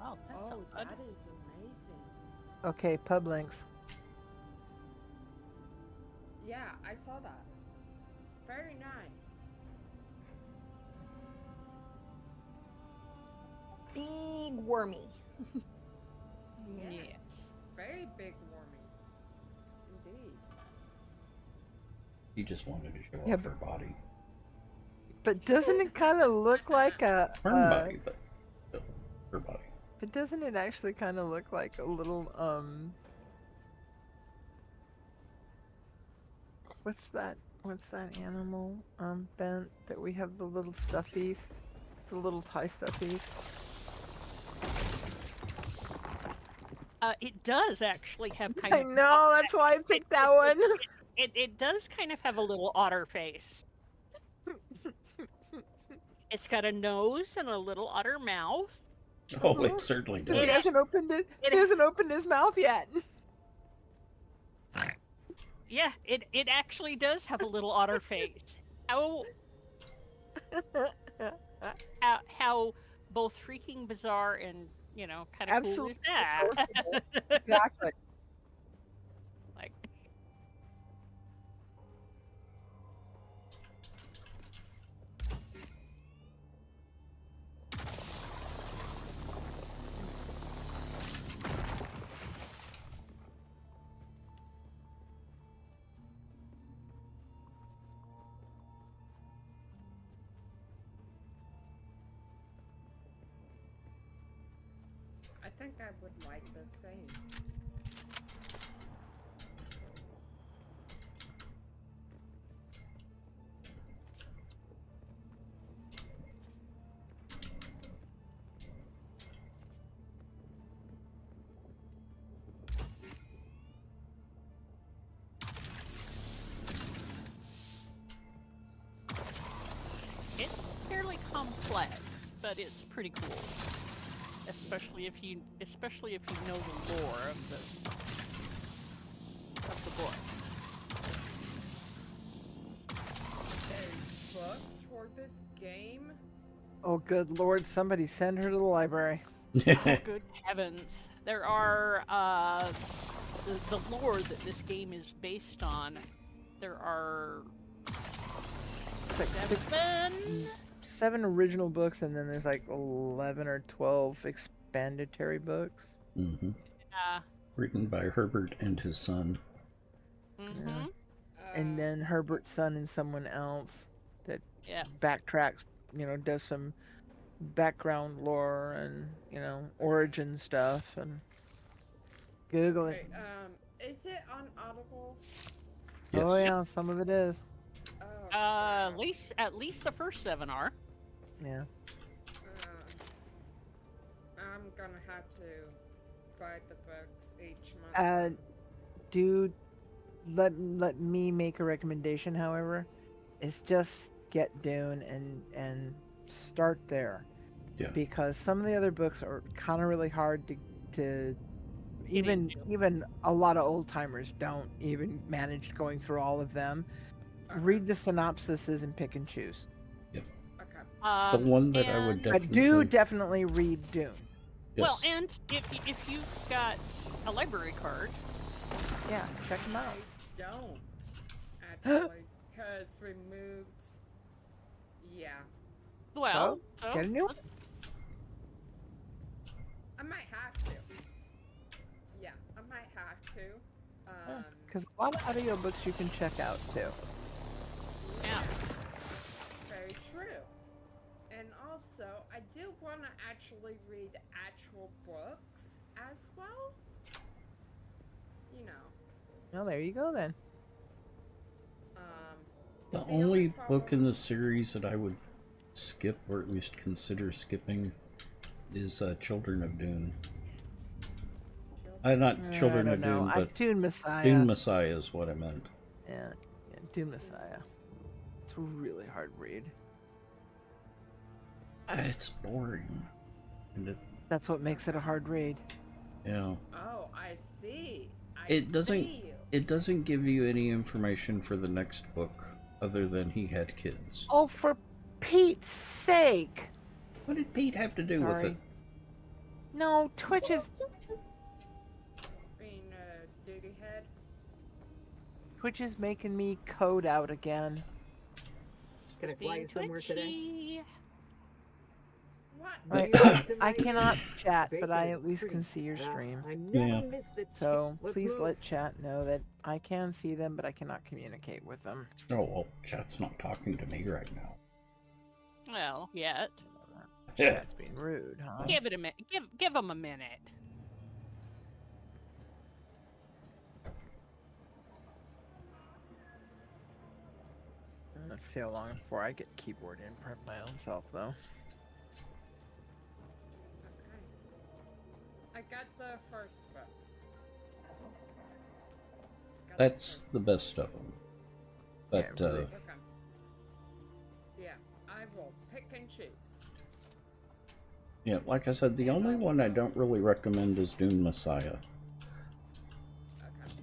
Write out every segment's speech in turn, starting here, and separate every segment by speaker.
Speaker 1: wow, that's so
Speaker 2: Oh,
Speaker 1: good.
Speaker 2: that is amazing.
Speaker 3: Okay, pub links.
Speaker 2: Yeah, I saw that. Very nice.
Speaker 4: Big wormy.
Speaker 1: Yes.
Speaker 2: Very big wormy. Indeed.
Speaker 5: He just wanted to show
Speaker 3: Yeah,
Speaker 5: off her body.
Speaker 3: But doesn't it kind of look like
Speaker 5: Her body, but still, her body.
Speaker 3: But doesn't it actually kind of look like a little what's that animal Bent, that we have, the little stuffies, the little Thai stuffies?
Speaker 1: It does actually have kind
Speaker 3: I
Speaker 1: of.
Speaker 3: know, that's why I picked that one.
Speaker 1: It does kind of have a little otter face. It's got a nose and a little otter mouth.
Speaker 5: Oh, it certainly does.
Speaker 3: He hasn't opened it. He hasn't opened his mouth yet.
Speaker 1: Yeah, it actually does have a little otter face. How both freaking bizarre and, you know, kind of cool is that?
Speaker 3: Exactly.
Speaker 1: Like,
Speaker 2: I think I would like this game.
Speaker 1: it's fairly complex, but it's pretty cool. Especially if you know the lore of the book.
Speaker 2: There's books for this game?
Speaker 3: Oh, good Lord! Somebody send her to the library.
Speaker 1: Oh, good heavens! There are the lore that this game is based on. There are
Speaker 3: It's like
Speaker 1: seven.
Speaker 3: 7 original books, and then there's like 11 or 12 expandatory books.
Speaker 5: Mm-hmm.
Speaker 1: Uh,
Speaker 5: Written by Herbert and his son.
Speaker 1: mm-hmm.
Speaker 3: And then Herbert's son and someone else that
Speaker 1: Yeah.
Speaker 3: backtracks, you know, does some background lore and, you know, origin stuff, and Google it.
Speaker 2: Okay, is it on Audible?
Speaker 5: Yes.
Speaker 3: Oh yeah, some of it is.
Speaker 2: Oh,
Speaker 1: At least the first 7 are.
Speaker 3: Yeah.
Speaker 2: I'm gonna have to buy the books each month.
Speaker 3: Dude, let me make a recommendation, however. Is just get Dune and start there.
Speaker 5: Yeah.
Speaker 3: Because some of the other books are kind of really hard to even a lot of old timers don't even manage going through all of them. Read the synopsises and pick and choose.
Speaker 5: Yep.
Speaker 2: Okay.
Speaker 5: The one that I would
Speaker 3: I
Speaker 5: definitely...
Speaker 3: do definitely read Dune.
Speaker 5: Yes.
Speaker 1: Well, and if you've got a library card,
Speaker 3: Yeah, check them out.
Speaker 2: I don't, actually, because we moved. Yeah.
Speaker 1: well,
Speaker 3: Oh, get a new one.
Speaker 2: I might have to. Yeah, I might have to.
Speaker 3: Because a lot of audiobooks you can check out too.
Speaker 1: Yeah.
Speaker 2: Very true. And also, I do want to actually read actual books as well. You know.
Speaker 3: Well, there you go then.
Speaker 5: The only book in the series that I would skip, or at least consider skipping, is Children of Dune. Not Children of Dune, but
Speaker 3: Dune Messiah.
Speaker 5: Dune Messiah is what I meant.
Speaker 3: Yeah, Dune Messiah. It's a really hard read.
Speaker 5: It's boring. And
Speaker 3: That's what makes it a hard read.
Speaker 5: yeah.
Speaker 2: Oh, I see.
Speaker 5: It doesn't give you any information for the next book other than he had kids.
Speaker 3: Oh, for Pete's sake!
Speaker 5: What did Pete have to do with it?
Speaker 3: No, Twitch is
Speaker 2: Being a duty head.
Speaker 3: making me code out again.
Speaker 6: Can I fly
Speaker 1: Being
Speaker 6: you somewhere today?
Speaker 1: twitchy.
Speaker 2: What?
Speaker 3: Right,
Speaker 6: Do you want some
Speaker 3: I
Speaker 6: right here?
Speaker 3: cannot chat, but
Speaker 6: Bacon
Speaker 3: I
Speaker 6: and
Speaker 3: at least can
Speaker 6: treats.
Speaker 3: see your stream.
Speaker 6: I never
Speaker 5: Yeah.
Speaker 6: miss the
Speaker 3: So
Speaker 6: chance. Let's
Speaker 3: please
Speaker 6: move.
Speaker 3: let chat know that I can see them, but I cannot communicate with them.
Speaker 5: Oh, well, chat's not talking to me right now.
Speaker 1: Well, yet.
Speaker 5: Yeah.
Speaker 3: Chat's being rude, huh?
Speaker 1: Give it a minute. Give them a minute.
Speaker 3: It's gonna feel long before I get keyboard input my own self, though.
Speaker 2: Okay. I got the first book. Got the
Speaker 5: That's
Speaker 2: first
Speaker 5: the best of them. But,
Speaker 3: Yeah, really.
Speaker 2: Okay. Yeah, I will pick and choose.
Speaker 5: yeah, like I said, the only one I don't really recommend is Dune Messiah.
Speaker 2: Okay.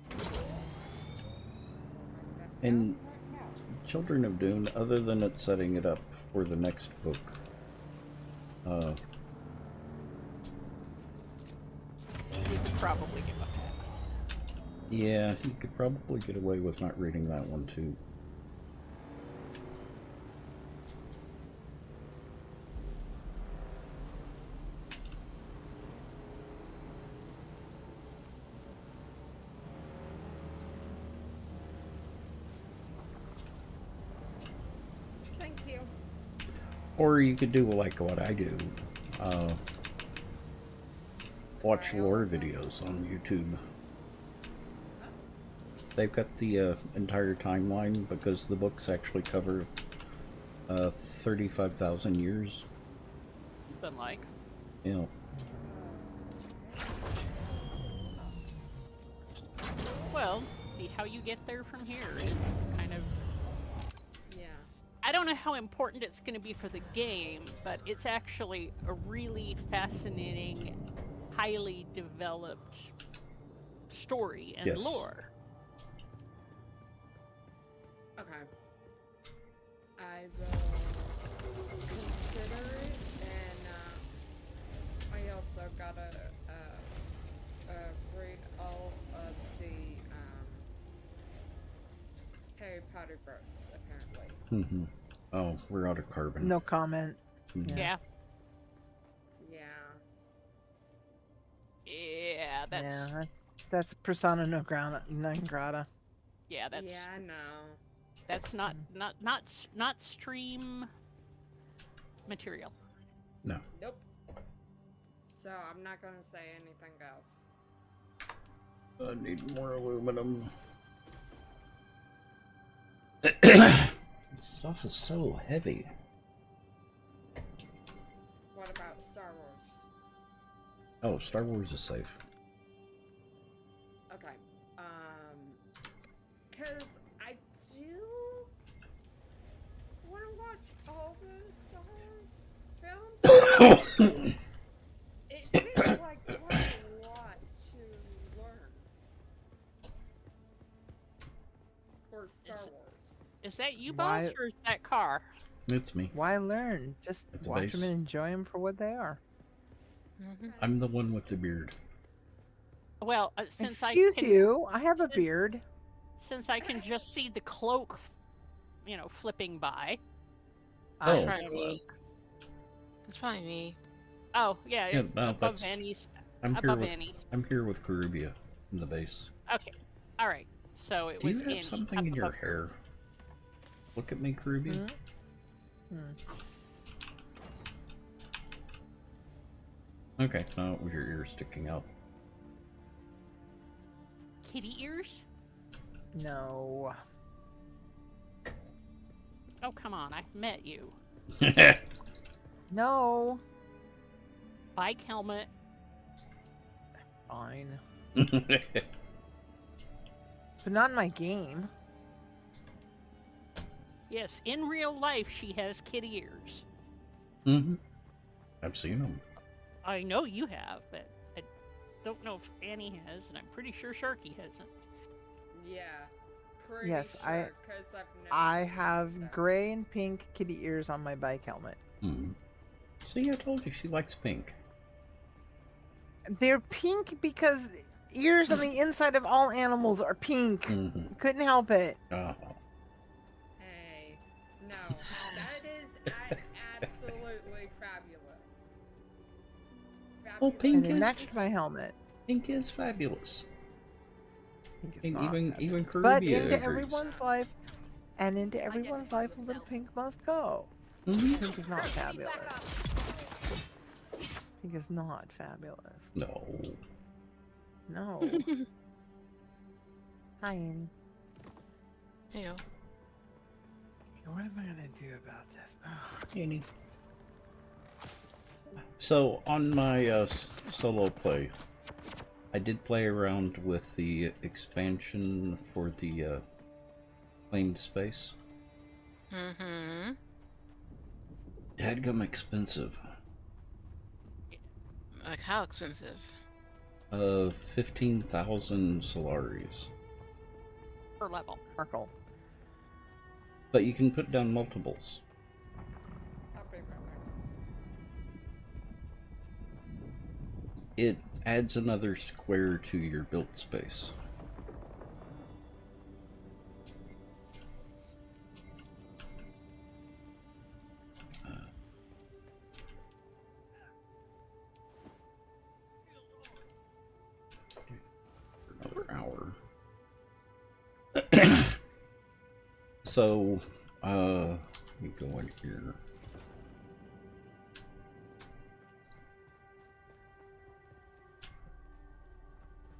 Speaker 5: And Children of Dune, other than it setting it up for the next book,
Speaker 1: You could probably give a pass.
Speaker 5: yeah, you could probably get away with not reading that one too.
Speaker 2: Thank you.
Speaker 5: Or you could do like what I do, watch lore videos on YouTube. They've got the entire timeline because the books actually cover 35,000 years.
Speaker 1: Something like.
Speaker 5: You know,
Speaker 1: Well, see how you get there from here is kind of.
Speaker 2: Yeah.
Speaker 1: I don't know how important it's going to be for the game, but it's actually a really fascinating, highly developed story and
Speaker 5: Yes.
Speaker 1: lore.
Speaker 2: Okay. I will consider it, and I also gotta read all of the Harry Potter books, apparently.
Speaker 5: oh, we're out of carbon.
Speaker 3: No comment.
Speaker 5: Mhm.
Speaker 1: Yeah.
Speaker 2: Yeah.
Speaker 1: Yeah, that's
Speaker 3: Yeah, that's persona non grata.
Speaker 1: yeah, that's
Speaker 2: Yeah, I know.
Speaker 1: that's not stream material.
Speaker 5: No.
Speaker 2: Nope. So I'm not gonna say anything else.
Speaker 5: I need more aluminum. This stuff is so heavy.
Speaker 2: What about Star Wars?
Speaker 5: Oh, Star Wars is safe.
Speaker 2: Okay. Cause I do want to watch all the Star Wars films. It seems like quite a lot to learn for Star Wars.
Speaker 1: Is that you,
Speaker 3: Why-
Speaker 1: boss, or is that car?
Speaker 5: It's me.
Speaker 3: Why learn? Just
Speaker 5: At the
Speaker 3: watch
Speaker 5: base.
Speaker 3: them and enjoy them for what they are.
Speaker 5: I'm the one with the beard.
Speaker 1: Well, since
Speaker 3: Excuse
Speaker 1: I can,
Speaker 3: you, I have a
Speaker 1: since-
Speaker 3: beard.
Speaker 1: since I can just see the cloak, flipping by.
Speaker 5: Oh.
Speaker 1: Try to-
Speaker 7: That's probably me.
Speaker 1: Oh, yeah,
Speaker 5: Yeah,
Speaker 1: it's
Speaker 5: no,
Speaker 1: above
Speaker 5: that's-
Speaker 1: Annie's.
Speaker 5: I'm here
Speaker 1: Above
Speaker 5: with
Speaker 1: Annie.
Speaker 5: Karubia in the base.
Speaker 1: Okay, all right. So it
Speaker 5: Do you
Speaker 1: was
Speaker 5: have
Speaker 1: Annie.
Speaker 5: something
Speaker 1: up
Speaker 5: in your
Speaker 1: above-
Speaker 5: hair? Look at me, Karubia.
Speaker 3: Mhm. Hmm.
Speaker 5: Okay, no, with your ears sticking out.
Speaker 1: Kitty ears?
Speaker 3: No.
Speaker 1: Oh, come on! I've met you.
Speaker 3: No.
Speaker 1: Bike helmet.
Speaker 3: Fine. But not in my game.
Speaker 1: Yes, in real life, she has kitty ears.
Speaker 5: I've seen them.
Speaker 1: I know you have, but I don't know if Annie has, and I'm pretty sure Sharky hasn't.
Speaker 2: Yeah. Pretty
Speaker 3: Yes,
Speaker 2: sure, 'cause I've never
Speaker 3: I
Speaker 2: seen
Speaker 3: have
Speaker 2: that.
Speaker 3: gray and pink kitty ears on my bike helmet.
Speaker 5: See, I told you she likes pink.
Speaker 3: They're pink because ears on the inside of all animals are pink.
Speaker 5: Mm-hmm.
Speaker 3: Couldn't help it.
Speaker 2: Hey, no, that is absolutely fabulous.
Speaker 5: Well,
Speaker 2: Fabulous.
Speaker 5: pink
Speaker 3: And they
Speaker 5: is
Speaker 3: matched my helmet.
Speaker 5: pink is fabulous.
Speaker 3: Pink is
Speaker 5: And
Speaker 3: not
Speaker 5: even
Speaker 3: fabulous.
Speaker 5: Caribbean
Speaker 3: But into
Speaker 5: agrees.
Speaker 3: everyone's life, and into everyone's life, a little pink must go.
Speaker 5: Mhm.
Speaker 3: Pink is not fabulous. Pink is not fabulous.
Speaker 5: No.
Speaker 3: No. Hi, Annie.
Speaker 7: Hey,
Speaker 3: What am I gonna do about this?
Speaker 5: Any. So on my solo play, I did play around with the expansion for the claimed space.
Speaker 7: Mm-hmm.
Speaker 5: Dadgum expensive.
Speaker 7: Like, how expensive?
Speaker 5: 15,000 Solaris.
Speaker 1: Per level.
Speaker 3: Sparkle.
Speaker 5: But you can put down multiples.
Speaker 2: I'll be right back.
Speaker 5: It adds another square to your built space. Another hour. So, let me go in here.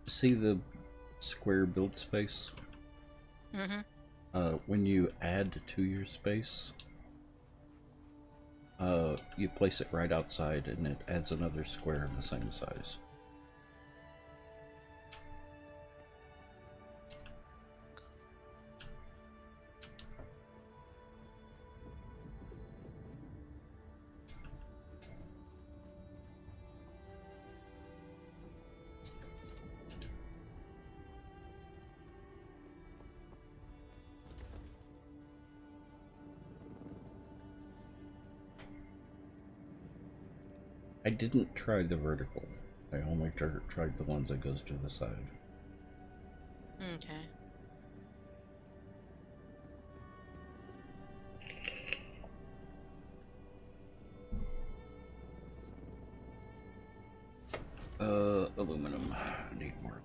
Speaker 5: See the square built space?
Speaker 7: Mm-hmm.
Speaker 5: When you add to your space, you place it right outside and it adds another square in the same size. I didn't try the vertical. I only tried the ones that goes to the side.
Speaker 7: Okay.
Speaker 5: Aluminum. I need more.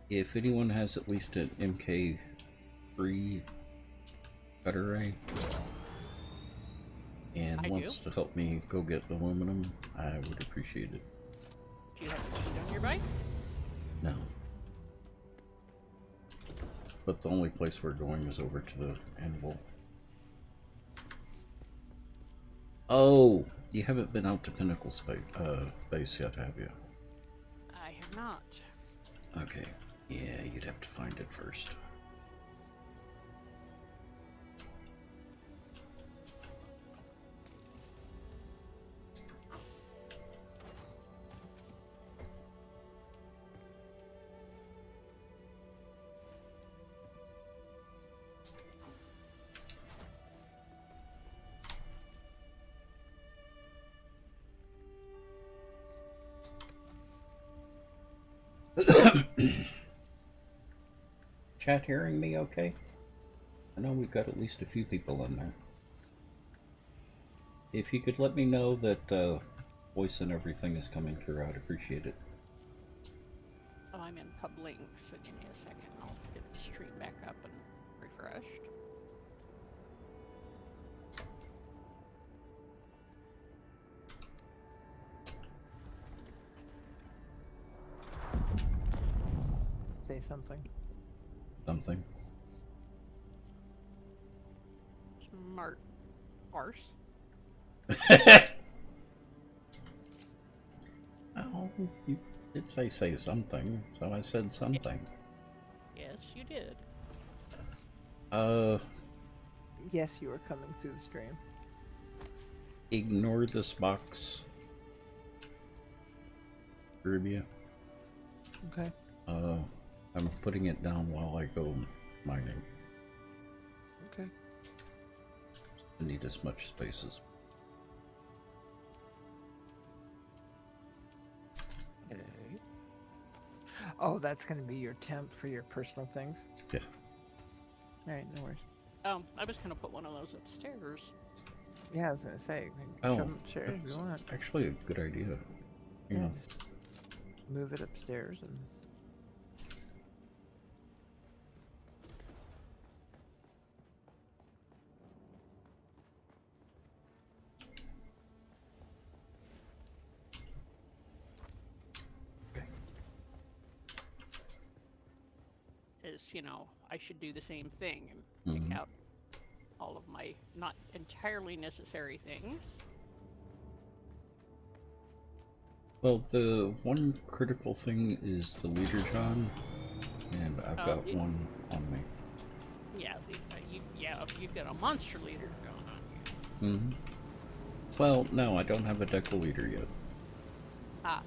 Speaker 5: If anyone has at least an MK3 cut array and
Speaker 1: I
Speaker 5: wants to help me go get aluminum, I would appreciate it.
Speaker 1: Do you have a seat on your bike?
Speaker 5: No. But the only place we're going is over to the anvil. Oh, you haven't been out to Pinnacle base yet, have you?
Speaker 1: I have not.
Speaker 5: Okay. Yeah, you'd have to find it first. Chat hearing me okay? I know we've got at least a few people in there. If you could let me know that voice and everything is coming through, I'd appreciate it.
Speaker 1: Oh, I'm in pub link, so give me a second. I'll get the stream back up and refreshed.
Speaker 3: Say something.
Speaker 5: Something.
Speaker 1: Smart arse.
Speaker 5: Oh, you did say something, so I said something.
Speaker 1: Yes, you did.
Speaker 3: Yes, you were coming through the stream.
Speaker 5: Ignore this box. Rubia.
Speaker 3: Okay.
Speaker 5: I'm putting it down while I go mining.
Speaker 3: Okay.
Speaker 5: I need as much space as.
Speaker 3: Oh, that's going to be your temp for your personal things?
Speaker 5: Yeah.
Speaker 3: Alright, no worries.
Speaker 1: I was gonna put one of those upstairs.
Speaker 3: Yeah, I was going to say,
Speaker 5: Oh,
Speaker 3: shove them upstairs if you want.
Speaker 5: actually a good idea.
Speaker 3: Yeah, just move it upstairs and...
Speaker 1: Is, I should do the same thing and pick out all of my not entirely necessary things.
Speaker 5: Well, the one critical thing is the leader, John, and I've got one on me.
Speaker 1: Yeah, you've got a monster leader going on here.
Speaker 5: Well, no, I don't have a deco leader yet.
Speaker 1: Ah.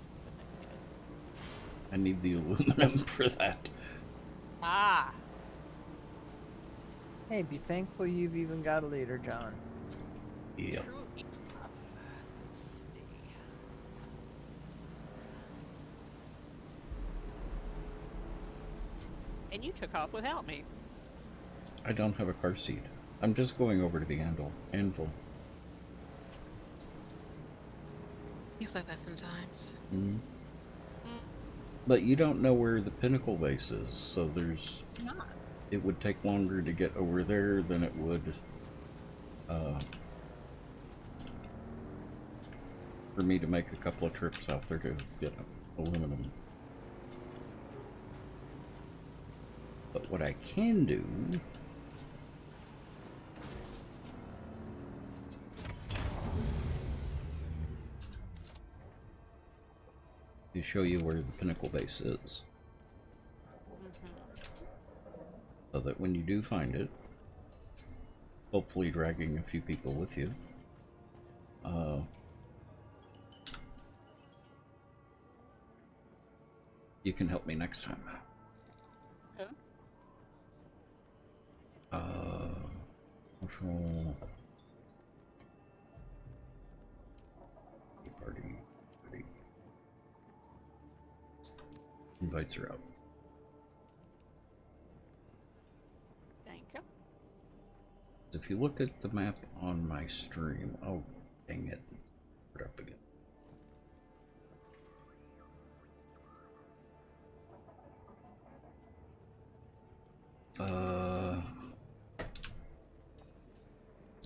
Speaker 5: I need the aluminum for that.
Speaker 1: Ah.
Speaker 3: Hey, be thankful you've even got a leader, John.
Speaker 5: Yeah.
Speaker 1: True enough. Let's see. And you took off without me.
Speaker 5: I don't have a car seat. I'm just going over to the anvil.
Speaker 7: He's like that sometimes.
Speaker 5: But you don't know where the pinnacle base is, so
Speaker 1: Not.
Speaker 5: it would take longer to get over there than it would for me to make a couple of trips out there to get aluminum. But what I can do to show you where the pinnacle base is, so that when you do find it, hopefully dragging a few people with you, you can help me next time.
Speaker 1: Okay.
Speaker 5: Control party. Invites are out.
Speaker 1: Thank you.
Speaker 5: If you look at the map on my stream, oh dang it, put it up again.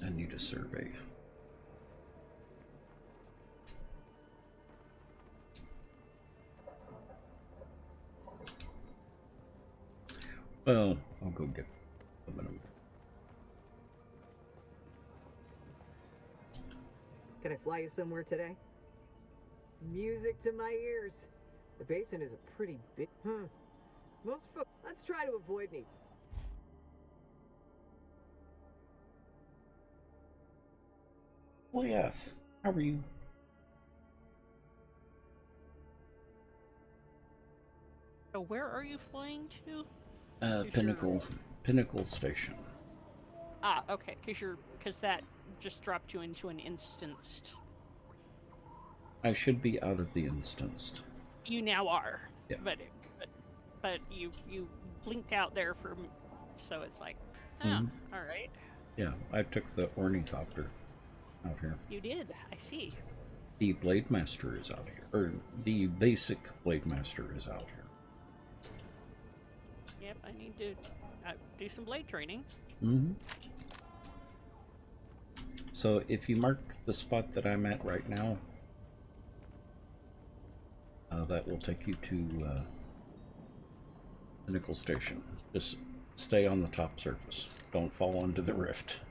Speaker 5: I need a survey. Well, I'll go get aluminum.
Speaker 6: Can I fly you somewhere today? Music to my ears. The basin is a pretty big... Most folks... Let's try to avoid me.
Speaker 5: Well, yes. How are you?
Speaker 1: So where are you flying to?
Speaker 5: Pinnacle Station.
Speaker 1: Ah, okay, because that just dropped you into an instanced.
Speaker 5: I should be out of the instanced.
Speaker 1: You now are.
Speaker 5: Yeah.
Speaker 1: But you blinked out there for, so it's like, oh, all right.
Speaker 5: Yeah, I took the ornithopter out here.
Speaker 1: You did. I see.
Speaker 5: The Blade Master is out here, or the basic Blade Master is out here.
Speaker 1: Yep, I need to do some blade training.
Speaker 5: So if you mark the spot that I'm at right now, that will take you to Pinnacle Station. Just stay on the top surface. Don't fall into the rift.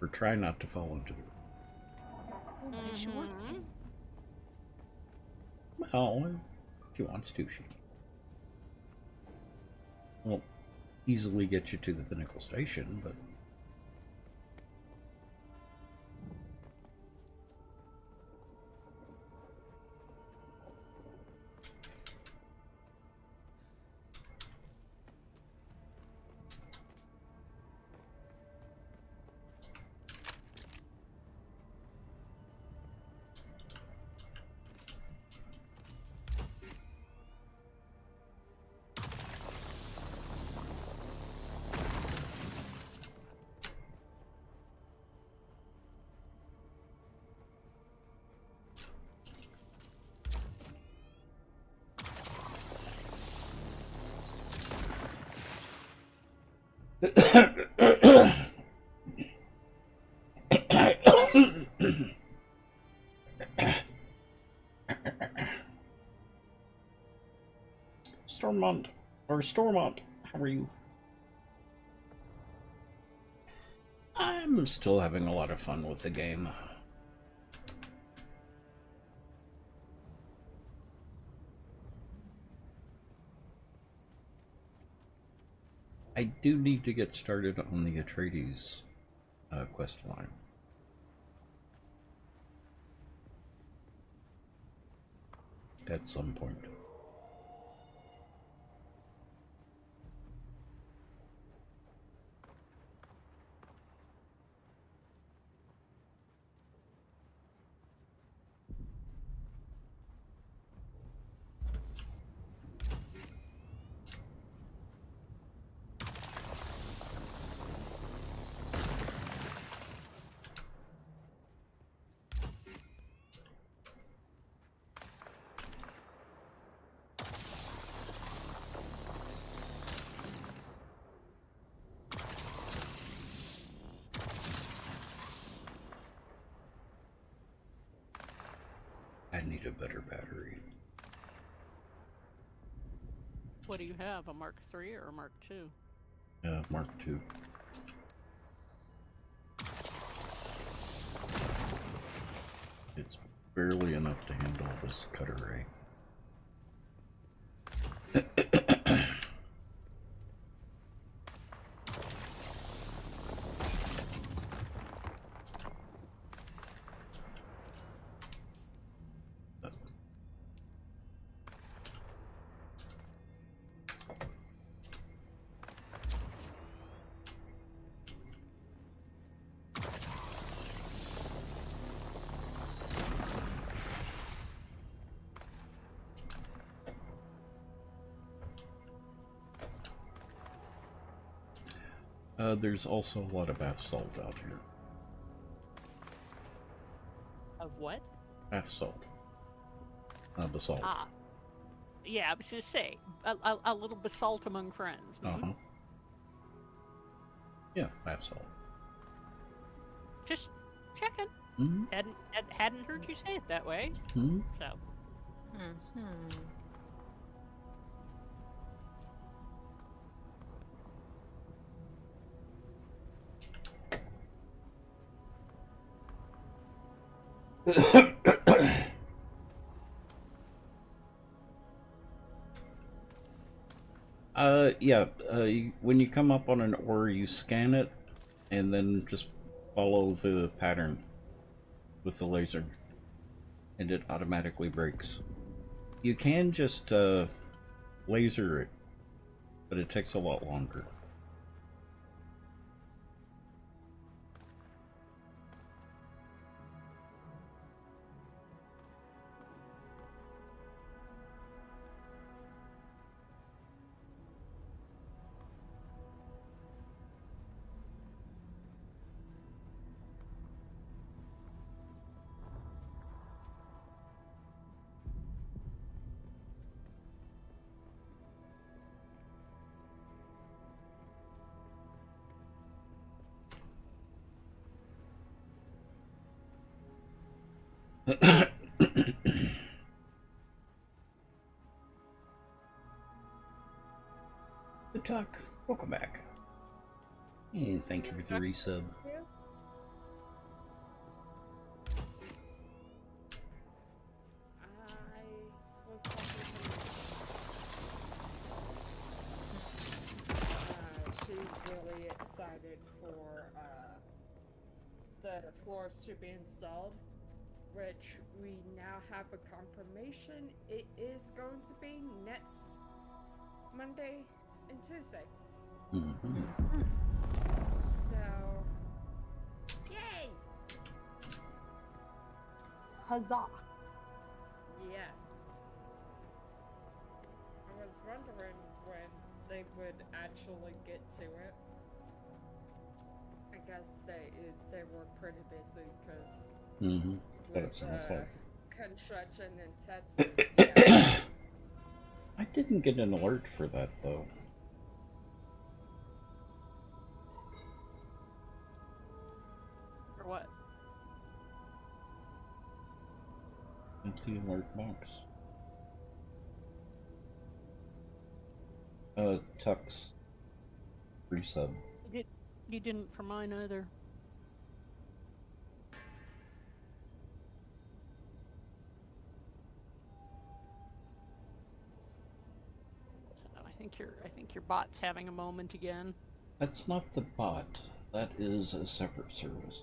Speaker 5: Or try not to fall into the rift.
Speaker 7: She wants to.
Speaker 5: Well, if she wants to, she can. Won't easily get you to the Pinnacle Station, but... Stormont, how are you? I'm still having a lot of fun with the game. I do need to get started on the Atreides quest line. At some point. I need a better battery.
Speaker 1: What do you have? A Mark III or a Mark II?
Speaker 5: Mark II. It's barely enough to handle this cut array. There's also a lot of bath salt out here.
Speaker 1: Of what?
Speaker 5: Bath salt. Basalt.
Speaker 1: Ah. Yeah, I was going to say, a little basalt among friends. Mm-hmm.
Speaker 5: Uh-huh. Yeah, bath salt.
Speaker 1: Just checking.
Speaker 5: Mm-hmm.
Speaker 1: Hadn't heard you say it that way.
Speaker 5: Mm-hmm.
Speaker 1: So.
Speaker 7: Mm-hmm.
Speaker 5: Yeah, when you come up on an ore, you scan it, and then just follow the pattern with the laser, and it automatically breaks. You can just laser it, but it takes a lot longer. Good talk. Welcome back. And thank you for the resub.
Speaker 2: She's really excited for the floors to be installed, which we now have a confirmation it is going to be next Monday and Tuesday.
Speaker 5: Mm-hmm.
Speaker 2: So, yay!
Speaker 4: Huzzah!
Speaker 2: Yes. I was wondering when they would actually get to it. I guess they were pretty busy because
Speaker 5: Mm-hmm. What it
Speaker 2: with
Speaker 5: sounds like.
Speaker 2: construction in Texas. Yeah.
Speaker 5: I didn't get an alert for that though. Empty alert box. Tux. Resub.
Speaker 1: You didn't for mine either. I think your bot's having a moment again.
Speaker 5: That's not the bot. That is a separate service.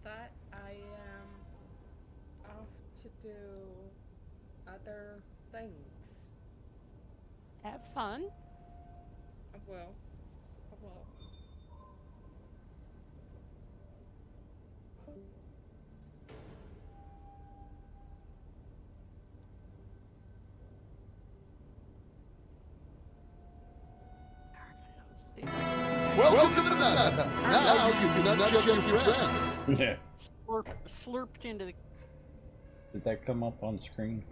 Speaker 2: That I am off to do other things.
Speaker 1: Have fun.
Speaker 2: I will.
Speaker 8: Welcome to the Now you can uncheck your friends.
Speaker 5: Yeah.
Speaker 1: Slurped into the
Speaker 5: Did that come up on screen?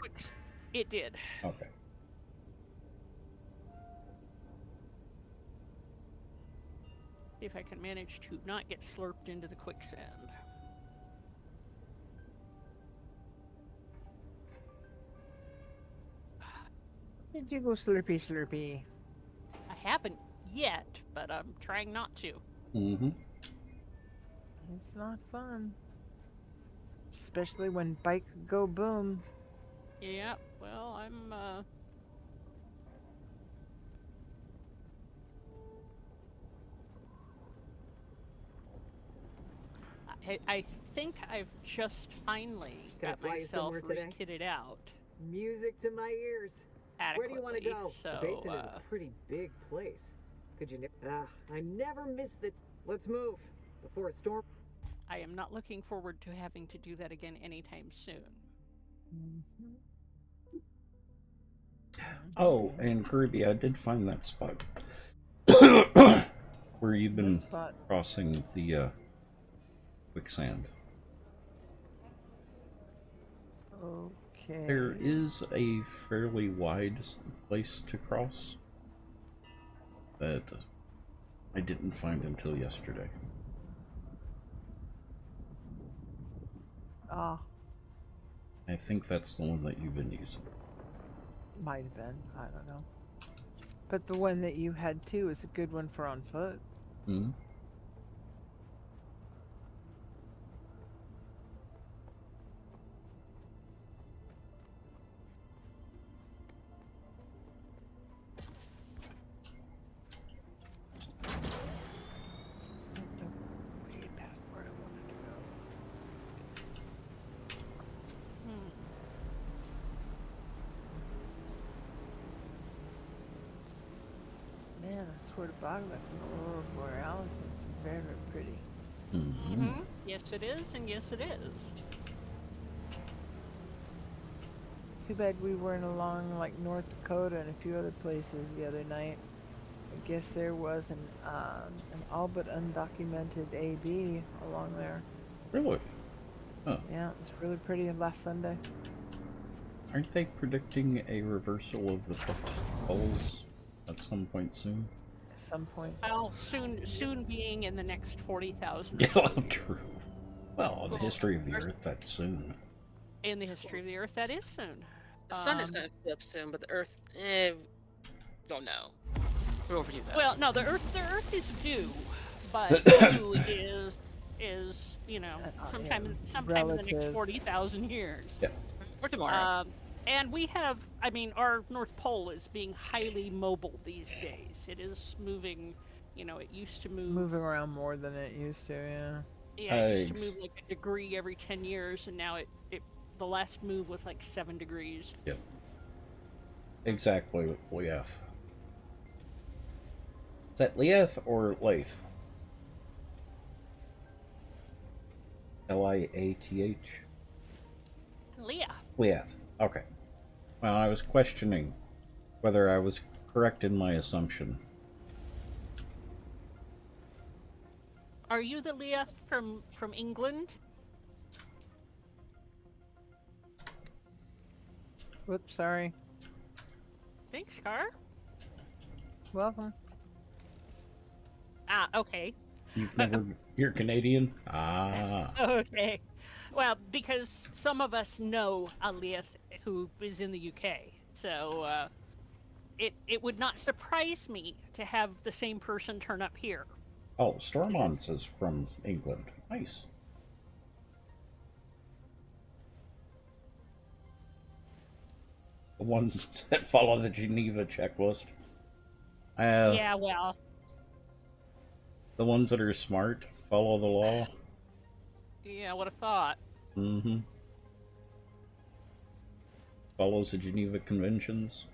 Speaker 1: It did.
Speaker 5: Okay.
Speaker 1: See if I can manage to not get slurped into the quicksand.
Speaker 3: Did you go slurpy slurpy?
Speaker 1: I haven't yet, but I'm trying not to.
Speaker 5: Mm-hmm.
Speaker 3: It's not fun. Especially when bike go boom.
Speaker 1: Yeah, well, I'm, I think I've just finally
Speaker 6: Can I
Speaker 1: got
Speaker 6: fly you
Speaker 1: myself
Speaker 6: somewhere today?
Speaker 1: re-kitted out
Speaker 6: Music to my ears. Where do you want to
Speaker 1: adequately.
Speaker 6: go?
Speaker 1: So,
Speaker 6: the basin is a pretty big place. Could you? I never miss the. Let's move before a storm.
Speaker 1: I am not looking forward to having to do that again anytime soon.
Speaker 5: Oh, and Kirby, I did find that spot where you've been
Speaker 3: Spot.
Speaker 5: crossing the quicksand.
Speaker 3: Okay.
Speaker 5: There is a fairly wide place to cross that I didn't find until yesterday.
Speaker 3: Ah,
Speaker 5: I think that's the one that you've been using.
Speaker 3: might have been. I don't know. But the one that you had too is a good one for on foot.
Speaker 5: Hmm.
Speaker 3: Way past where I wanted to go. Man, I swear to God, that's an aurora borealis. It's very, very pretty.
Speaker 5: Mm-hmm.
Speaker 1: Yes, it is, and yes, it is.
Speaker 3: Too bad we weren't along like North Dakota and a few other places the other night. I guess there was an all but undocumented AB along there.
Speaker 5: Really? Huh.
Speaker 3: Yeah, it was really pretty last Sunday.
Speaker 5: Aren't they predicting a reversal of the polls at some point soon?
Speaker 3: At some point.
Speaker 1: Well, soon being in the next 40,000.
Speaker 5: Yeah, true. Well, in the history of the Earth, that's soon.
Speaker 1: In the history of the Earth, that is soon.
Speaker 9: The sun is going to flip soon, but the Earth, don't know. We'll overview that.
Speaker 1: Well, no, the Earth is due, but due is sometime in the next
Speaker 3: relative.
Speaker 1: 40,000 years.
Speaker 5: Yeah.
Speaker 9: Or tomorrow.
Speaker 1: And we have, I mean, our North Pole is being highly mobile these days. It is moving, it used to move.
Speaker 3: Moving around more than it used to, yeah.
Speaker 1: Yeah, it used to move like a degree every 10 years, and now the last move was like 7 degrees.
Speaker 5: Yep. Exactly, Leaf. Is that Leaf or Lath? Liath?
Speaker 1: Leah.
Speaker 5: Leaf. Okay. Well, I was questioning whether I was correct in my assumption.
Speaker 1: Are you the Leah from England?
Speaker 3: Whoops, sorry.
Speaker 1: Thanks, Car.
Speaker 3: Welcome.
Speaker 1: Ah, okay.
Speaker 5: You're Canadian? Ah.
Speaker 1: Okay. Well, because some of us know Alias who is in the UK, so it would not surprise me to have the same person turn up here.
Speaker 5: Oh, Stormont is from England. Nice. The ones that follow the Geneva checklist.
Speaker 1: Yeah, well.
Speaker 5: The ones that are smart, follow the law.
Speaker 1: Yeah, what a thought.
Speaker 5: Mm-hmm. Follows the Geneva Conventions.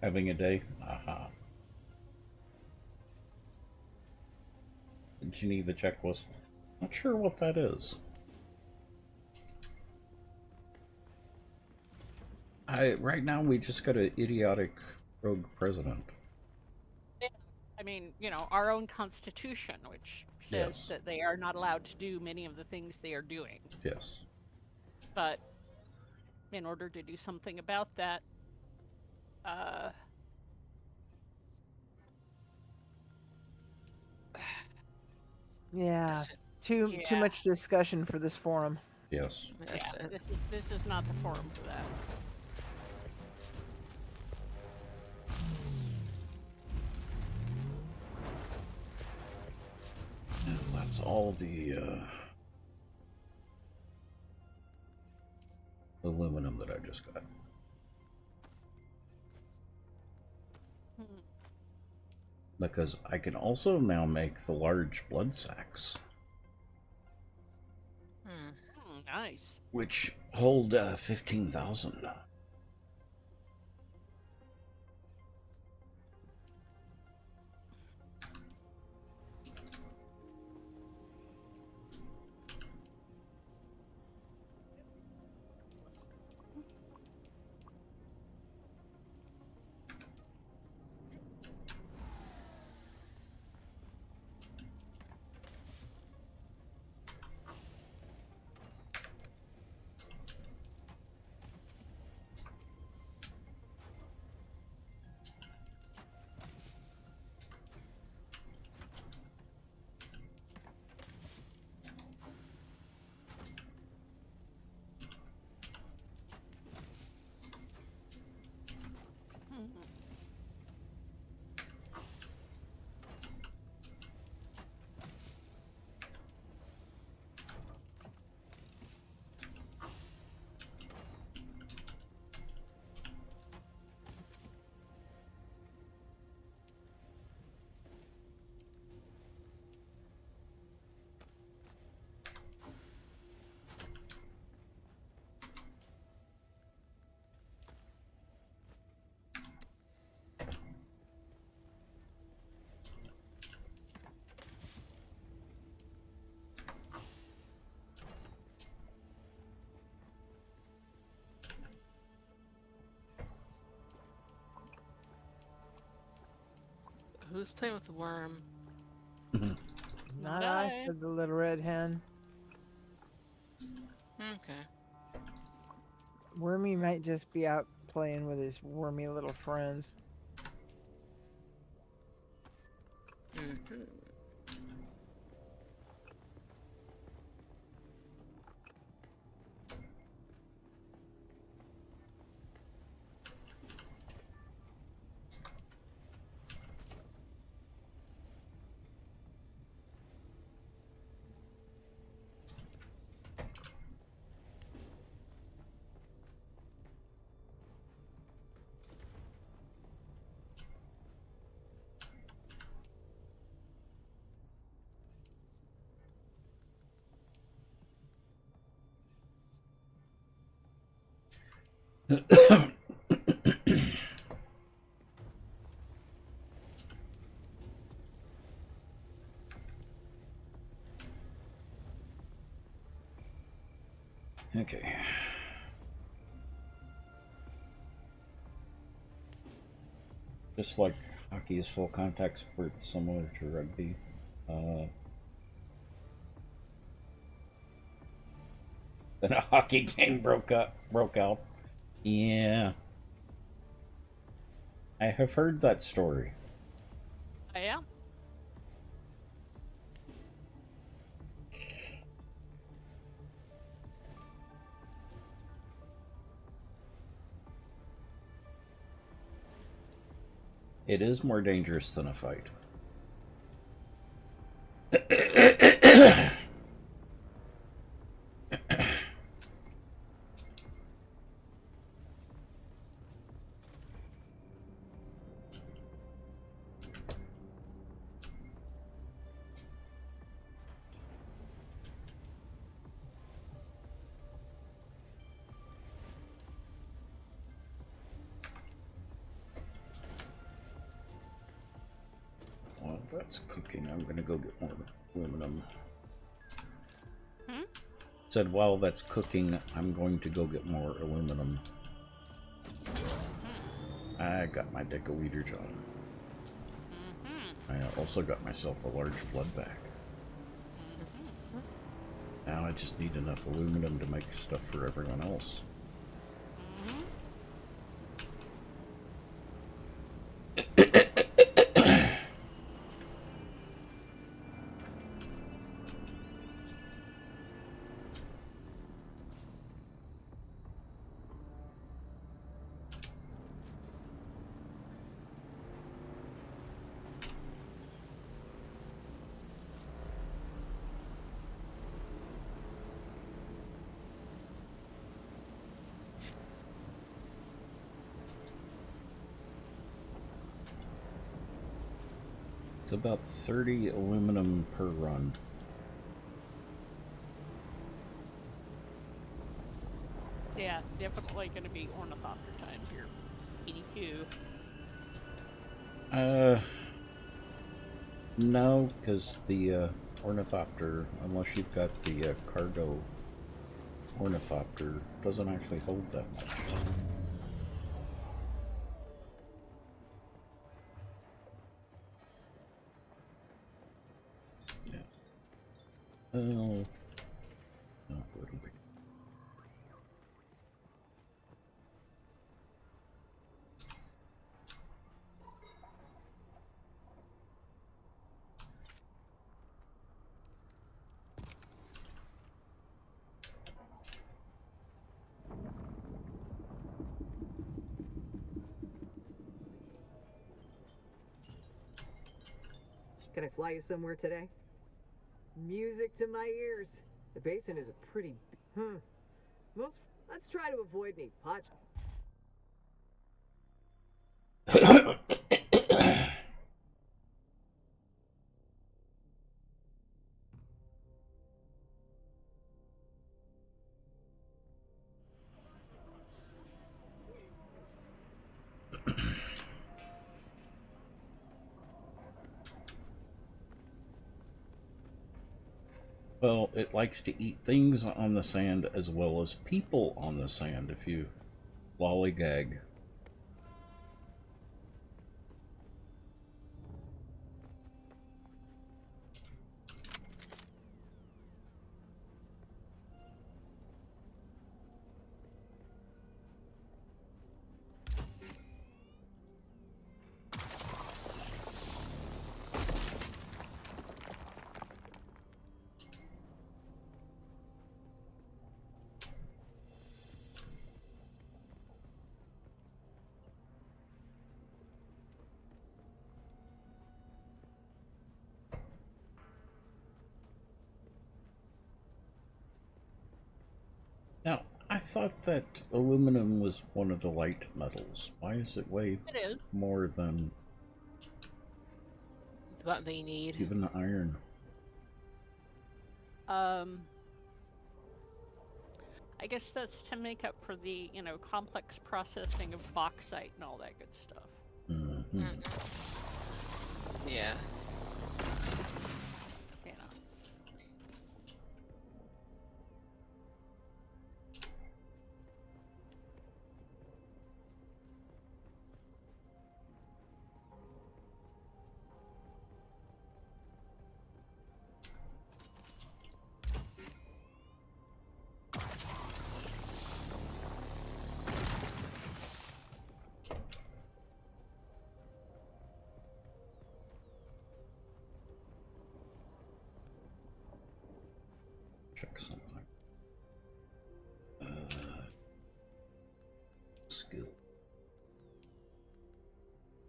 Speaker 5: Having a day? Aha. The Geneva checklist. Not sure what that is. Right now we just got an idiotic rogue president.
Speaker 1: Yeah. I mean, our own constitution, which says that they are not allowed to do many of the things they are doing.
Speaker 5: Yes.
Speaker 1: But in order to do something about that,
Speaker 3: yeah, too much discussion for this forum.
Speaker 5: Yes.
Speaker 1: Yeah, this is not the forum for that.
Speaker 5: And that's all the aluminum that I just got. Because I can also now make the large blood sacks.
Speaker 1: Nice.
Speaker 5: Which hold 15,000.
Speaker 9: Who's playing with the worm?
Speaker 3: Not I, said the little red hen.
Speaker 9: Okay.
Speaker 3: Wormy might just be out playing with his wormy little friends.
Speaker 9: Mm-hmm.
Speaker 5: Okay. Just like hockey is full contact sport, similar to rugby. Then a hockey game broke out. Yeah. I have heard that story.
Speaker 1: Oh, yeah.
Speaker 5: It is more dangerous than a fight. Well, that's cooking. I'm gonna go get more aluminum.
Speaker 1: Hmm?
Speaker 5: Said while that's cooking, I'm going to go get more aluminum. I got my decometers on. I also got myself a large blood bag. Now I just need enough aluminum to make stuff for everyone else. It's about 30 aluminum per run.
Speaker 1: Yeah, definitely going to be ornithopter time here. EDQ.
Speaker 5: No, because the ornithopter, unless you've got the cargo ornithopter, doesn't actually hold that much. Yeah. Oh, not a little bit.
Speaker 6: Can I fly you somewhere today? Music to my ears. The basin is a pretty... Let's try to avoid any Hutch.
Speaker 5: Well, it likes to eat things on the sand as well as people on the sand if you lollygag. Now, I thought that aluminum was one of the light metals. Why is it weigh
Speaker 1: It is.
Speaker 5: more than
Speaker 9: What they need.
Speaker 5: even iron?
Speaker 1: I I guess that's to make up for the, complex processing of bauxite and all that good stuff.
Speaker 5: Mm-hmm.
Speaker 9: Yeah.
Speaker 1: You know.
Speaker 5: Check something. Skill.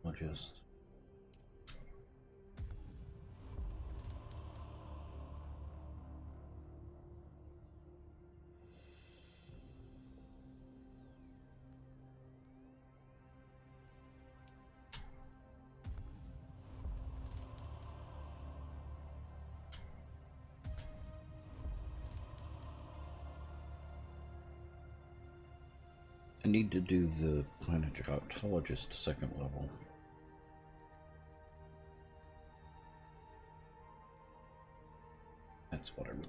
Speaker 5: I'll just. I need to do the planetologist second level. That's what I mean.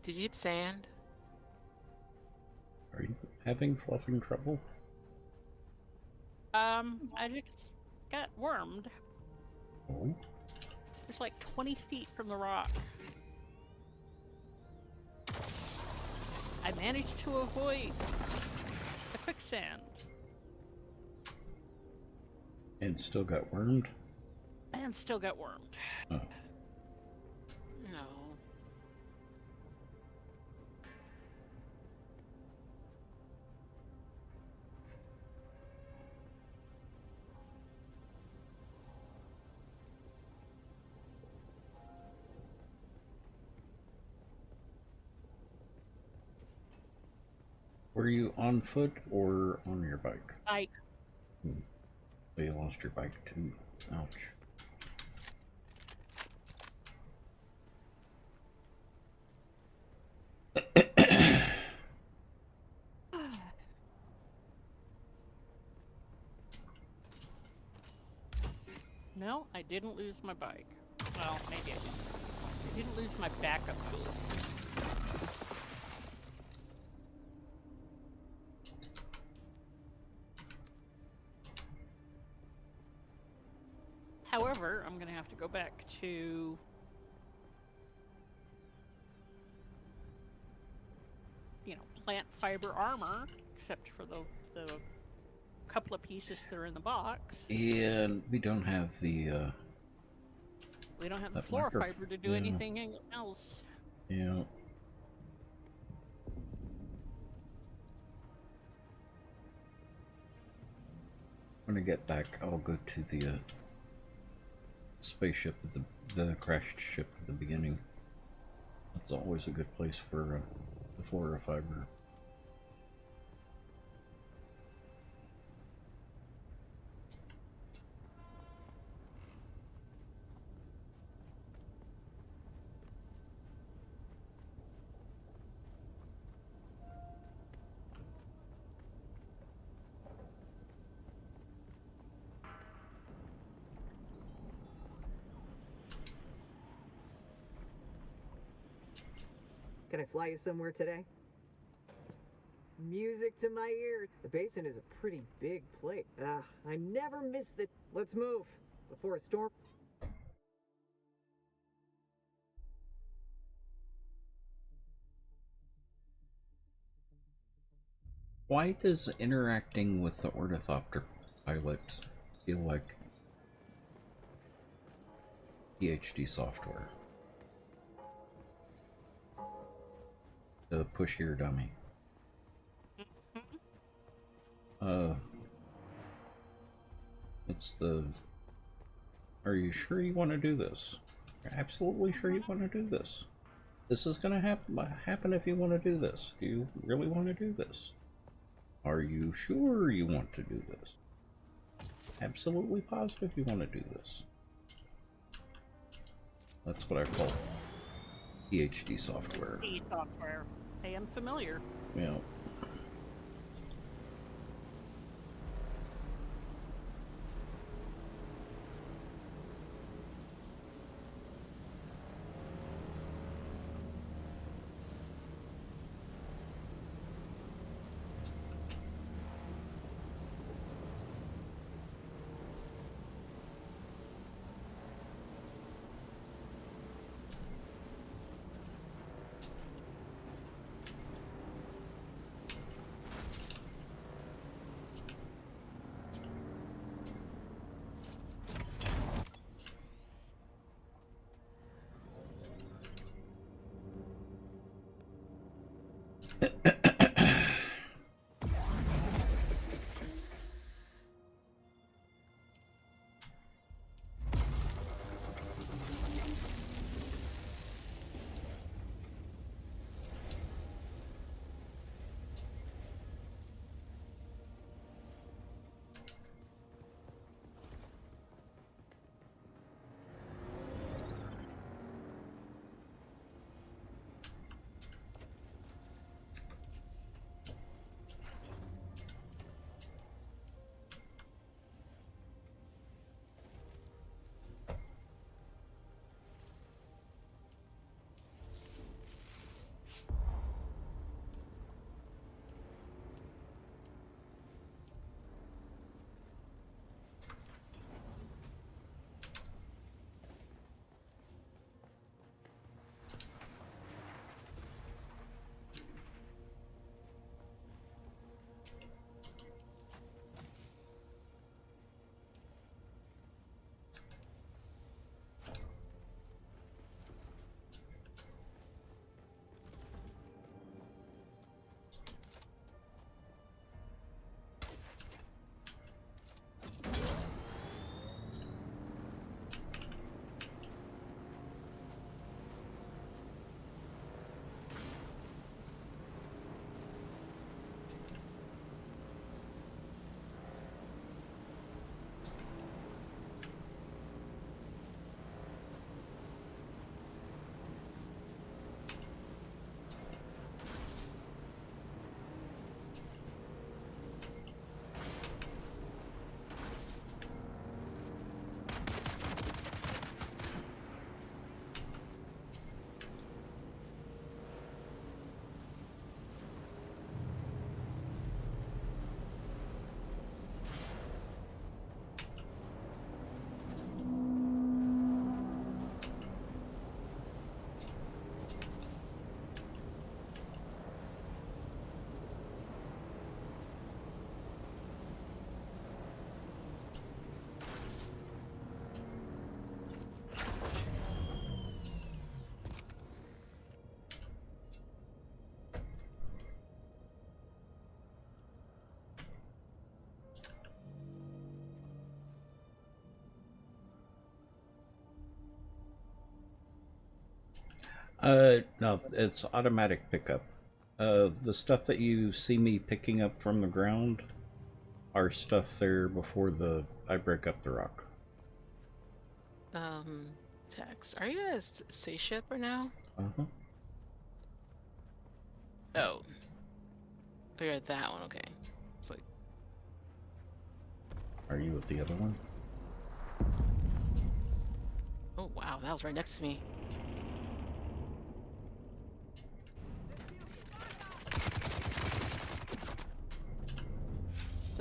Speaker 9: Did you eat sand?
Speaker 5: Are you having fluffing trouble?
Speaker 1: I just got wormed.
Speaker 5: Oh.
Speaker 1: It's like 20 feet from the rock. I managed to avoid the quicksand.
Speaker 5: And still got wormed?
Speaker 1: And still got wormed.
Speaker 5: Oh.
Speaker 9: No.
Speaker 5: Were you on foot or on your bike?
Speaker 1: Bike.
Speaker 5: So you lost your bike too. Ouch.
Speaker 1: No, I didn't lose my bike. Well, maybe I didn't. I didn't lose my backup tool. However, I'm going to have to go back to plant fiber armor, except for the couple of pieces that are in the box.
Speaker 5: And we don't have the
Speaker 1: We don't have the
Speaker 5: that
Speaker 1: floor
Speaker 5: micro-
Speaker 1: fiber to do
Speaker 5: yeah.
Speaker 1: anything else.
Speaker 5: Yeah. When I get back, I'll go to the spaceship at the crashed ship at the beginning. That's always a good place for the flora fiber.
Speaker 6: Can I fly you somewhere today? Music to my ears. The basin is a pretty big place. I never miss the... Let's move before a storm...
Speaker 5: Why does interacting with the ornithopter pilot feel like PhD software? The push here dummy. It's the... Are you sure you want to do this? You're absolutely sure you want to do this? This is going to happen if you want to do this. Do you really want to do this? Are you sure you want to do this? Absolutely positive you want to do this. That's what I call PhD software.
Speaker 1: PhD software. I am familiar.
Speaker 5: Yeah. No, it's automatic pickup. The stuff that you see me picking up from the ground are stuff there before I break up the rock.
Speaker 9: Tex, are you at a spaceship right now?
Speaker 5: Uh-huh.
Speaker 9: Oh. Oh, you're at that one, okay. It's like...
Speaker 5: Are you with the other one?
Speaker 9: Oh, wow, that was right next to me.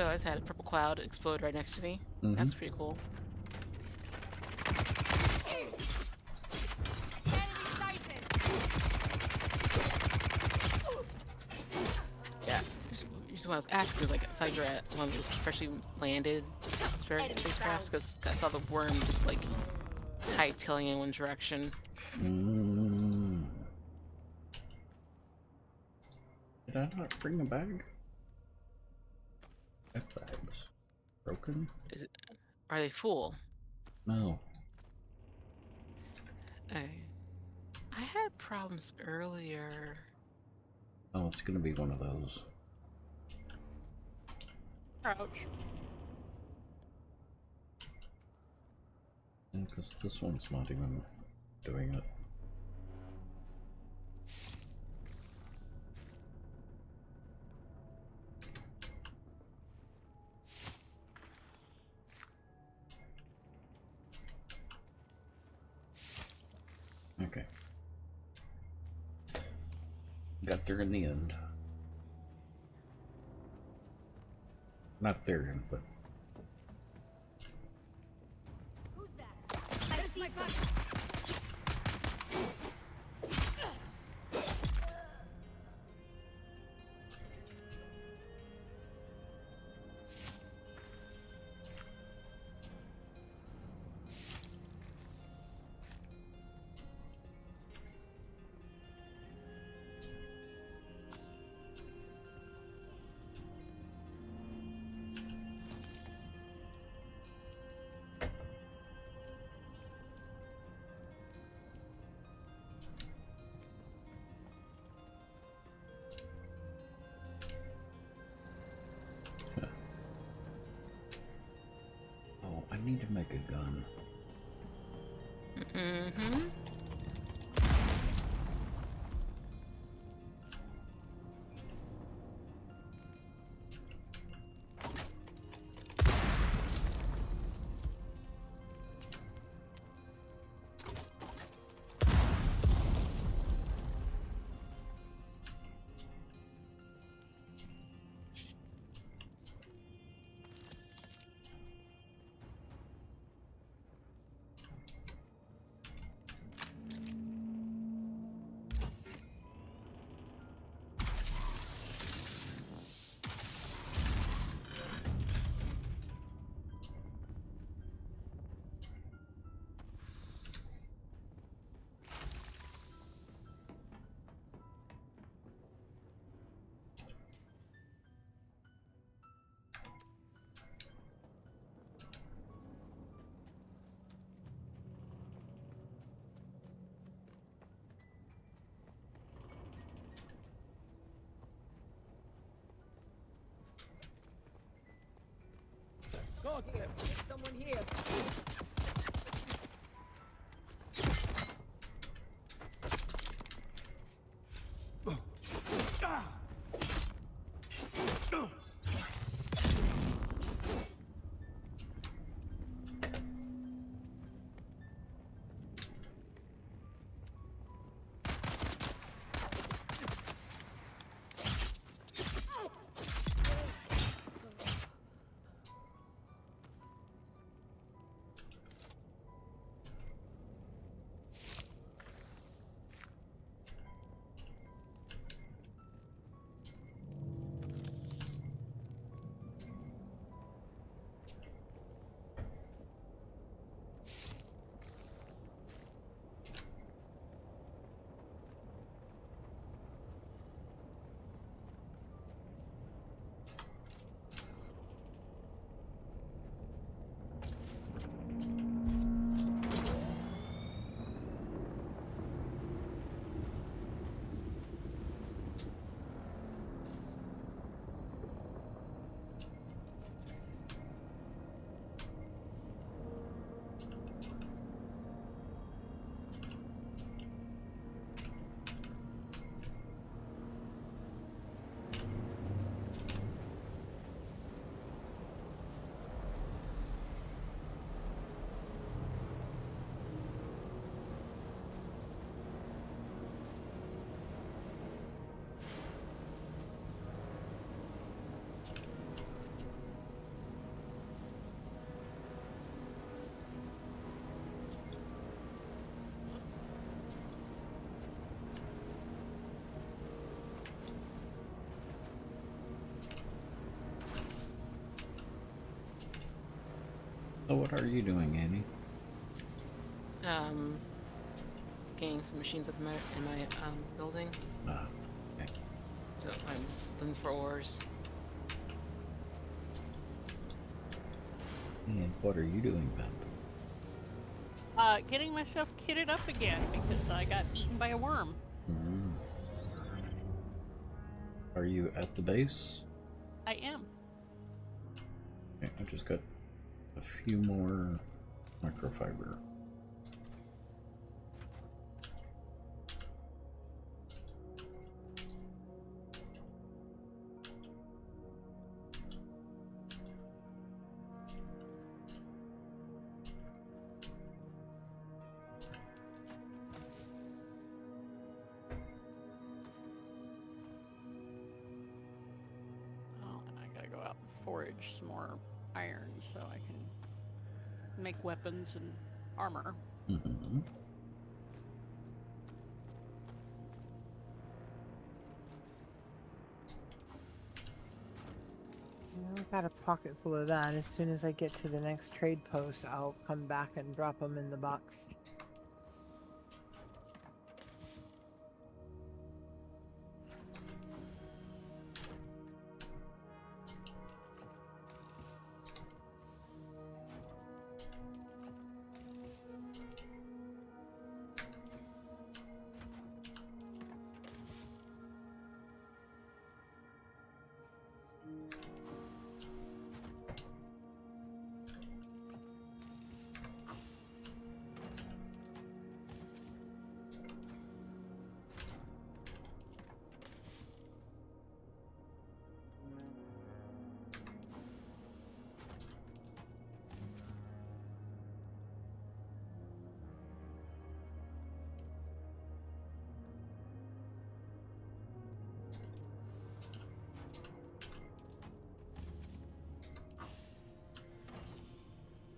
Speaker 9: So I just had a purple cloud explode right next to me. That's pretty cool. Yeah, just want to ask, like, I thought you were at one of those freshly landed spacecrafts, because I saw the worm just, like, hightailing in one direction.
Speaker 5: Did I not bring a bag? That bag's broken?
Speaker 9: Are they full?
Speaker 5: No.
Speaker 9: I had problems earlier.
Speaker 5: Oh, it's gonna be one of those.
Speaker 1: Ouch.
Speaker 5: Because this one's not even doing it. Okay. Got there in the end. Not there, but...
Speaker 10: Who's that? I see something.
Speaker 5: Oh, I need to make a gun.
Speaker 6: God, there's someone here.
Speaker 5: So what are you doing, Annie?
Speaker 9: Getting some machines in my building.
Speaker 5: Ah, okay.
Speaker 9: So I'm looking for ores.
Speaker 5: And what are you doing, Pep?
Speaker 1: Getting myself kitted up again because I got eaten by a worm.
Speaker 5: Mm. Are you at the base?
Speaker 1: I am.
Speaker 5: Okay, I just got a few more microfiber.
Speaker 1: Oh, and I gotta go out and forage some more iron so I can make weapons and armor.
Speaker 5: Mm-hmm.
Speaker 3: I've got a pocket full of that. As soon as I get to the next trade post, I'll come back and drop them in the box.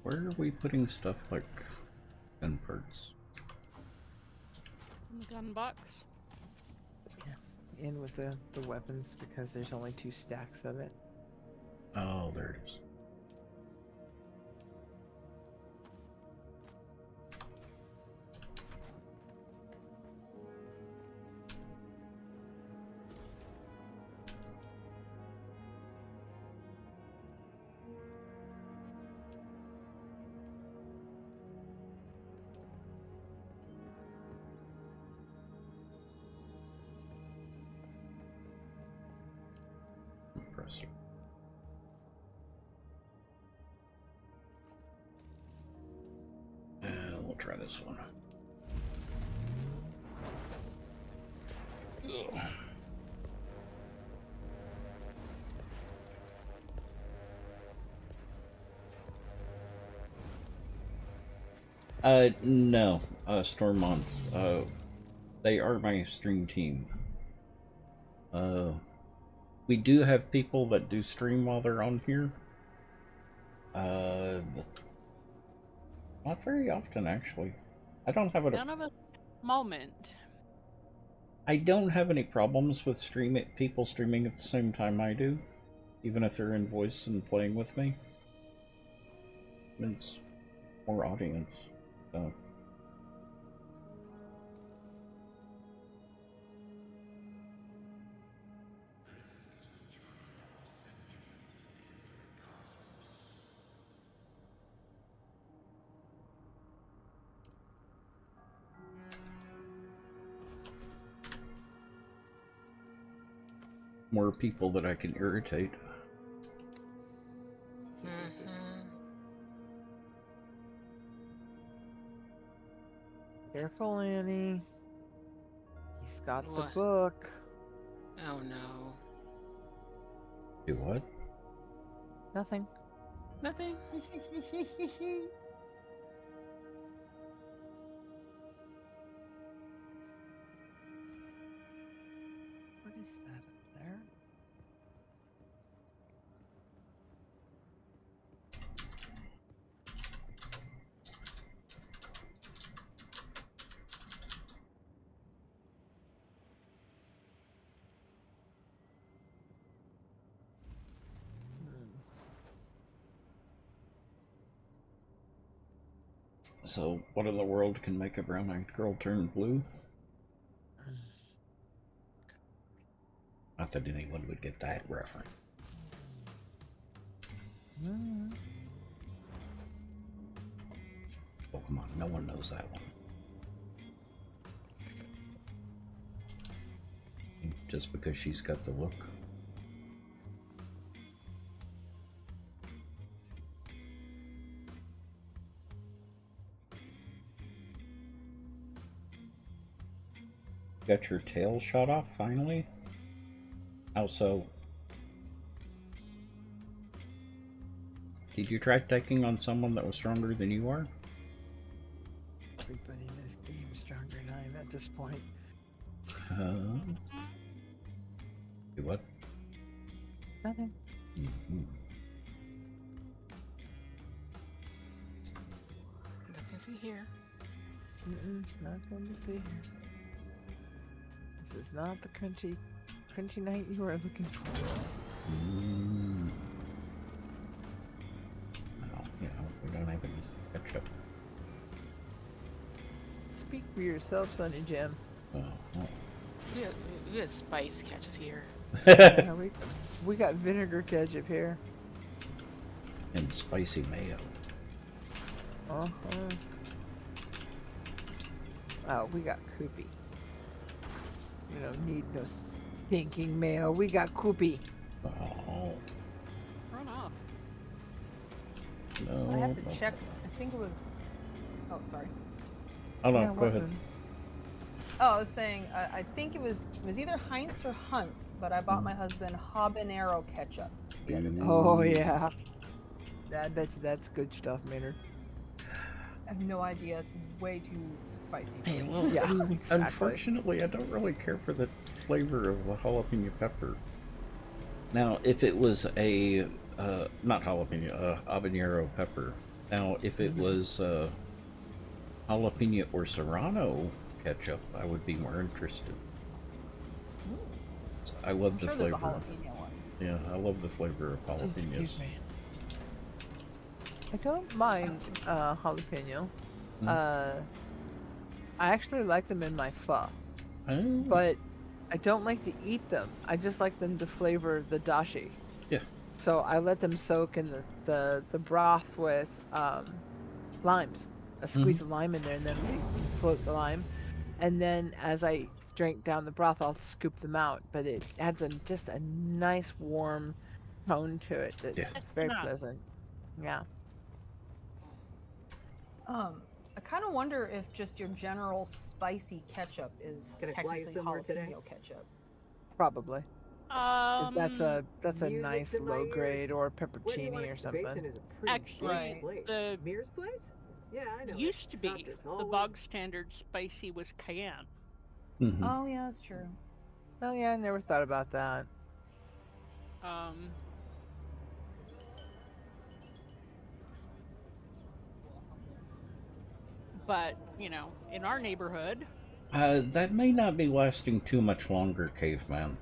Speaker 5: Where are we putting stuff like gun parts?
Speaker 1: In the gun box.
Speaker 3: In with the weapons because there's only 2 stacks of it.
Speaker 5: Oh, there it is. Compressor. And we'll try this one. Ugh. No, Stormont. They are my stream team. We do have people that do stream while they're on here. Not very often, actually. I don't have it.
Speaker 1: None of us at the moment.
Speaker 5: I don't have any problems with people streaming at the same time I do, even if they're in voice and playing with me. It's more audience, so. More people that I can irritate.
Speaker 3: Careful, Annie. He's got
Speaker 9: What?
Speaker 3: the book.
Speaker 9: Oh no.
Speaker 5: Do what?
Speaker 3: Nothing.
Speaker 9: Nothing.
Speaker 3: What is that up there?
Speaker 5: So, what in the world can make a brown-eyed girl turn blue? Not that anyone would get that reference. Oh, come on. No one knows that one. Just because she's got the look. Got your tail shot off, finally? How so? Did you try taking on someone that was stronger than you are?
Speaker 3: Everybody in this game is stronger than I am at this point.
Speaker 5: Do what?
Speaker 3: Nothing.
Speaker 9: Nothing to see here.
Speaker 3: Nothing to see here. This is not the crunchy night you are looking for.
Speaker 5: Well, you know, we don't have any ketchup.
Speaker 3: Speak for yourself, Sonny Jim.
Speaker 9: We got spice ketchup here.
Speaker 3: Yeah, we got vinegar ketchup here.
Speaker 5: And spicy mayo.
Speaker 3: Oh, we got Koopy. We don't need no stinking mayo. We got Koopy.
Speaker 5: Oh.
Speaker 1: Run off.
Speaker 5: No.
Speaker 4: I have to check. I think it was. Oh, sorry.
Speaker 5: Oh no,
Speaker 3: Yeah,
Speaker 5: go ahead.
Speaker 4: Oh, I was saying. I think it was either Heinz or Hunt's, but I bought my husband habanero ketchup the other day.
Speaker 3: Oh yeah. I bet you that's good stuff, Maynard.
Speaker 4: I have no idea. It's way too spicy.
Speaker 5: Hey, well,
Speaker 3: Yeah, exactly.
Speaker 5: unfortunately, I don't really care for the flavor of the jalapeno pepper. Now, if it was a, not jalapeno, habanero pepper. Now, if it was jalapeno or serrano ketchup, I would be more interested. So I love the
Speaker 4: There's
Speaker 5: flavor.
Speaker 4: a jalapeno one.
Speaker 5: Yeah, I love the flavor of jalapenos.
Speaker 3: Excuse me. I don't mind jalapeno. I actually like them in my pho,
Speaker 5: Oh.
Speaker 3: but I don't like to eat them. I just like them to flavor the dashi.
Speaker 5: Yeah.
Speaker 3: So I let them soak in the broth with limes. I squeeze a lime in there and then we float the lime. And then as I drink down the broth, I'll scoop them out. But it adds just a nice warm tone to it that's very pleasant. Yeah.
Speaker 4: I kind of wonder if just your general spicy ketchup is
Speaker 6: Gonna fly you
Speaker 4: technically
Speaker 6: somewhere today?
Speaker 4: jalapeno ketchup.
Speaker 3: Probably. 'Cause that's a
Speaker 6: music
Speaker 3: nice
Speaker 6: to my
Speaker 3: low
Speaker 6: ears.
Speaker 3: grade or
Speaker 6: Where do you
Speaker 3: peppercini
Speaker 6: want
Speaker 3: or
Speaker 6: it? The basin
Speaker 3: something.
Speaker 6: is a pretty
Speaker 1: Actually,
Speaker 6: big place.
Speaker 1: the
Speaker 6: Mir's place? Yeah, I know.
Speaker 1: used to
Speaker 6: Not
Speaker 1: be
Speaker 6: this
Speaker 1: the
Speaker 6: hallway.
Speaker 1: bog standard spicy was cayenne.
Speaker 5: Mm-hmm.
Speaker 4: Oh yeah, that's true.
Speaker 3: Oh yeah, I never thought about that.
Speaker 1: But you know, in our neighborhood,
Speaker 5: That may not be lasting too much longer, Caveman.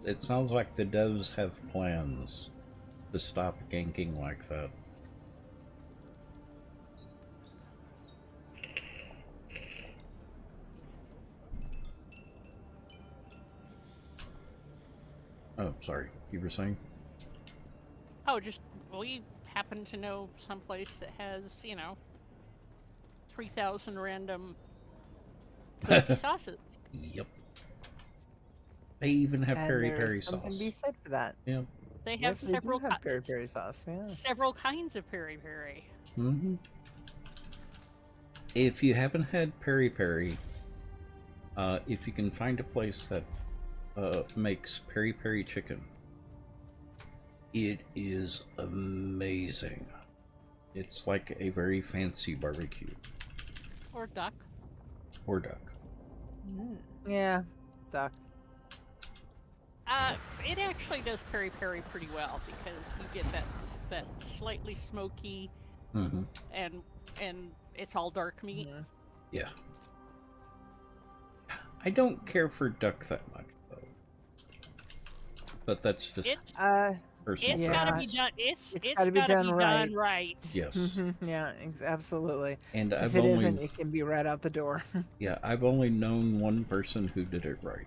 Speaker 5: It sounds like the devs have plans to stop ganking like that. Oh, sorry. You were saying?
Speaker 1: oh, just we happen to know someplace that has, you know, 3,000 random toasty sauces.
Speaker 5: Yep. They even have
Speaker 3: And
Speaker 5: peri
Speaker 3: there's
Speaker 5: peri
Speaker 3: something to
Speaker 5: sauce.
Speaker 3: be said for that.
Speaker 5: Yeah.
Speaker 1: They have
Speaker 3: Yes, they do
Speaker 1: several
Speaker 3: have peri peri sauce. Yeah.
Speaker 1: several kinds of peri peri.
Speaker 5: Mm-hmm. If you haven't had peri peri, if you can find a place that makes peri peri chicken, it is amazing. It's like a very fancy barbecue.
Speaker 1: Or duck.
Speaker 5: Or duck.
Speaker 3: Yeah. Duck.
Speaker 1: It actually does peri peri pretty well because you get that slightly smoky,
Speaker 5: Mm-hmm.
Speaker 1: and it's all dark meat.
Speaker 3: Mhm.
Speaker 5: Yeah. I don't care for duck that much, though. But that's just...
Speaker 1: It's
Speaker 5: Personal
Speaker 1: It's
Speaker 3: Yeah.
Speaker 1: got to
Speaker 5: preference.
Speaker 1: be done. It's
Speaker 3: It's
Speaker 1: gotta be done right.
Speaker 5: Yes.
Speaker 3: Yeah, absolutely.
Speaker 5: And
Speaker 3: If
Speaker 5: I've
Speaker 3: it
Speaker 5: only
Speaker 3: isn't, it can be right out the door.
Speaker 5: yeah, I've only known one person who did it right.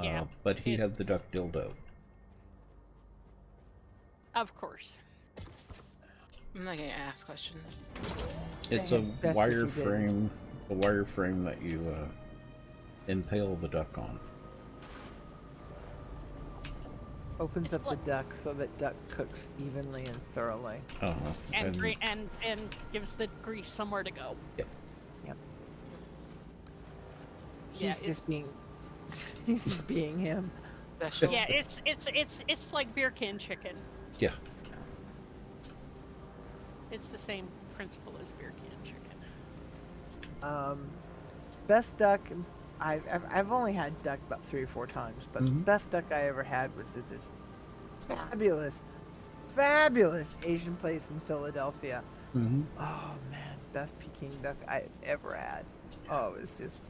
Speaker 1: Yeah,
Speaker 5: But he had the
Speaker 1: it's-
Speaker 5: duck dildo.
Speaker 1: Of course.
Speaker 9: I'm not gonna ask questions.
Speaker 5: It's
Speaker 3: Dang
Speaker 5: a
Speaker 3: it, best if you didn't.
Speaker 5: wire frame that you impale the duck on.
Speaker 3: Opens
Speaker 1: It's
Speaker 3: up the
Speaker 1: like-
Speaker 3: duck so that duck cooks evenly and thoroughly.
Speaker 1: And and gives the grease somewhere to go.
Speaker 5: Yep.
Speaker 3: Yep.
Speaker 1: Yeah,
Speaker 3: He's just being he's just being him.
Speaker 9: Special.
Speaker 1: Yeah, it's like beer can chicken.
Speaker 5: Yeah.
Speaker 1: It's the same principle as beer can chicken.
Speaker 3: Best duck I've only had duck about 3 or 4 times, but the best duck I ever had was at this fabulous Asian place in Philadelphia.
Speaker 5: Mm-hmm.
Speaker 3: Oh man, best Peking duck I've ever had. Oh, it was just,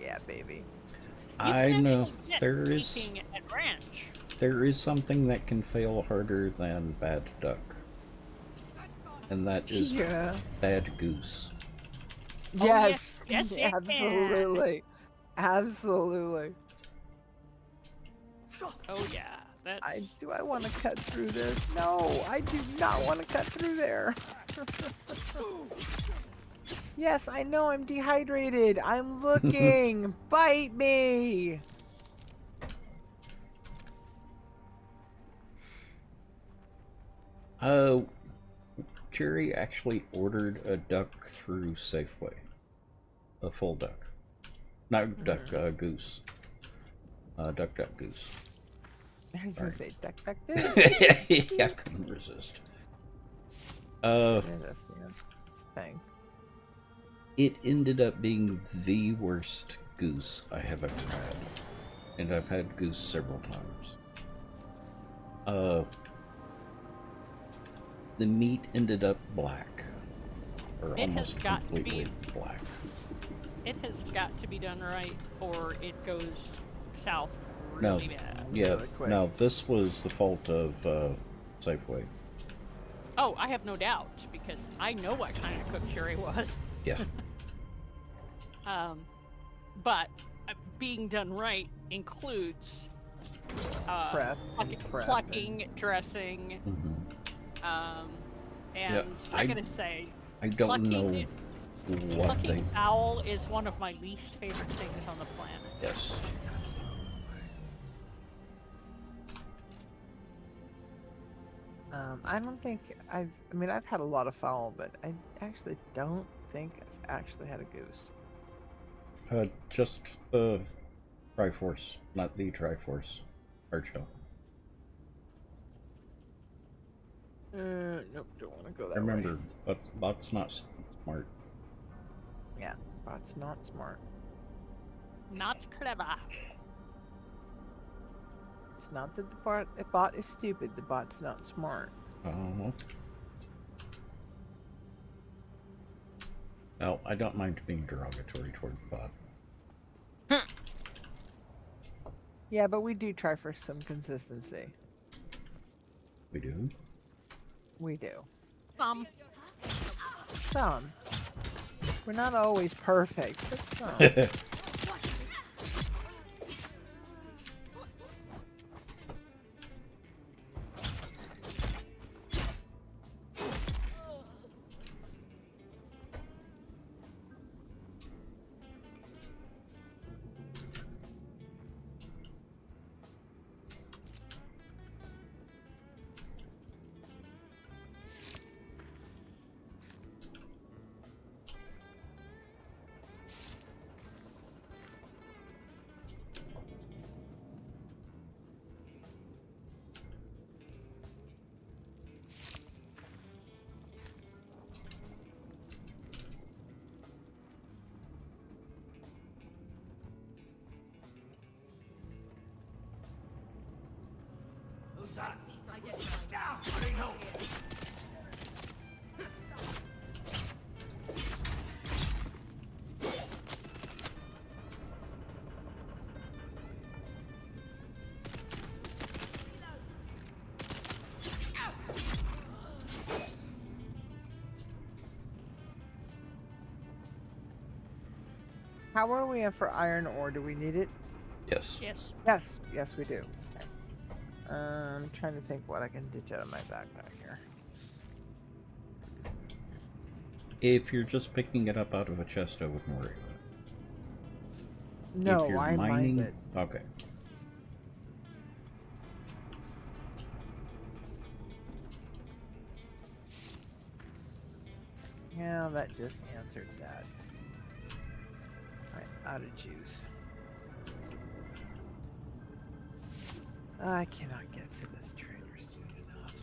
Speaker 3: yeah, baby.
Speaker 5: I know
Speaker 1: actually get Peking at Ranch.
Speaker 5: there is something that can fail harder than bad duck, and that is
Speaker 3: Yeah.
Speaker 5: bad goose.
Speaker 1: Oh,
Speaker 3: Yes.
Speaker 1: yes, it can.
Speaker 3: Absolutely. Absolutely.
Speaker 1: Oh yeah, that's.
Speaker 3: Do I want to cut through this? No, I do not want to cut through there. Yes, I know I'm dehydrated. I'm looking. Bite me.
Speaker 5: Jerry actually ordered a duck through Safeway. A full duck. Not duck, goose. Duck, goose.
Speaker 3: I was
Speaker 5: Sorry.
Speaker 3: gonna say duck, duck,
Speaker 5: Yeah, I couldn't resist.
Speaker 3: Yeah, that's the thing.
Speaker 5: It ended up being the worst goose I have ever had. And I've had goose several times. The meat ended up black. Or
Speaker 1: It has
Speaker 5: almost
Speaker 1: got to
Speaker 5: completely
Speaker 1: be.
Speaker 5: black.
Speaker 1: It has got to be done right, or it goes south
Speaker 5: No,
Speaker 1: really bad.
Speaker 5: yeah,
Speaker 3: Really quick.
Speaker 5: no, this was the fault of Safeway.
Speaker 1: Oh, I have no doubt because I know what kind of cook Jerry was.
Speaker 5: Yeah.
Speaker 1: But being done right includes
Speaker 3: Prep and
Speaker 1: plucking, dressing,
Speaker 5: Mhm.
Speaker 1: and
Speaker 5: Yeah,
Speaker 1: I'm gonna say
Speaker 5: I don't
Speaker 1: plucking
Speaker 5: know what they.
Speaker 1: plucking fowl is one of my least favorite things on the planet.
Speaker 5: Yes.
Speaker 3: I don't think I mean, I've had a lot of fowl, but I actually don't think I've actually had a goose.
Speaker 5: Just the Triforce, not the Triforce. Hard shell.
Speaker 3: Nope, don't want to go that
Speaker 5: Remember,
Speaker 3: way.
Speaker 5: bot's not smart.
Speaker 3: Yeah, bot's not smart.
Speaker 1: Not clever.
Speaker 3: It's not that the bot is stupid. The bot's not smart.
Speaker 5: No, I don't mind being derogatory towards the bot.
Speaker 3: Yeah, but we do try for some consistency.
Speaker 5: We do.
Speaker 3: We do. Some. We're not always perfect, but some. How are we for iron ore? Do we need it?
Speaker 5: Yes.
Speaker 1: Yes.
Speaker 3: Yes, we do. Okay. I'm trying to think what I can ditch out of my backpack here.
Speaker 5: If you're just picking it up out of a chest, I wouldn't worry about it.
Speaker 3: No,
Speaker 5: if you're
Speaker 3: I
Speaker 5: mining,
Speaker 3: mined it.
Speaker 5: okay.
Speaker 3: Yeah, that just answered that. Alright, out of juice. I cannot get to this trader soon enough.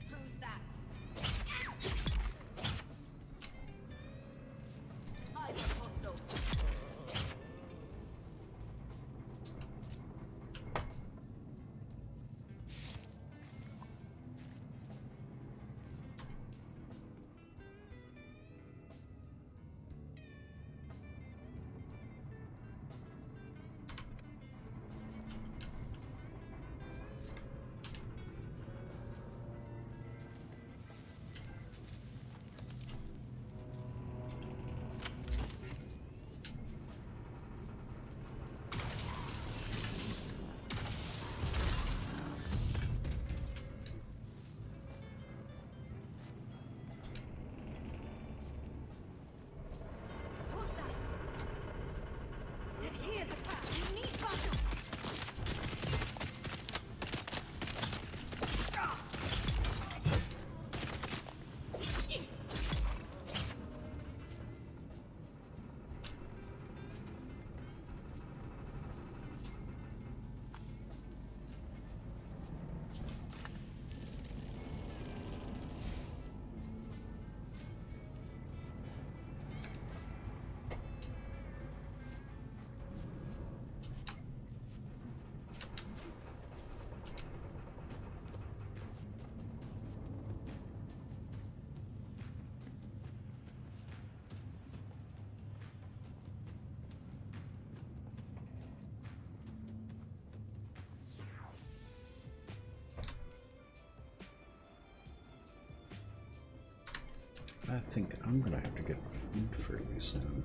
Speaker 10: Who's that? I'm hostile. Who's that? Here's the trap. You need bottom.
Speaker 5: I think I'm gonna have to get food fairly soon.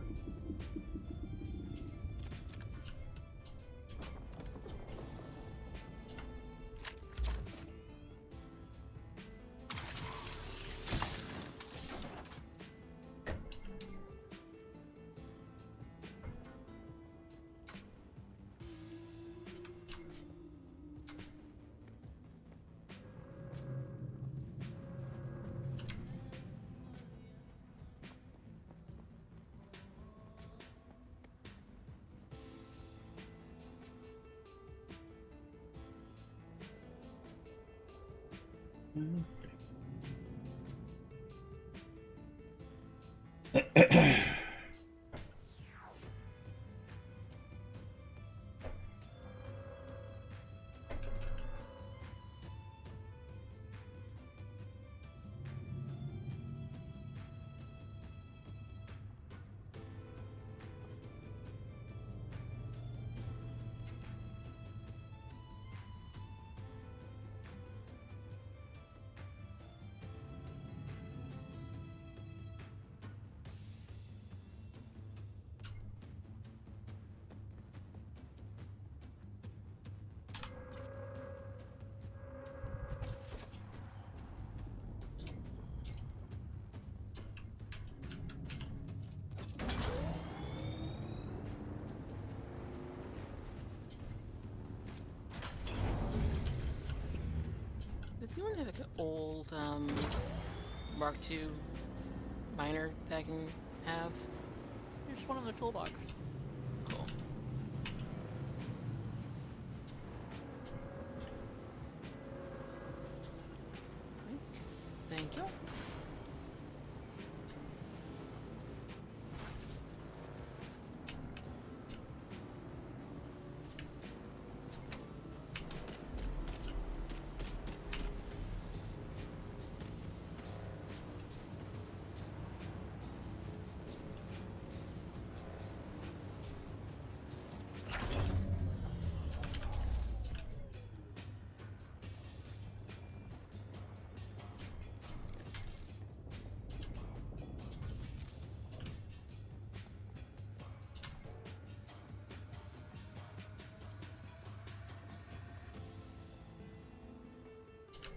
Speaker 9: old Mark II miner that I can have?
Speaker 1: Here's one in the toolbox.
Speaker 9: Cool. Thank you.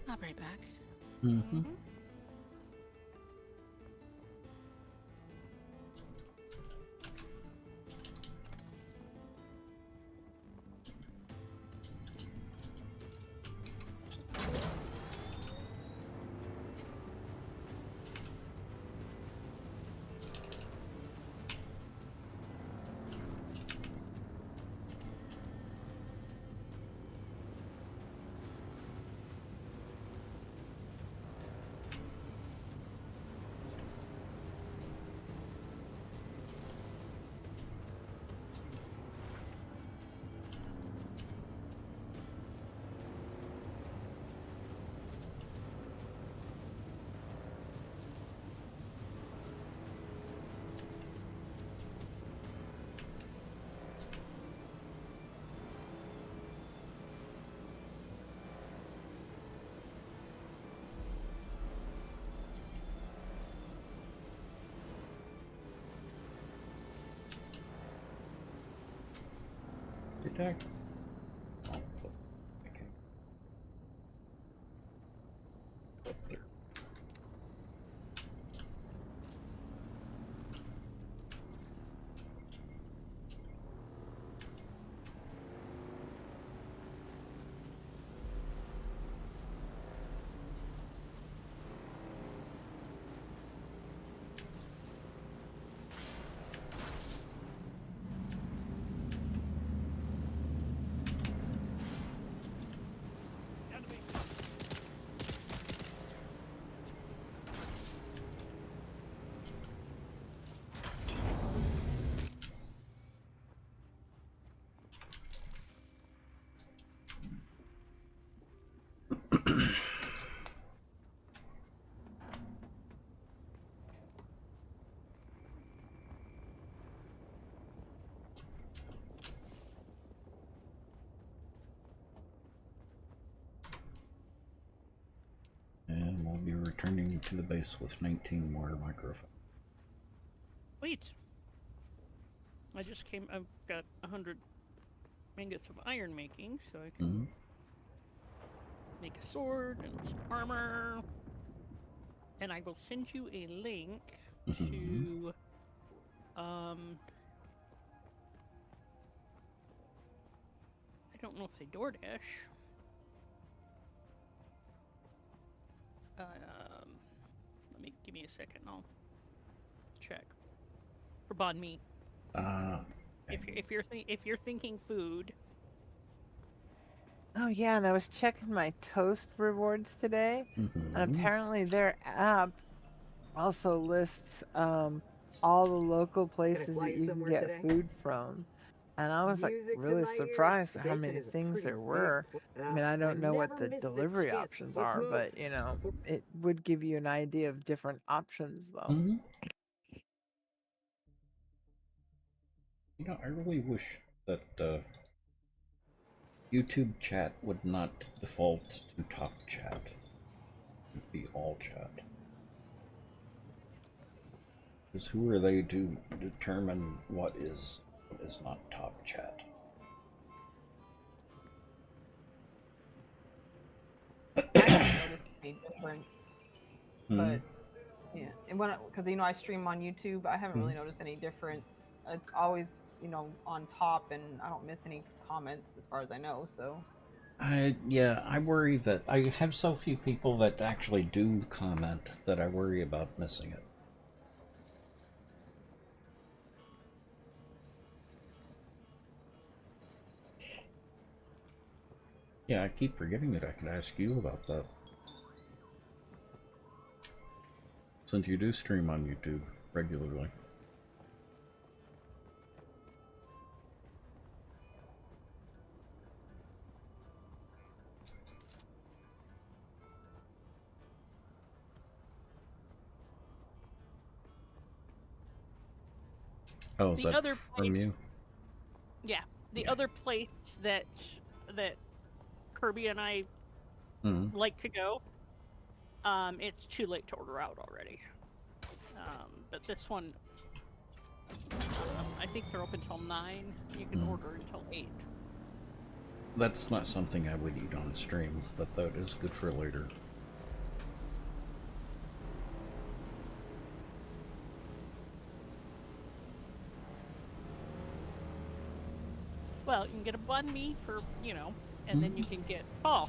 Speaker 9: I'll be right back.
Speaker 5: Mm-hmm. Attack. Oh, okay. And we'll be returning to the base with 19 more microphones.
Speaker 1: Wait. I've got 100 ingots of iron making, so I can make a sword and some armor. And I will send you a link to I don't know if they DoorDash. Give me a second. I'll check for banh mi. If you're thinking food.
Speaker 3: Oh yeah, and I was checking my Toast rewards today, and apparently their app also lists all the local places that you can get food from. And I was like really surprised at how many things there were. I mean, I don't know what the delivery options are, but you know, it would give you an idea of different options though.
Speaker 5: You know, I really wish that YouTube chat would not default to top chat. It would be all chat. Because who are they to determine what is not top chat?
Speaker 4: I haven't noticed any difference, but yeah, and because you know I stream on YouTube, I haven't really noticed any difference. It's always on top, and I don't miss any comments as far as I know. So
Speaker 5: I worry that I have so few people that actually do comment that I worry about missing it. Yeah, I keep forgetting that I could ask you about that. Since you do stream on YouTube regularly. Oh, is
Speaker 1: The
Speaker 5: that
Speaker 1: other
Speaker 5: from
Speaker 1: place,
Speaker 5: you?
Speaker 1: yeah, the
Speaker 5: Yeah.
Speaker 1: other place that Kirby and I
Speaker 5: Mm-hmm.
Speaker 1: like to go, it's too late to order out already. But this one, I think they're open till 9. You can order until 8.
Speaker 5: That's not something I would eat on stream, but that is good for later.
Speaker 1: Well, you can get a banh mi for, and then you can get pho.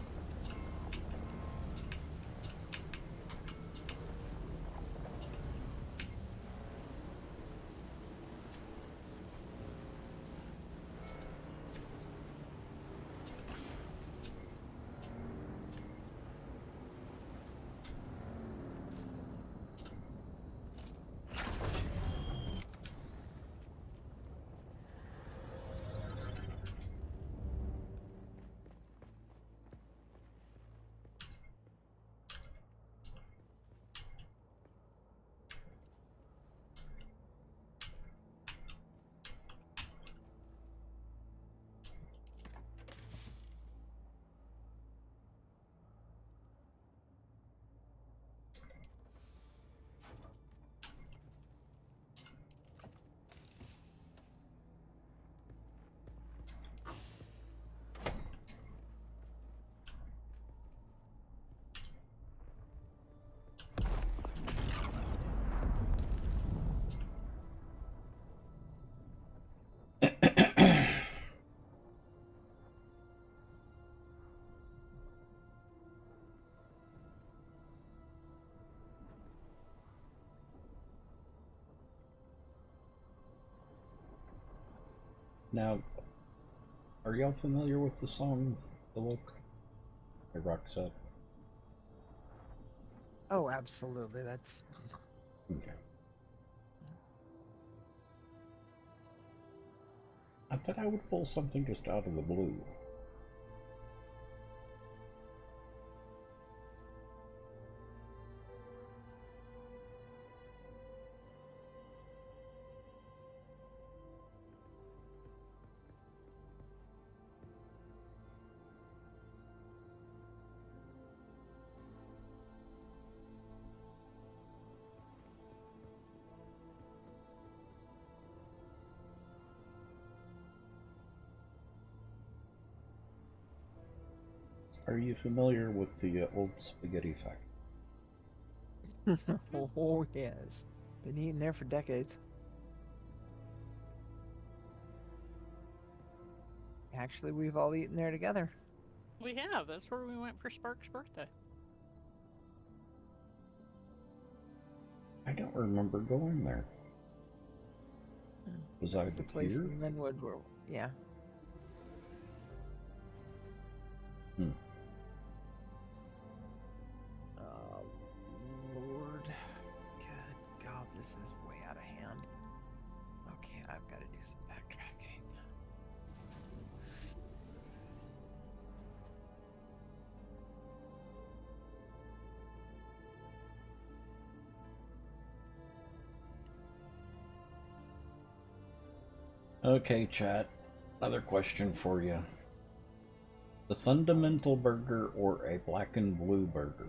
Speaker 5: Now, are y'all familiar with the song "The Look" by Roxette?
Speaker 3: Oh, absolutely. That's
Speaker 5: Okay. I thought I would pull something just out of the blue. Are you familiar with the old spaghetti factory?
Speaker 3: oh yes, been eating there for decades. Actually, we've all eaten there together.
Speaker 1: We have. That's where we went for Spark's birthday.
Speaker 5: I don't remember going there. Was I
Speaker 3: the place
Speaker 5: here?
Speaker 3: in Linwood where, yeah.
Speaker 5: Hmm.
Speaker 3: Lord. Good God, this is way out of hand. Okay, I've got to do some backtracking.
Speaker 5: Okay, chat. Another question for you. The fundamental burger or a black and blue burger?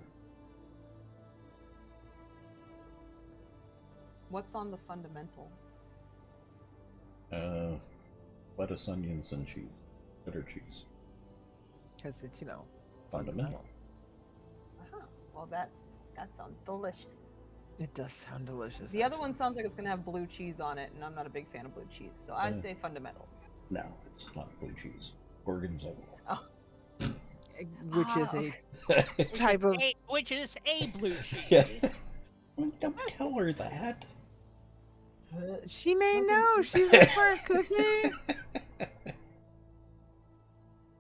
Speaker 4: What's on the fundamental?
Speaker 5: Lettuce, onions, and cheese. Cheddar cheese.
Speaker 3: Because it's,
Speaker 5: Fundamental.
Speaker 4: Well, that sounds delicious.
Speaker 3: It does sound delicious.
Speaker 4: The other one sounds like it's gonna have blue cheese on it, and I'm not a big fan of blue cheese, so I say fundamental.
Speaker 5: No, it's not blue cheese. Gorgonzola.
Speaker 4: Oh.
Speaker 3: which is
Speaker 4: okay.
Speaker 3: a type of.
Speaker 1: Which is a blue cheese.
Speaker 5: Yeah. Don't tell her that.
Speaker 3: She may
Speaker 4: Okay.
Speaker 3: know. She's a smart cookie.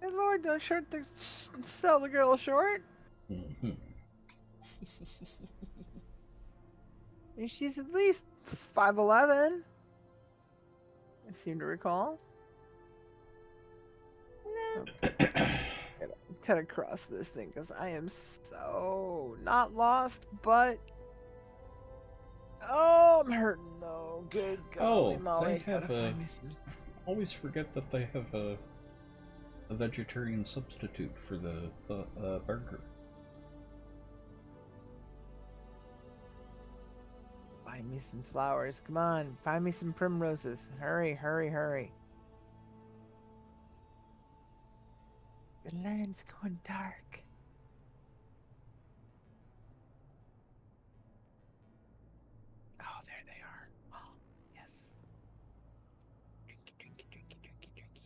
Speaker 3: Good Lord, don't sell the girl short.
Speaker 5: Mhm.
Speaker 3: And she's at least 5'11". I seem to recall. Nah. Cut across this thing because I am so not lost, but oh, I'm hurting though. Good golly
Speaker 5: Oh,
Speaker 3: molly!
Speaker 5: they have
Speaker 3: Gotta
Speaker 5: a.
Speaker 3: find me some.
Speaker 5: Always forget that they have a vegetarian substitute for the burger.
Speaker 3: Find me some flowers. Come on, find me some primroses. Hurry, hurry, hurry. The land's going dark. Oh, there they are. Oh, yes. Drinky, drinky, drinky, drinky, drinky.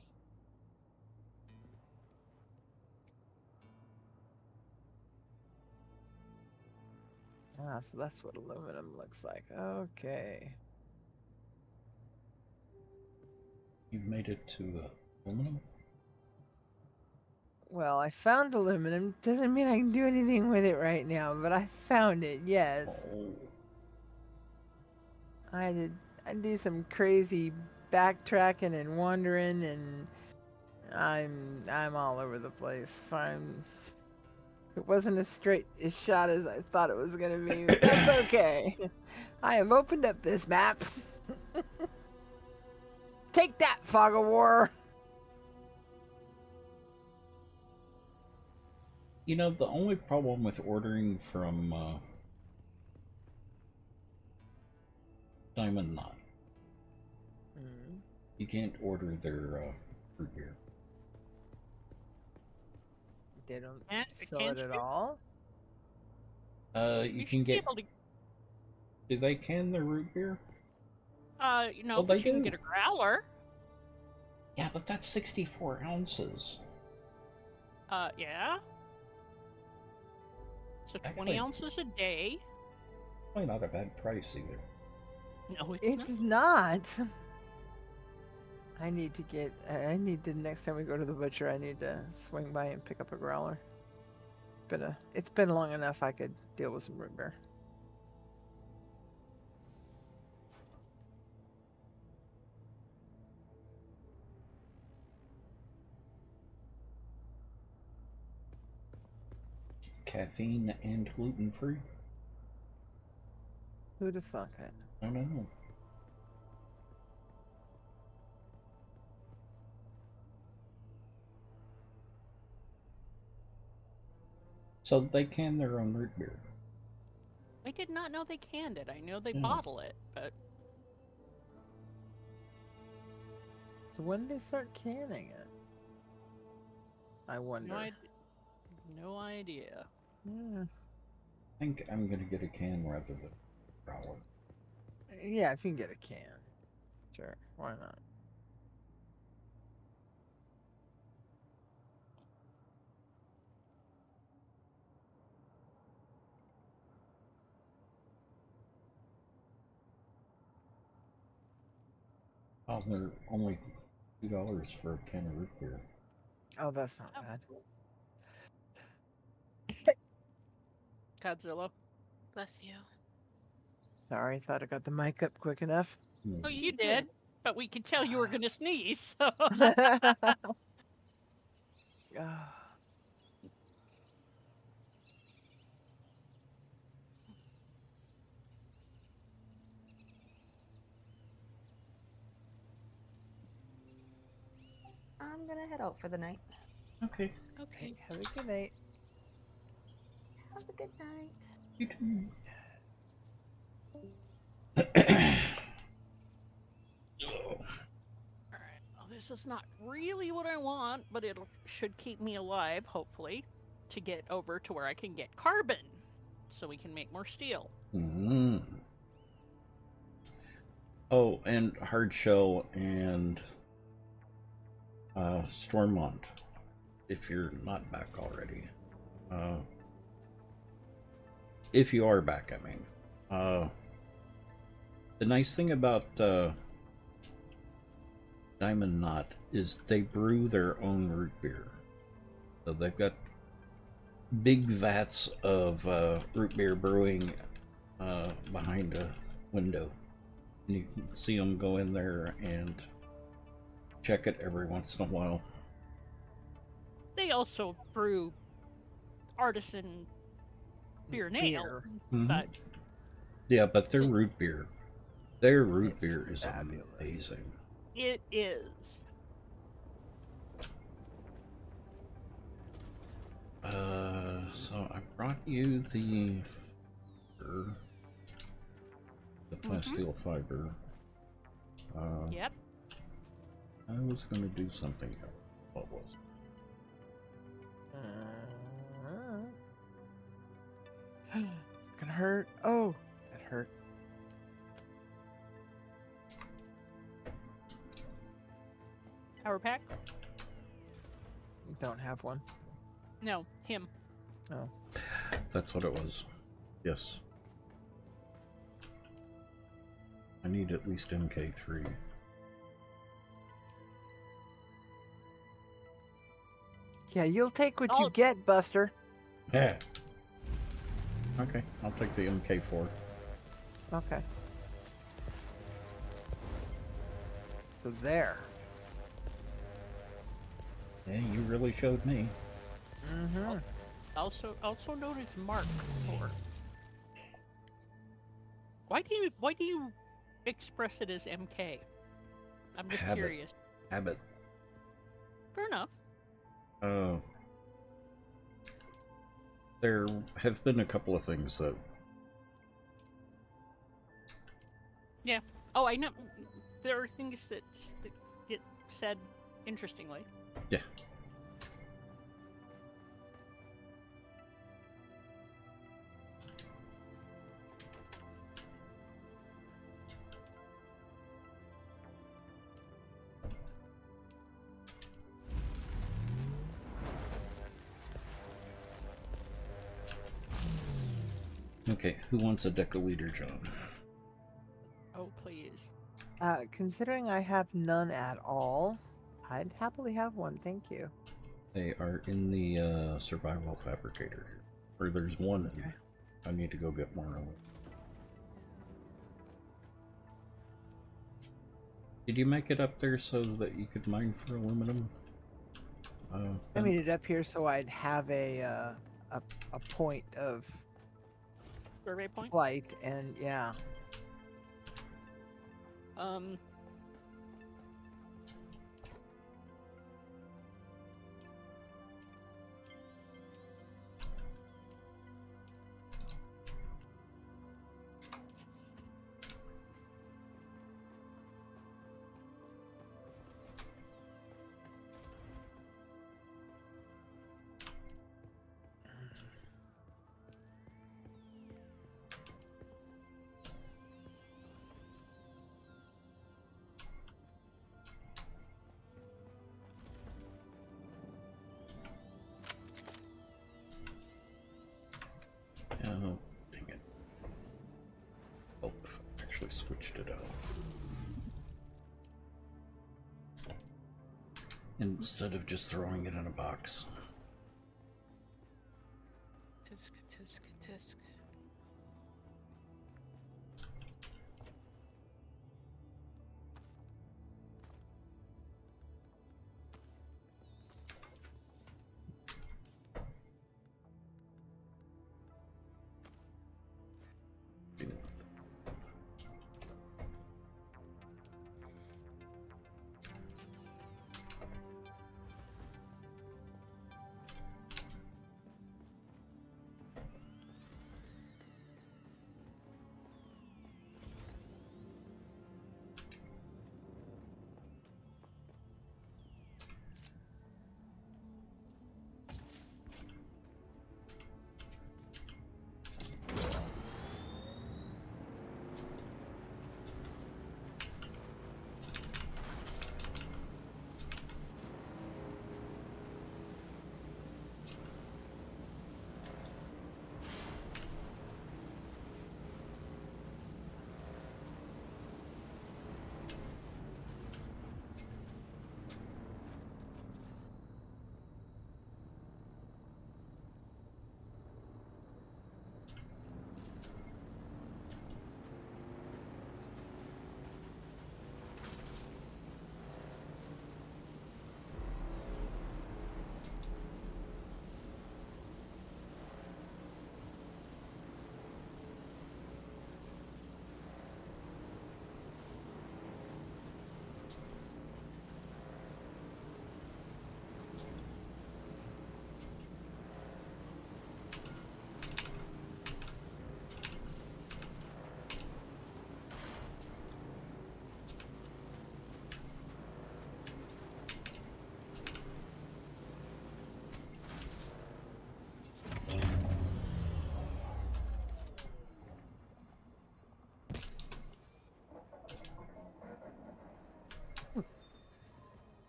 Speaker 3: Ah, so that's what aluminum looks like. Okay.
Speaker 5: You've made it to aluminum?
Speaker 3: Well, I found aluminum. Doesn't mean I can do anything with it right now, but I found it, yes.
Speaker 5: Oh.
Speaker 3: I do some crazy backtracking and wandering, and I'm all over the place. It wasn't as straight a shot as I thought it was gonna be, but that's okay. I have opened up this map. Take that, Fog of War.
Speaker 5: You know, the only problem with ordering from Diamond Knot, you can't order their root beer.
Speaker 3: They don't
Speaker 1: Eh,
Speaker 3: sell it at all.
Speaker 5: You can
Speaker 1: should be
Speaker 5: get.
Speaker 1: able to,
Speaker 5: Do they can their root beer?
Speaker 1: you know,
Speaker 5: Well,
Speaker 1: but
Speaker 5: they
Speaker 1: you can
Speaker 5: do.
Speaker 1: get a growler.
Speaker 5: Yeah, but that's 64 ounces.
Speaker 1: Yeah. So 20
Speaker 5: Actually-
Speaker 1: ounces a day.
Speaker 5: Probably not a bad price either.
Speaker 1: No, it's
Speaker 3: It's
Speaker 1: not.
Speaker 3: not. I need to next time we go to the butcher, I need to swing by and pick up a growler. It's been long enough I could deal with some root beer.
Speaker 5: Caffeine and gluten free?
Speaker 3: Who'd have thought it?
Speaker 5: I don't know. So they can their own root beer.
Speaker 1: I did not know they canned it. I know they
Speaker 5: Yeah.
Speaker 1: bottle it, but
Speaker 3: So when did they start canning it? I wonder.
Speaker 1: no idea.
Speaker 3: Yeah.
Speaker 5: I think I'm gonna get a can rather than a growler.
Speaker 3: Yeah, if you can get a can. Sure, why not?
Speaker 5: Oh, they're only $2 for a can of root beer.
Speaker 3: Oh, that's not bad.
Speaker 1: Godzilla.
Speaker 9: Bless you.
Speaker 3: Sorry, thought I got the mic up quick enough.
Speaker 1: Oh, you did, but we could tell you were going to sneeze. So.
Speaker 3: Ah.
Speaker 4: I'm gonna head out for the night.
Speaker 5: Okay.
Speaker 9: Okay.
Speaker 3: Have a good night.
Speaker 4: Have a good night.
Speaker 5: You too.
Speaker 1: Alright, well, this is not really what I want, but it should keep me alive, hopefully, to get over to where I can get carbon, so we can make more steel.
Speaker 5: Mm. Oh, and hard shell and Stormont if you're not back already. If you are back, I mean. The nice thing about Diamond Knot is they brew their own root beer. So they've got big vats of root beer brewing behind a window. And you can see them go in there and check it every once in a while.
Speaker 1: They also brew artisan beer and ale,
Speaker 5: Mhm.
Speaker 1: but
Speaker 5: Yeah, but their root beer
Speaker 3: It's
Speaker 5: is
Speaker 3: fabulous.
Speaker 5: amazing.
Speaker 1: it is.
Speaker 5: So I brought you the plasteel fiber.
Speaker 1: Yep.
Speaker 5: I was gonna do something else. What was it?
Speaker 3: It's gonna hurt. Oh, that hurt.
Speaker 1: Power pack?
Speaker 3: You don't have one.
Speaker 1: No, him.
Speaker 3: Oh.
Speaker 5: That's what it was. Yes. I need at least MK3.
Speaker 3: Yeah, you'll take what you
Speaker 1: Oh.
Speaker 3: get, Buster.
Speaker 5: Yeah. Okay, I'll take the MK4.
Speaker 3: Okay. So there.
Speaker 5: Yeah, you really showed me.
Speaker 3: Mm-hmm.
Speaker 1: Also known as Mark or why do you express it as MK? I'm just
Speaker 5: Habit.
Speaker 1: curious.
Speaker 5: Habit.
Speaker 1: Fair enough.
Speaker 5: There have been a couple of things that...
Speaker 1: Yeah. Oh, I know. There are things that get said interestingly.
Speaker 5: Yeah. Okay, who wants a deciliter, John?
Speaker 1: Oh, please.
Speaker 3: Considering I have none at all, I'd happily have one, thank you.
Speaker 5: They are in the survival fabricator. Or there's one.
Speaker 3: Okay.
Speaker 5: I need to go get more of it. Did you make it up there so that you could mine for aluminum?
Speaker 3: I made it up here so I'd have a point of
Speaker 1: Survey point?
Speaker 3: flight, and yeah.
Speaker 5: Oh, dang it. Oh, I actually switched it out. Instead of just throwing it in a box.
Speaker 9: Tisk, tisk, tisk.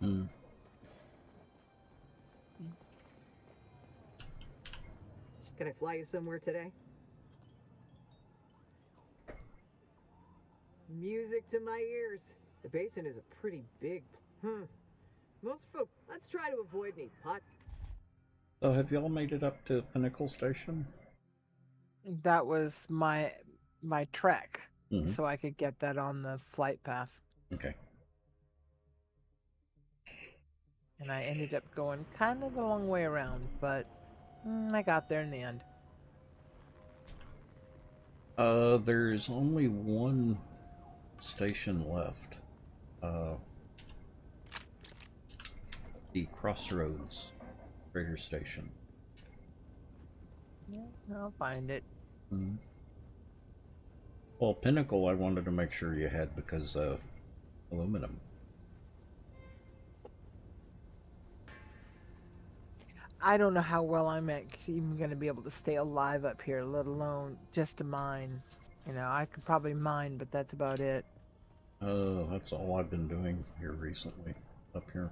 Speaker 5: Mm.
Speaker 6: Can I fly you somewhere today? Music to my ears. The basin is a pretty big. Most folks. Let's try to avoid any pot.
Speaker 5: So have y'all made it up to Pinnacle Station?
Speaker 3: That was my trek,
Speaker 5: Mhm.
Speaker 3: so I could get that on the flight path.
Speaker 5: Okay.
Speaker 3: And I ended up going kind of the long way around, but I got there in the end.
Speaker 5: There's only one station left. The Crossroads Trader Station.
Speaker 3: Yeah, I'll find it.
Speaker 5: Mm. Well, Pinnacle I wanted to make sure you had because aluminum.
Speaker 3: I don't know how well I'm even going to be able to stay alive up here, let alone just to mine. You know, I could probably mine, but that's about it.
Speaker 5: That's all I've been doing here recently, up here.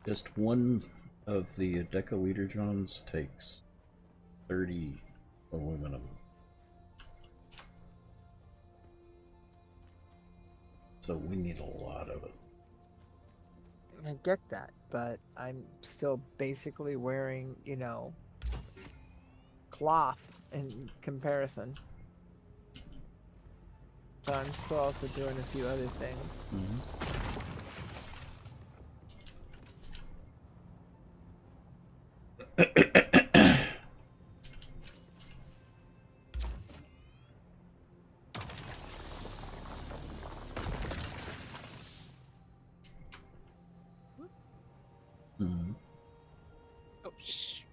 Speaker 5: Just one of the decaliter johns takes 30 aluminum. So we need a lot of it.
Speaker 3: I get that, but I'm still basically wearing, you know, cloth in comparison. So I'm still also doing a few other things.
Speaker 5: Mm-hmm. Mm-hmm.
Speaker 9: Oh, shoot.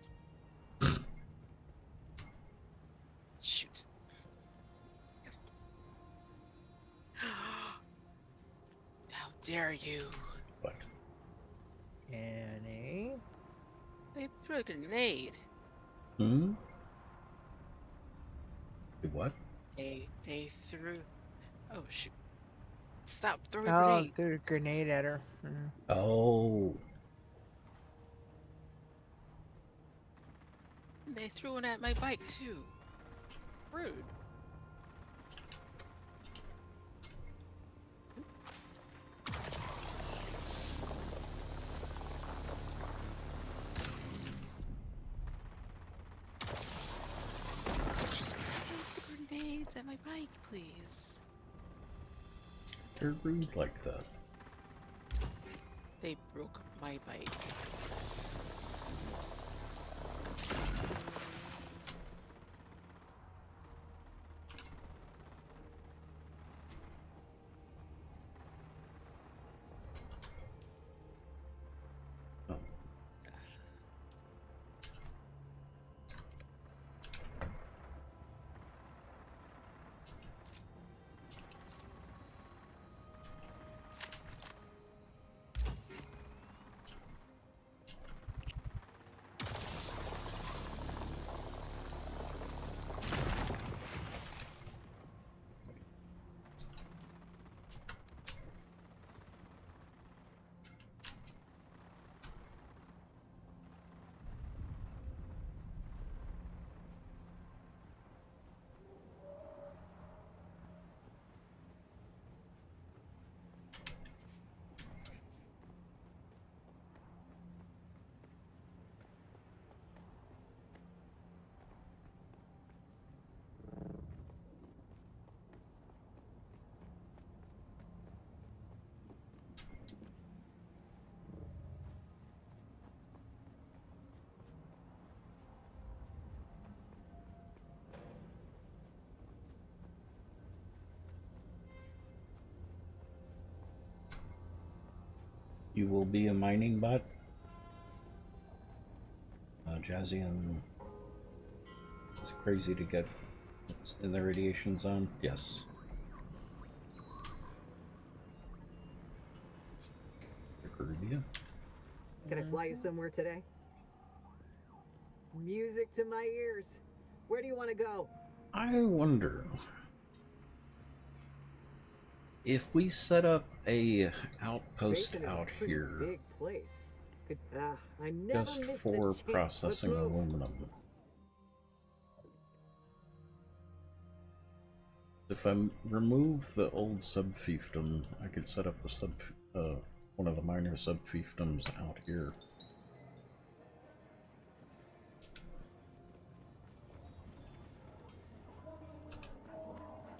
Speaker 9: Shoot. How dare you?
Speaker 5: What?
Speaker 3: Annie?
Speaker 9: They threw a grenade.
Speaker 5: Hmm? What?
Speaker 9: They threw... Oh, shoot. Stop throwing
Speaker 3: Oh,
Speaker 9: grenade.
Speaker 3: threw a grenade at her.
Speaker 5: Oh.
Speaker 9: They threw one at my bike, too.
Speaker 1: Rude.
Speaker 9: Just stop with the grenades at my bike, please.
Speaker 5: They're rude like that.
Speaker 9: They broke my bike.
Speaker 5: Oh. You will be a mining bot? Jazzian is crazy to get in the radiation zone? Yes. Caribbean?
Speaker 6: Can I fly you somewhere today? Music to my ears. Where do you want to go?
Speaker 5: I wonder if we set up a outpost
Speaker 6: Basin is a
Speaker 5: out
Speaker 6: pretty
Speaker 5: here
Speaker 6: big place. I never
Speaker 5: just
Speaker 6: missed a
Speaker 5: for
Speaker 6: chance.
Speaker 5: processing
Speaker 6: Let's move.
Speaker 5: aluminum. If I remove the old sub-fiefdom, I could set up a one of the minor sub-fiefdoms out here.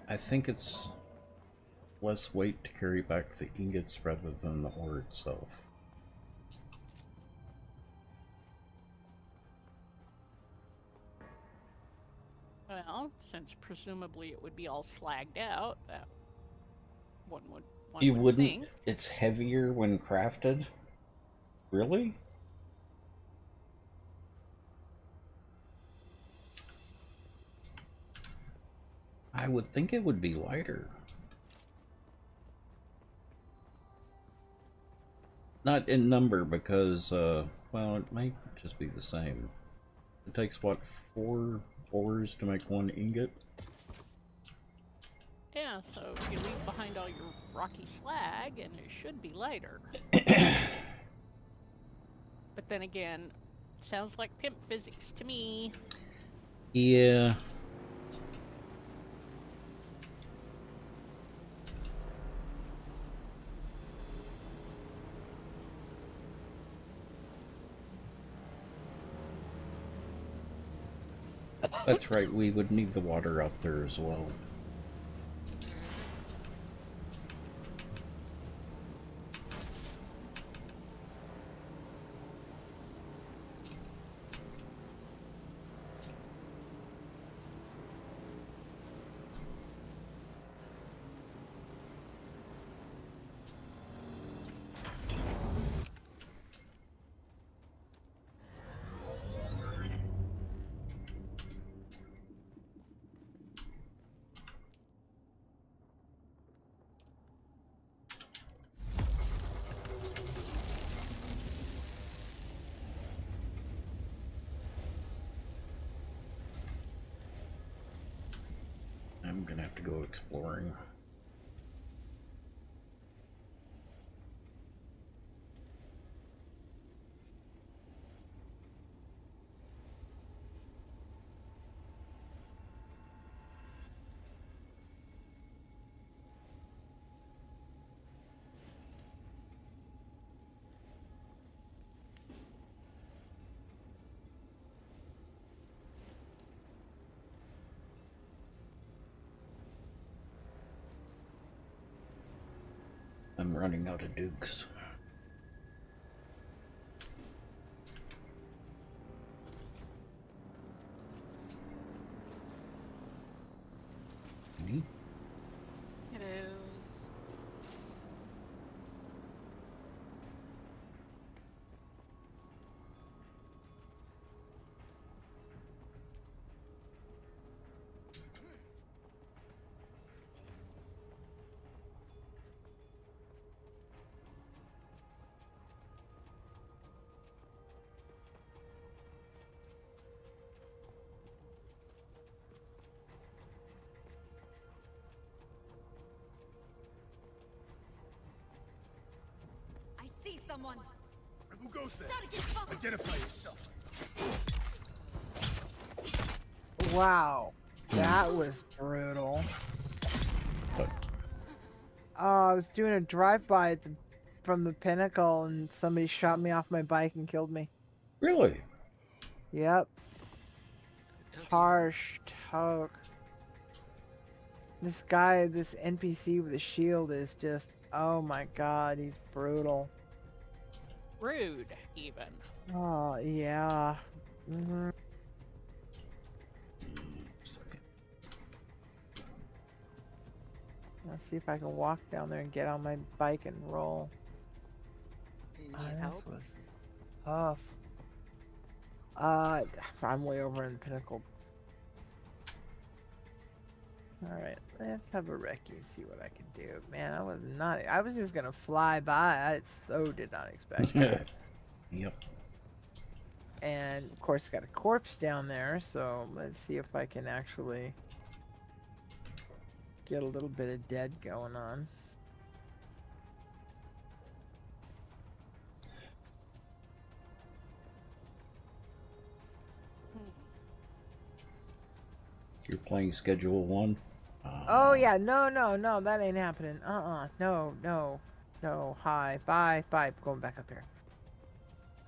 Speaker 5: I think it's less weight to carry back the ingots rather than the ore itself.
Speaker 1: Well, since presumably it would be all slagged out, that one would
Speaker 5: Wouldn't.
Speaker 1: think.
Speaker 5: It's heavier when crafted? Really? I would think it would be lighter. Not in number because, well, it might just be the same. It takes, what, 4 ores to make 1 ingot?
Speaker 1: Yeah, so you leave behind all your rocky slag, and it should be lighter. But then again, sounds like pimp physics to me.
Speaker 5: Yeah. That's right, we would need the water out there as well. I'm gonna have to go exploring. I'm running out of dukes. Me?
Speaker 9: It is.
Speaker 10: I see someone.
Speaker 8: Who goes there?
Speaker 10: Gotta get cover.
Speaker 8: Identify yourself.
Speaker 3: Wow, that was brutal.
Speaker 5: But
Speaker 3: I was doing a drive-by from the pinnacle, and somebody shot me off my bike and killed me.
Speaker 5: really?
Speaker 3: Yep.
Speaker 9: Okay.
Speaker 3: Harsh talk. This guy, this NPC with a shield is just, oh my god, he's brutal.
Speaker 1: Rude, even.
Speaker 3: Oh, yeah. Mm-hmm. Let's see if I can walk down there and get on my bike and roll.
Speaker 9: You
Speaker 3: Oh,
Speaker 9: need
Speaker 3: this
Speaker 9: help?
Speaker 3: was tough. I'm way over in the pinnacle. Alright, let's have a recce and see what I can do. Man, I was just gonna fly by. I so did not expect that.
Speaker 5: Yep.
Speaker 3: And of course, got a corpse down there. So let's see if I can actually get a little bit of dead going on.
Speaker 5: You're playing Schedule 1?
Speaker 3: Oh yeah, no, that ain't happening. No. Hi, bye. Going back up here.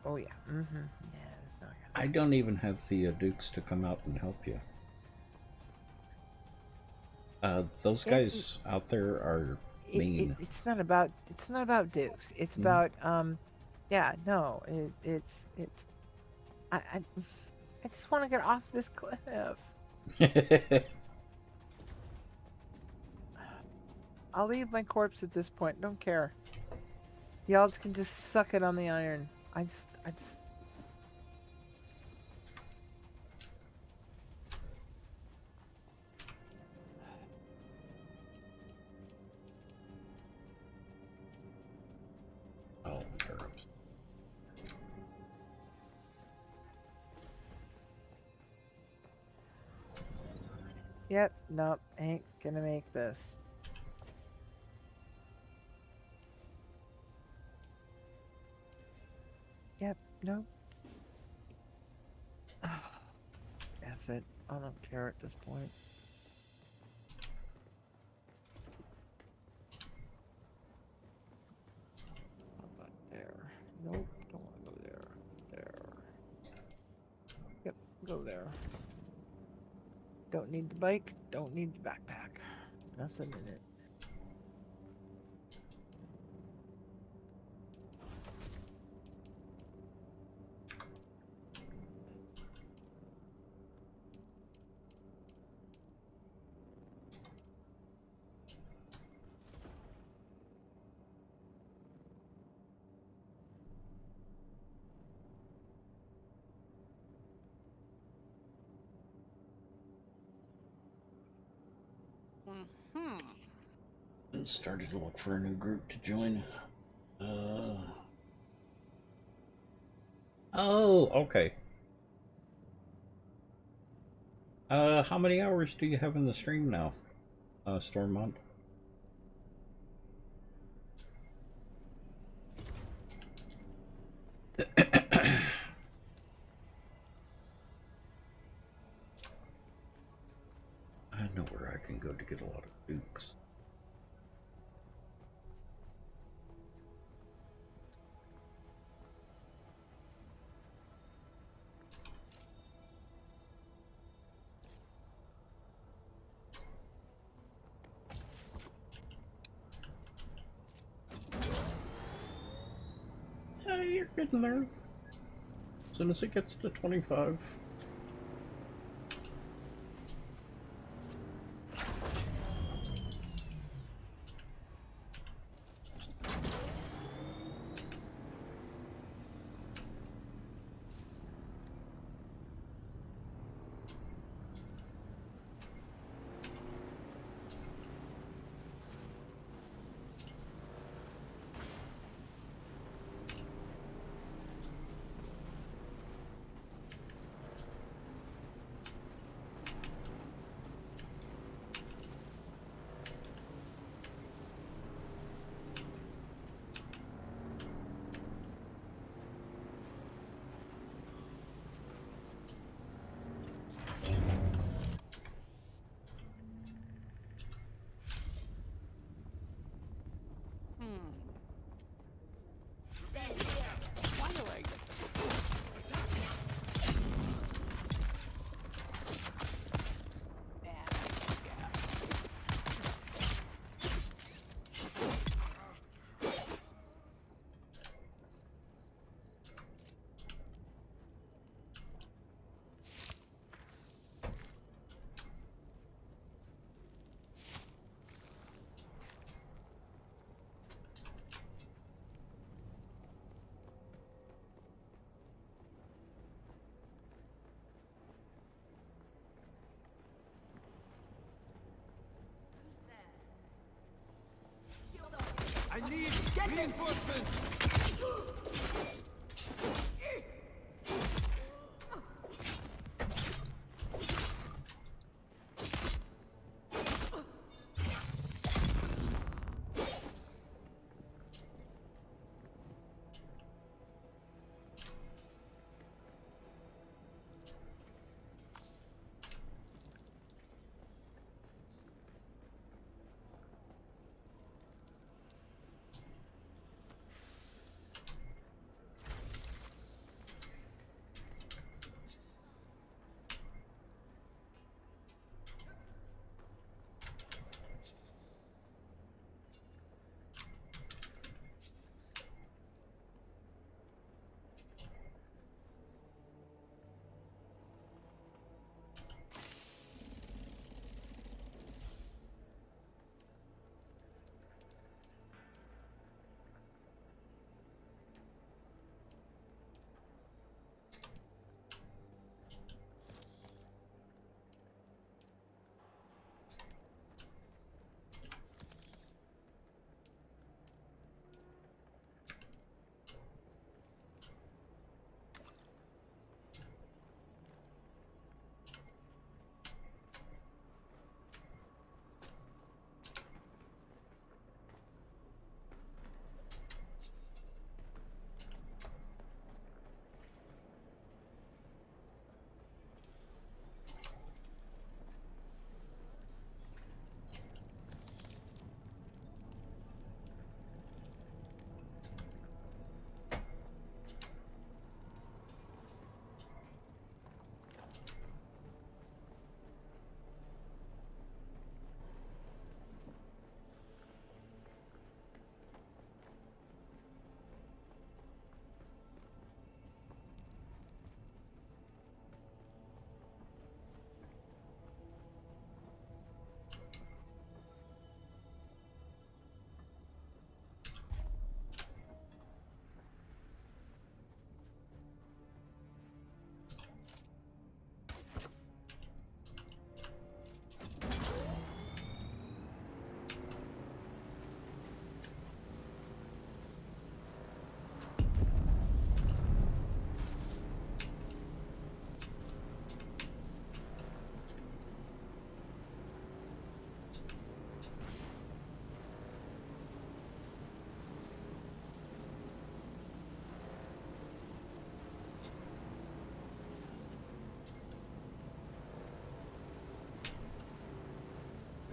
Speaker 3: Oh yeah, yeah, that's not gonna...
Speaker 5: I don't even have the Dukes to come out and help you. Those guys out there are mean.
Speaker 3: It's not about Dukes. It's about yeah, no, it's I just want to get off this cliff. I'll leave my corpse at this point. Don't care. Y'all can just suck it on the iron. I just.
Speaker 5: Oh, herbs.
Speaker 3: Yep. Nope. Ain't gonna make this. Yep, no. F it. I don't care at this point. How about there? Nope, don't want to go there. There. Yep, go there. Don't need the bike, don't need the backpack. Nothing in it.
Speaker 5: And started to look for a new group to join. Oh, okay. How many hours do you have in the stream now, Stormont? I know where I can go to get a lot of Dukes. Hey, you're getting there. As soon as it gets to 25.
Speaker 1: Why do I get
Speaker 11: I need reinforcements!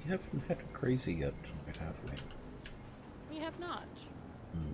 Speaker 5: We haven't had a crazy yet, have we?
Speaker 1: We have not.
Speaker 5: Hmm.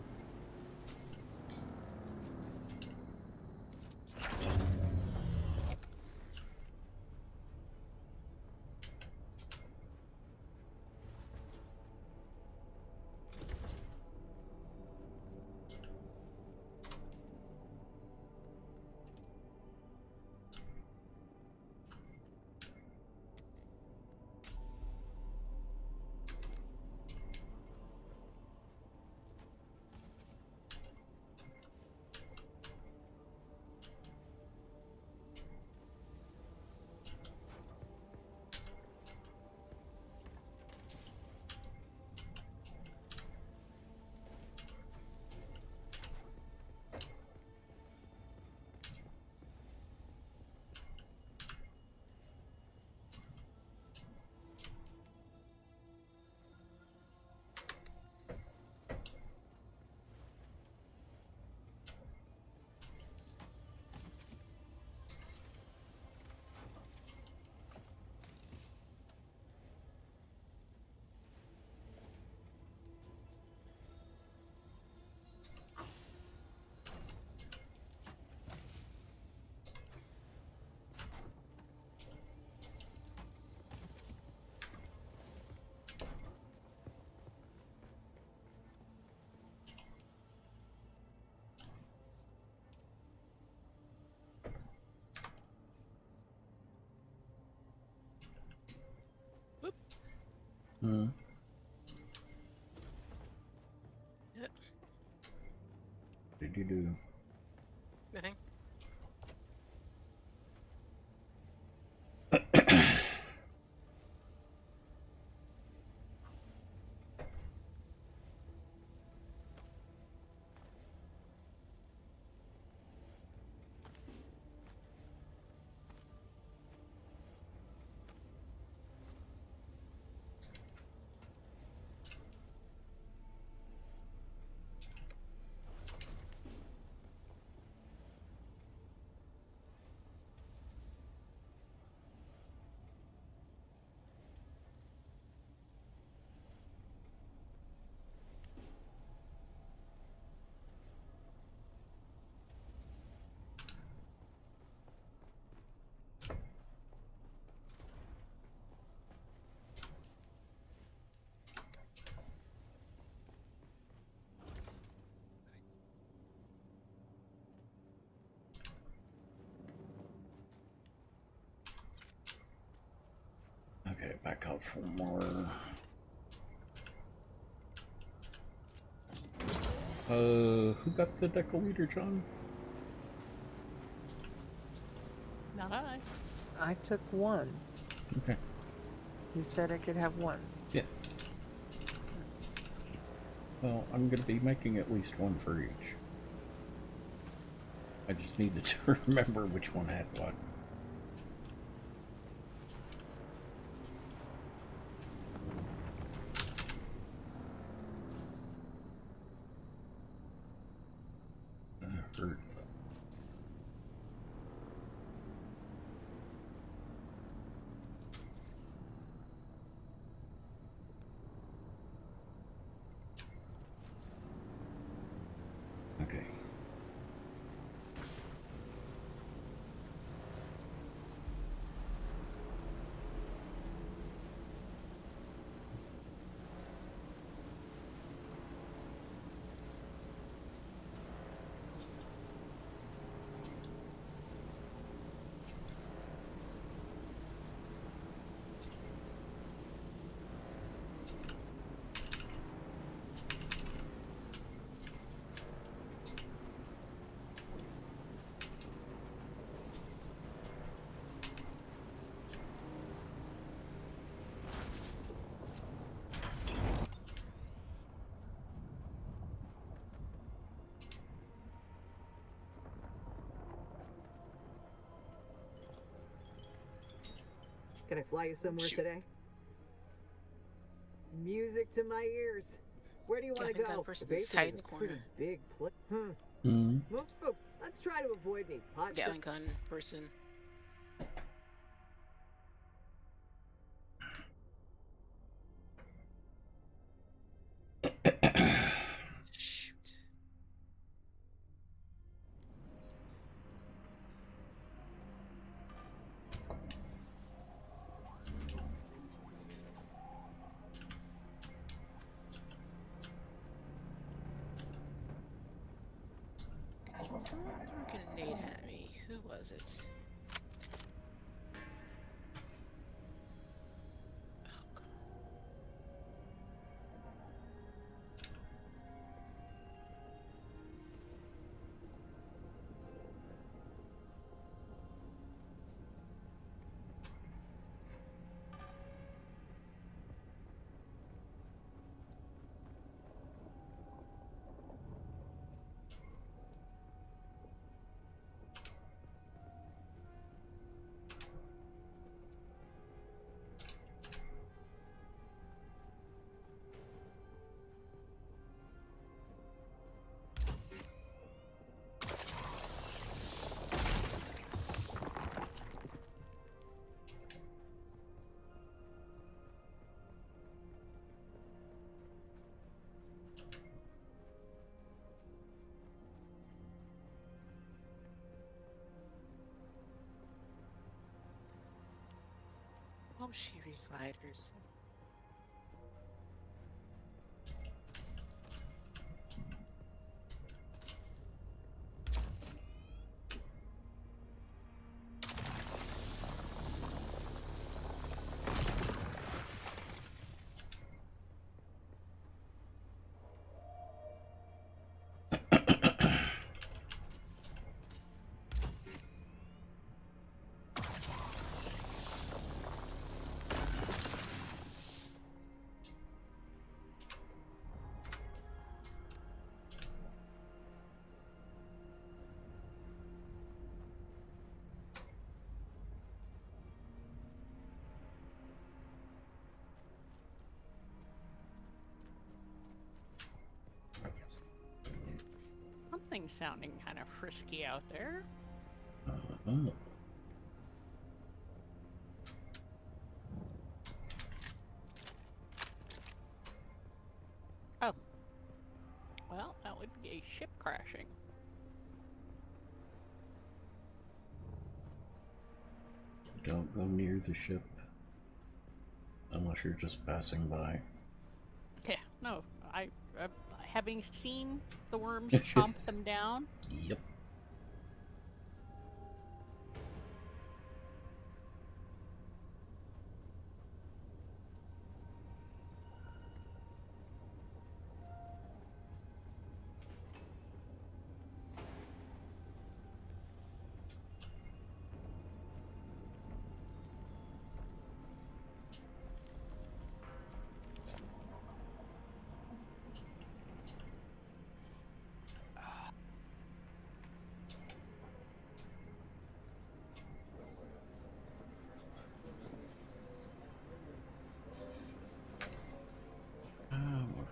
Speaker 5: Hmm.
Speaker 9: Yep.
Speaker 5: What did you do?
Speaker 9: Nothing.
Speaker 5: Okay, back out for more. Who got the decaleader, John?
Speaker 1: Not I.
Speaker 3: I took one.
Speaker 5: Okay.
Speaker 3: You said I could have one.
Speaker 5: Yeah. Well, I'm gonna be making at least one for each. I just needed to remember which one had what. Hurt. Okay.
Speaker 6: Can I fly you somewhere
Speaker 9: Shoot.
Speaker 6: today? Music to my ears. Where do you want to
Speaker 9: think that
Speaker 6: go?
Speaker 9: person
Speaker 6: The
Speaker 9: is
Speaker 6: basin
Speaker 9: hiding
Speaker 6: is
Speaker 9: in
Speaker 6: a
Speaker 9: the
Speaker 6: pretty
Speaker 9: corner.
Speaker 6: big place.
Speaker 5: Mm-hmm.
Speaker 6: Most folks, let's try to avoid any hot
Speaker 9: Gatling gun person. Shoot. Someone threw a grenade at me. Who was it? Oh, God. Oh, she replied herself.
Speaker 1: Something's sounding kind of frisky out there.
Speaker 5: Uh-huh.
Speaker 1: Oh. Well, that would be a ship crashing.
Speaker 5: Don't go near the ship unless you're just passing by.
Speaker 1: Yeah, no, having seen the worms chomp them down.
Speaker 5: Yep.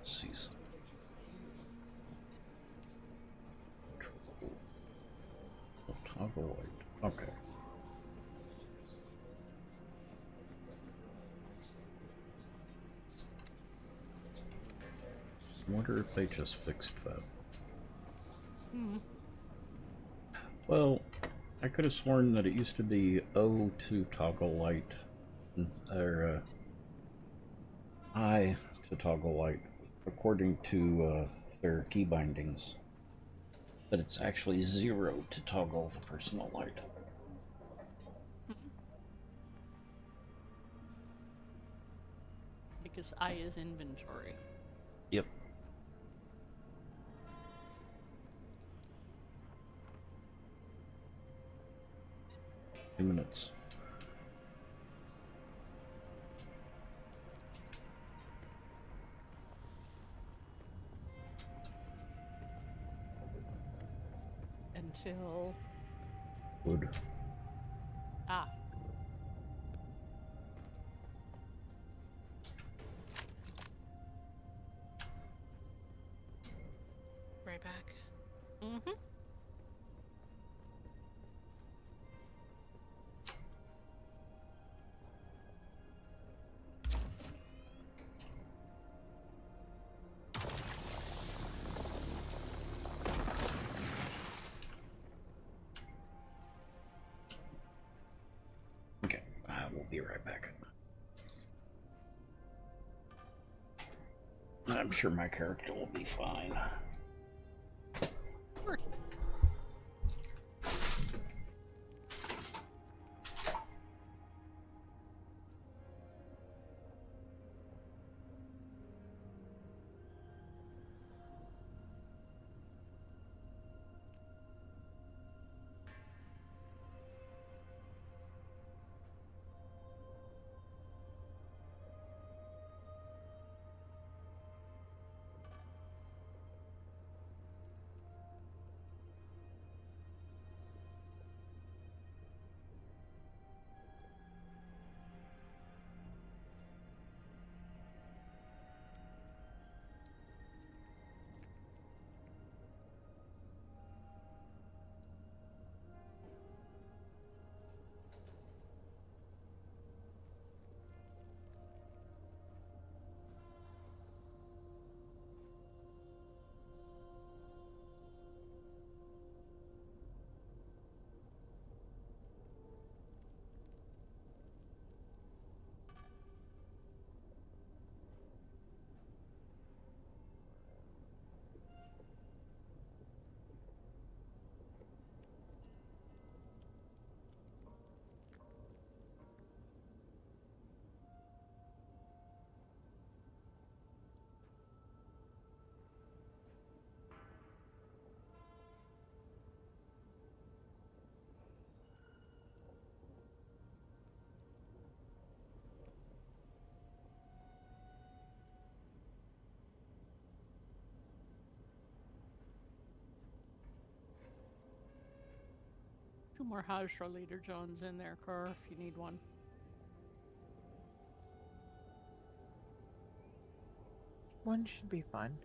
Speaker 5: Season. Toggle light. Okay. I wonder if they just fixed that.
Speaker 1: Hmm.
Speaker 5: Well, I could have sworn that it used to be O to toggle light, or I to toggle light, according to their key bindings. But it's actually 0 to toggle the personal light.
Speaker 1: Because I is inventory.
Speaker 5: Yep. Minutes.
Speaker 1: Until...
Speaker 5: Wood.
Speaker 1: Ah.
Speaker 9: Right back.
Speaker 1: Mm-hmm.
Speaker 5: Okay, I will be right back. I'm sure my character will be fine.
Speaker 1: Two more Hajra Leader Jones in there, Car, if you need one.
Speaker 3: One should be fine.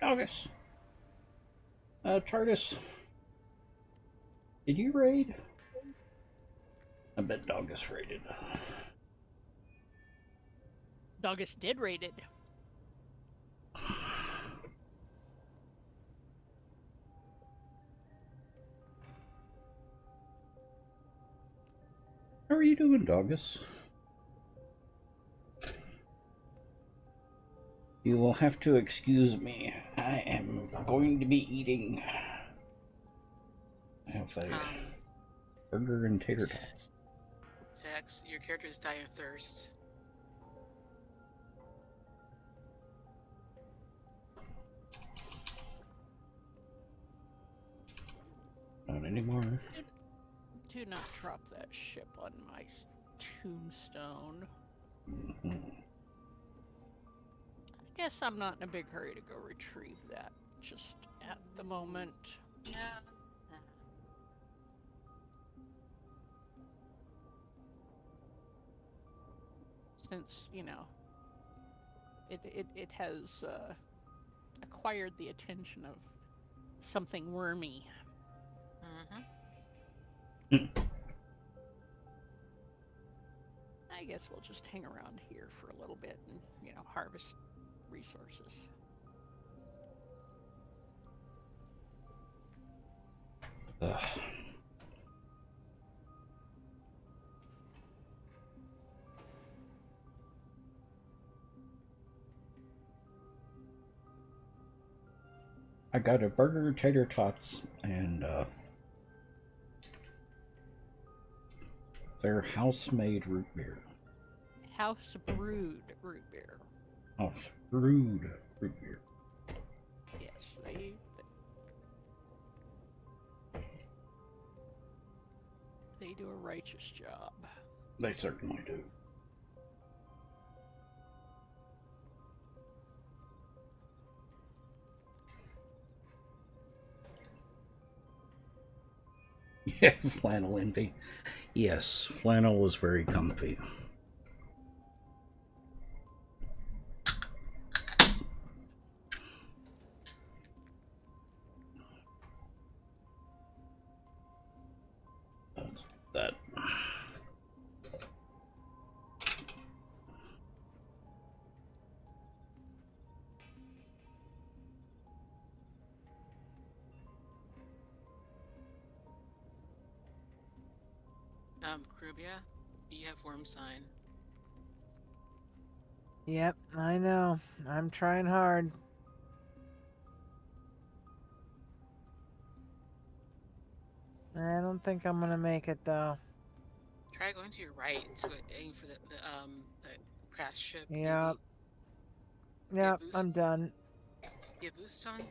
Speaker 5: August. TARDIS. Did you raid? I bet Doggus raided.
Speaker 1: Doggus did raid it.
Speaker 5: How are you doing, Doggus? You will have to excuse me. I am going to be eating. I have a burger and tater tots.
Speaker 9: Tex, your characters die of thirst.
Speaker 5: Not anymore.
Speaker 1: Do not drop that ship on my tombstone. I guess I'm not in a big hurry to go retrieve that just at the moment.
Speaker 9: Yeah.
Speaker 1: Since, you know, it has acquired the attention of something wormy. I guess we'll just hang around here for a little bit and, you know, harvest resources.
Speaker 5: I got a burger, tater tots, and their house-made root beer.
Speaker 1: House brewed root beer.
Speaker 5: House brewed root beer.
Speaker 1: Yes, they do a righteous job.
Speaker 5: They certainly do. Yeah, flannel envy. Yes, flannel is very comfy. That.
Speaker 9: Krubia, you have worm sign.
Speaker 3: Yep, I know. I'm trying hard. I don't think I'm gonna make it though.
Speaker 9: Try going to your right to aim for the crash ship.
Speaker 3: Yep. Yep, I'm done.
Speaker 9: You have boost on?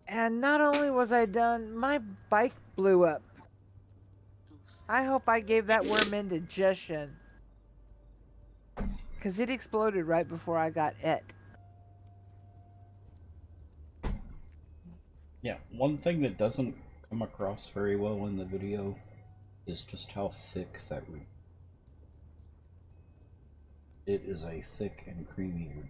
Speaker 3: And not only was I done, my bike blew up.
Speaker 9: Oops.
Speaker 3: I hope I gave that worm indigestion. Because it exploded right before I got it.
Speaker 5: Yeah, one thing that doesn't come across very well in the video is just how thick that root. It is a thick and creamy root.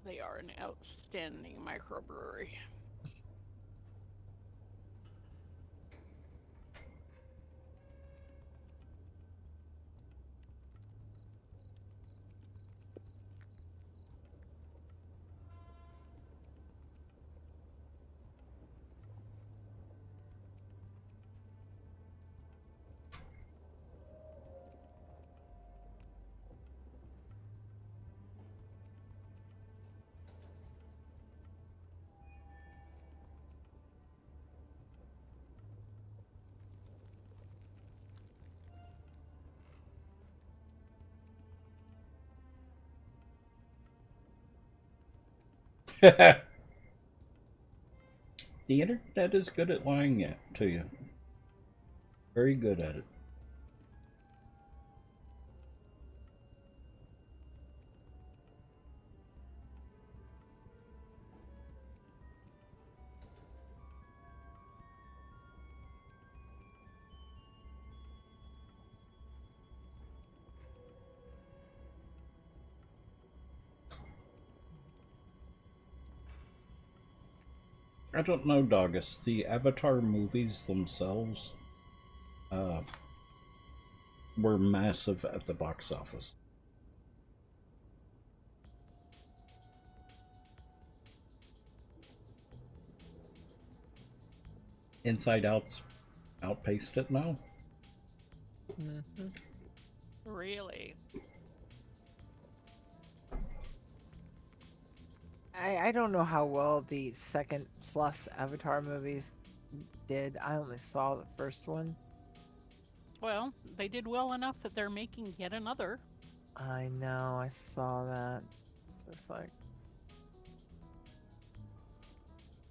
Speaker 1: They are an outstanding microbrewery.
Speaker 5: The internet is good at lying to you. Very good at it. I don't know, Doggus. The Avatar movies themselves were massive at the box office. Inside Out's outpaced it now.
Speaker 3: Mm-hmm.
Speaker 1: Really?
Speaker 3: I don't know how well the second plus Avatar movies did. I only saw the first one.
Speaker 1: Well, they did well enough that they're making yet another.
Speaker 3: I know, I saw that. It's just like,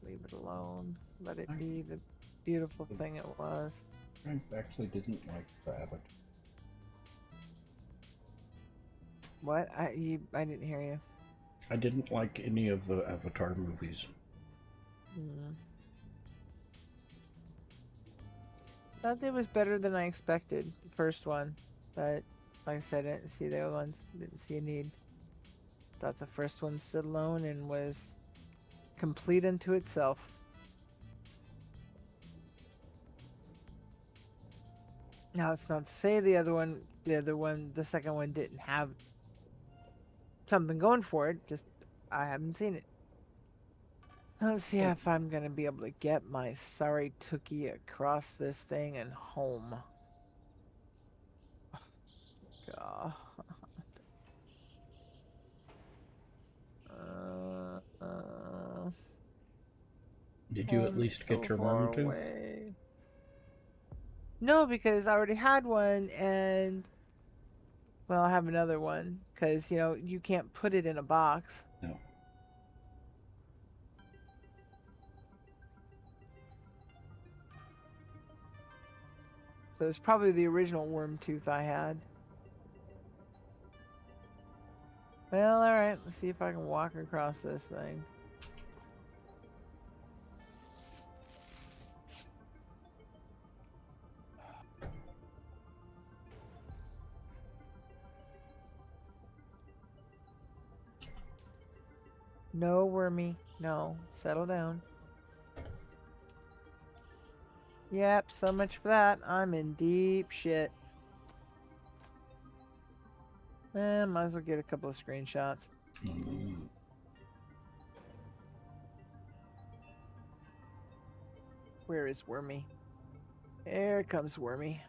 Speaker 3: leave it alone. Let it be the beautiful thing it was.
Speaker 5: I actually didn't like the Avatar.
Speaker 3: What? I didn't hear you.
Speaker 5: I didn't like any of the Avatar movies.
Speaker 3: Thought it was better than I expected, the first one. But, like I said, I didn't see the other ones. Didn't see a need. Thought the first one stood alone and was complete unto itself. Now, it's not to say the second one didn't have something going for it, just I haven't seen it. Let's see if I'm gonna be able to get my sorry Tookie across this thing and home. God.
Speaker 5: Did you at least get your worm tooth?
Speaker 3: No, because I already had one, and well, I have another one because you can't put it in a box.
Speaker 5: No.
Speaker 3: So it's probably the original worm tooth I had. Well, alright, let's see if I can walk across this thing. No, Wormy. No. Settle down. Yep, so much for that. I'm in deep shit. Might as well get a couple of screenshots. Where is Wormy? Here comes Wormy.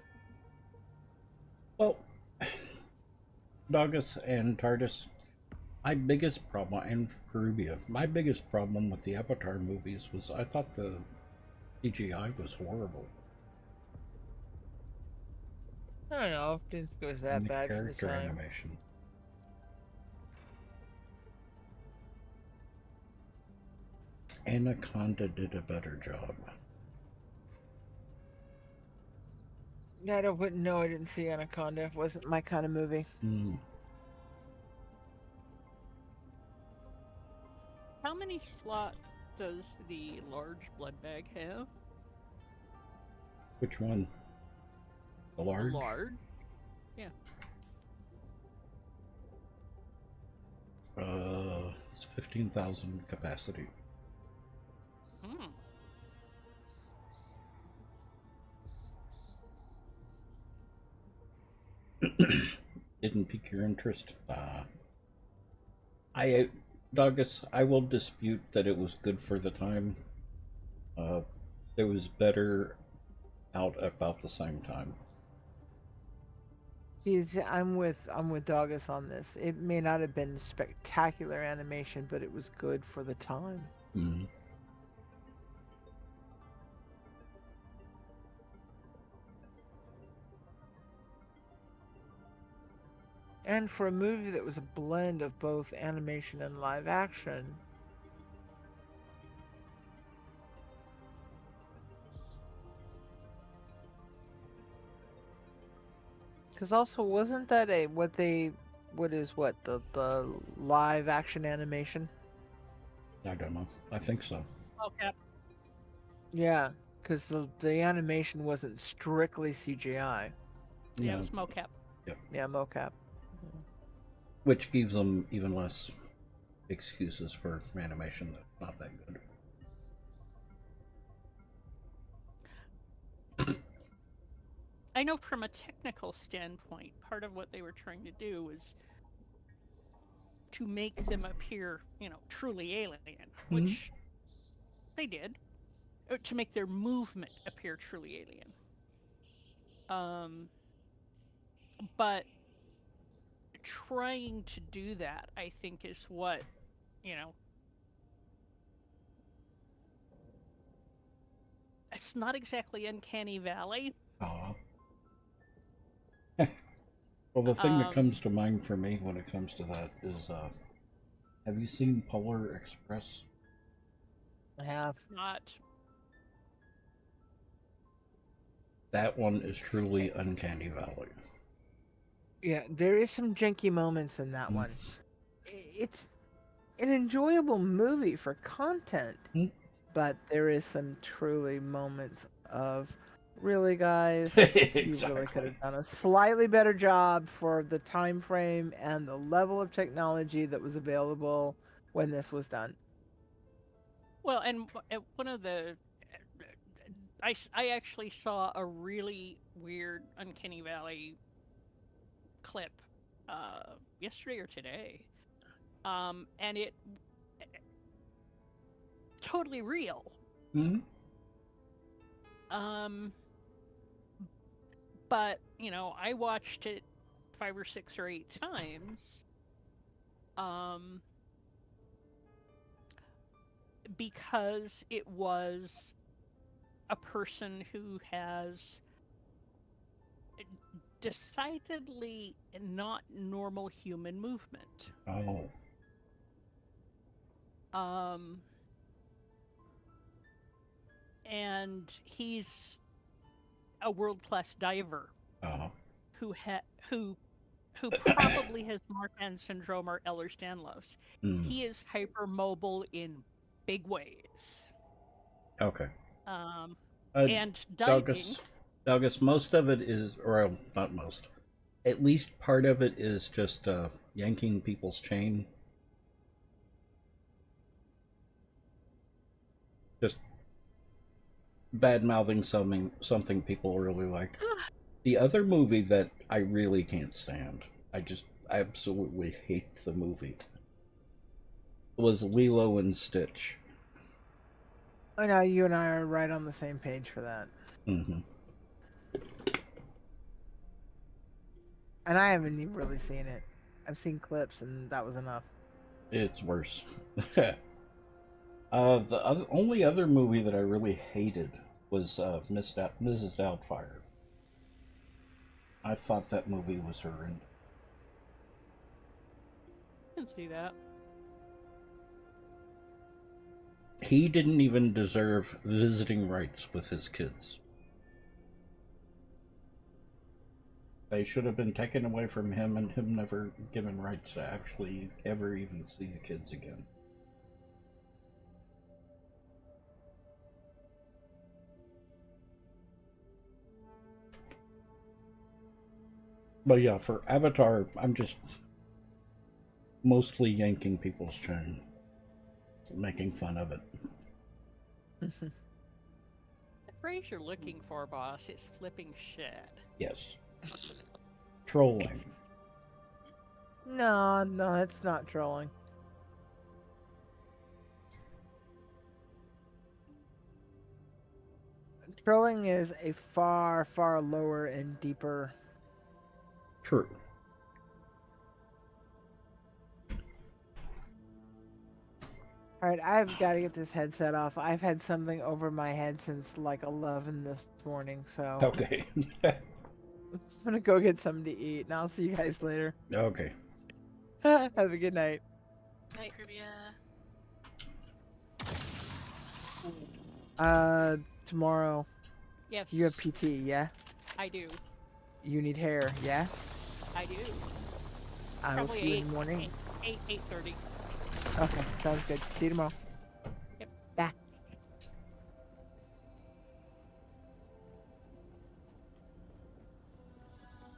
Speaker 5: Well, Doggus and TARDIS, my biggest problem, and Caribia, my biggest problem with the Avatar movies was I thought the CGI was horrible.
Speaker 3: I don't know. Didn't think it was that bad for the
Speaker 5: character
Speaker 3: time.
Speaker 5: animation. Anaconda did a better job.
Speaker 3: Yeah, I wouldn't know. I didn't see Anaconda. It wasn't my kind of movie.
Speaker 1: How many slots does the large blood bag have?
Speaker 5: Which one? The large?
Speaker 1: The large? Yeah.
Speaker 5: It's 15,000 capacity. Didn't pique your interest. Doggus, I will dispute that it was good for the time. It was better out about the same time.
Speaker 3: See, I'm with Doggus on this. It may not have been spectacular animation, but it was good for the time. And for a movie that was a blend of both animation and live action, because also wasn't that the live action animation?
Speaker 5: I don't know. I think so.
Speaker 1: Okay.
Speaker 3: Yeah, because the animation wasn't strictly CGI.
Speaker 1: Yeah, it was mocap.
Speaker 3: Yeah, mocap.
Speaker 5: Which gives them even less excuses for animation that's not that good.
Speaker 1: I know from a technical standpoint, part of what they were trying to do was to make them appear, truly alien, which they did, to make their movement appear truly alien. But trying to do that, I think, is what, it's not exactly Uncanny Valley.
Speaker 5: Aw. Well, the thing that comes to mind for me when it comes to that is, have you seen Polar Express?
Speaker 3: I have.
Speaker 1: Not.
Speaker 5: That one is truly Uncanny Valley.
Speaker 3: Yeah, there is some janky moments in that one. It's an enjoyable movie for content, but there is some truly moments of, really, guys, you really could have done a slightly better job for the time frame and the level of technology that was available when this was done.
Speaker 1: Well, and one of the, I actually saw a really weird Uncanny Valley clip yesterday or today, and it totally real. But I watched it 5 or 6 or 8 times, because it was a person who has decidedly not normal human movement. And he's a world-class diver who probably has Marfan syndrome or Ehlers-Danlos. He is hypermobile in big ways.
Speaker 5: Okay.
Speaker 1: And diving.
Speaker 5: Douglas, most of it is, or not most, at least part of it is just yanking people's chain. Just bad-mouthing something people really like. The other movie that I really can't stand, I just absolutely hate the movie, was Lilo and Stitch.
Speaker 3: Oh, no, you and I are right on the same page for that. And I haven't even really seen it. I've seen clips, and that was enough.
Speaker 5: It's worse. The only other movie that I really hated was Mrs. Doubtfire. I thought that movie was horrendous.
Speaker 1: I can see that.
Speaker 5: He didn't even deserve visiting rights with his kids. They should have been taken away from him and him never given rights to actually ever even see the kids again. But yeah, for Avatar, I'm just mostly yanking people's chain, making fun of it.
Speaker 1: The phrase you're looking for, boss, is flipping shit.
Speaker 5: Yes. Trolling.
Speaker 3: No, it's not trolling. Trolling is a far, far lower and deeper.
Speaker 5: True.
Speaker 3: Alright, I've got to get this headset off. I've had something over my head since like 11 this morning, so...
Speaker 5: Okay.
Speaker 3: I'm gonna go get something to eat, and I'll see you guys later.
Speaker 5: Okay.
Speaker 3: Have a good night.
Speaker 9: Night, Trivia.
Speaker 3: Tomorrow.
Speaker 1: Yes.
Speaker 3: You have PT, yeah?
Speaker 1: I do.
Speaker 3: You need hair, yeah?
Speaker 1: I do.
Speaker 3: I will see you in the morning.
Speaker 1: 8:30.
Speaker 3: Okay, sounds good. See you tomorrow.
Speaker 1: Yep.
Speaker 3: Bye.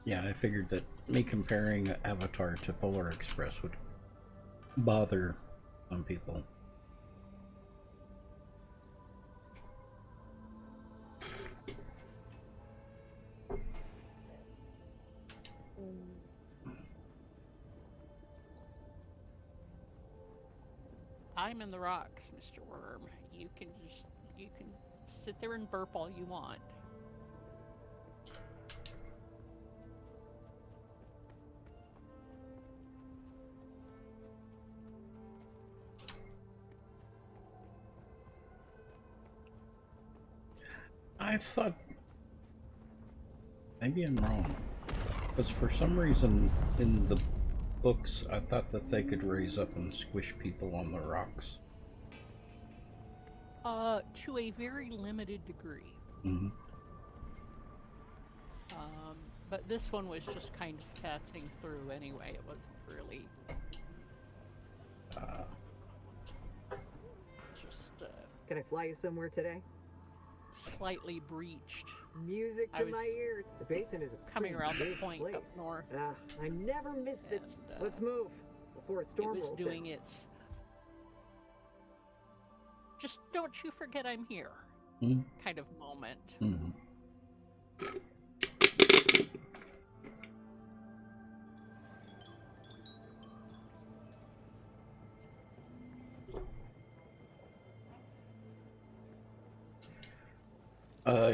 Speaker 5: Yeah, I figured that me comparing Avatar to Polar Express would bother some people.
Speaker 1: I'm in the rocks, Mr. Worm. You can sit there and burp all you want.
Speaker 5: I thought... Maybe I'm wrong. Because for some reason in the books, I thought that they could raise up and squish people on the rocks.
Speaker 1: To a very limited degree.
Speaker 5: Mm-hmm.
Speaker 1: But this one was just kind of passing through anyway. It wasn't really just
Speaker 6: Can I fly you somewhere today?
Speaker 1: slightly breached.
Speaker 6: Music
Speaker 1: I
Speaker 6: to
Speaker 1: was
Speaker 6: my ears. The basin is a
Speaker 1: coming
Speaker 6: pretty
Speaker 1: around the
Speaker 6: big
Speaker 1: point
Speaker 6: place.
Speaker 1: up north.
Speaker 6: I never missed it.
Speaker 1: And,
Speaker 6: Let's move before a
Speaker 1: It
Speaker 6: storm
Speaker 1: was
Speaker 6: rolls
Speaker 1: doing
Speaker 6: in.
Speaker 1: its... Just don't you forget I'm here kind of moment.
Speaker 5: Mm-hmm.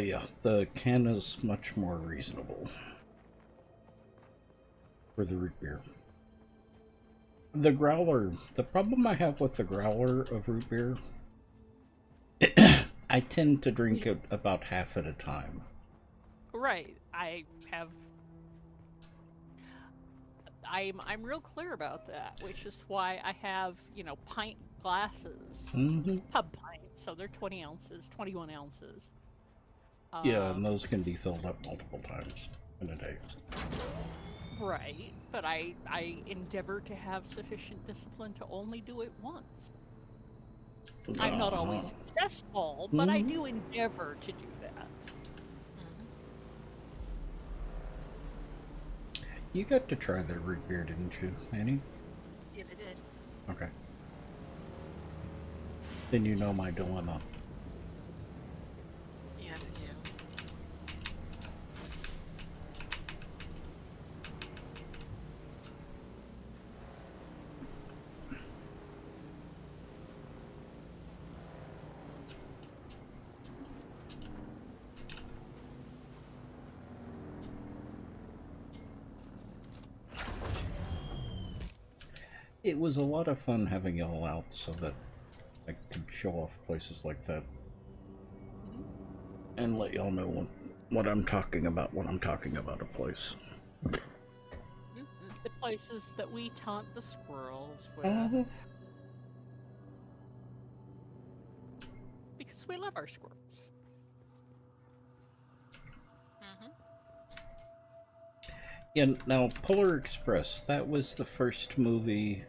Speaker 5: Yeah, the can is much more reasonable for the root beer. The growler, the problem I have with the growler of root beer, I tend to drink it about half at a time.
Speaker 1: Right. I'm real clear about that, which is why I have, pint glasses.
Speaker 5: Mm-hmm.
Speaker 1: Pub pints, so they're 20 ounces, 21 ounces.
Speaker 5: Yeah, and those can be filled up multiple times in a day.
Speaker 1: Right, but I endeavor to have sufficient discipline to only do it once. I'm not always successful, but I do endeavor to do that.
Speaker 5: You got to try the root beer, didn't you, Annie?
Speaker 9: Yes, I did.
Speaker 5: Okay. Then you know my dilemma.
Speaker 9: Yes, I do.
Speaker 5: It was a lot of fun having y'all out so that I could show off places like that. And let y'all know what I'm talking about when I'm talking about a place.
Speaker 1: The places that we taunt the squirrels with. Because we love our squirrels.
Speaker 5: Yeah, now Polar Express, that was the first movie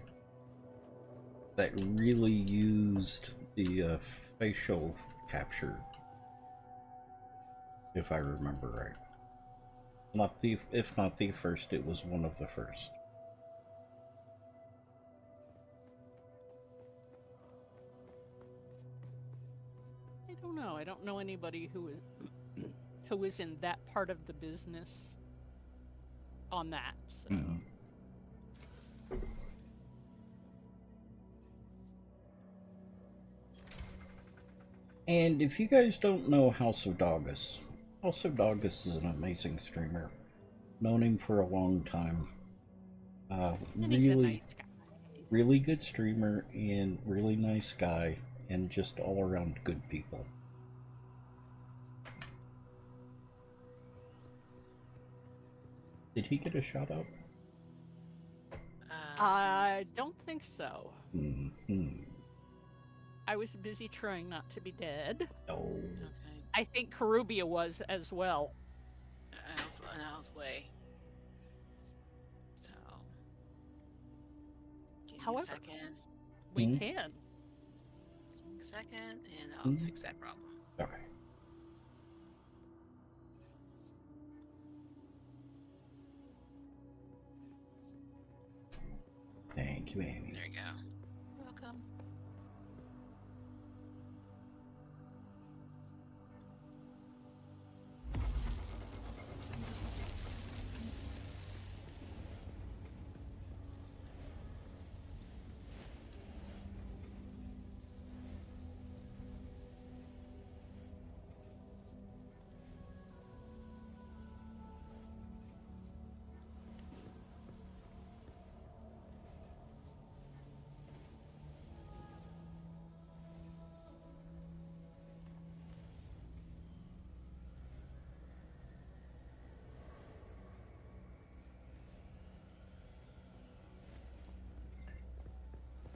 Speaker 5: that really used the facial capture, if I remember right. If not the first, it was one of the first.
Speaker 1: I don't know. I don't know anybody who is in that part of the business on that. So.
Speaker 5: And if you guys don't know House of Doggus is an amazing streamer. Known him for a long time.
Speaker 1: And he's a nice guy.
Speaker 5: Really good streamer and really nice guy and just all around good people. Did he get a shout out?
Speaker 1: I don't think so.
Speaker 5: Mm-hmm.
Speaker 1: I was busy trying not to be dead.
Speaker 5: Oh.
Speaker 9: Okay.
Speaker 1: I think Karubia was as well.
Speaker 9: I was way. So. Give me
Speaker 1: However,
Speaker 9: a second.
Speaker 1: we can.
Speaker 9: Give me a second, and I'll fix that problem.
Speaker 5: Okay. Thank you, Amy.
Speaker 9: There you go. Welcome.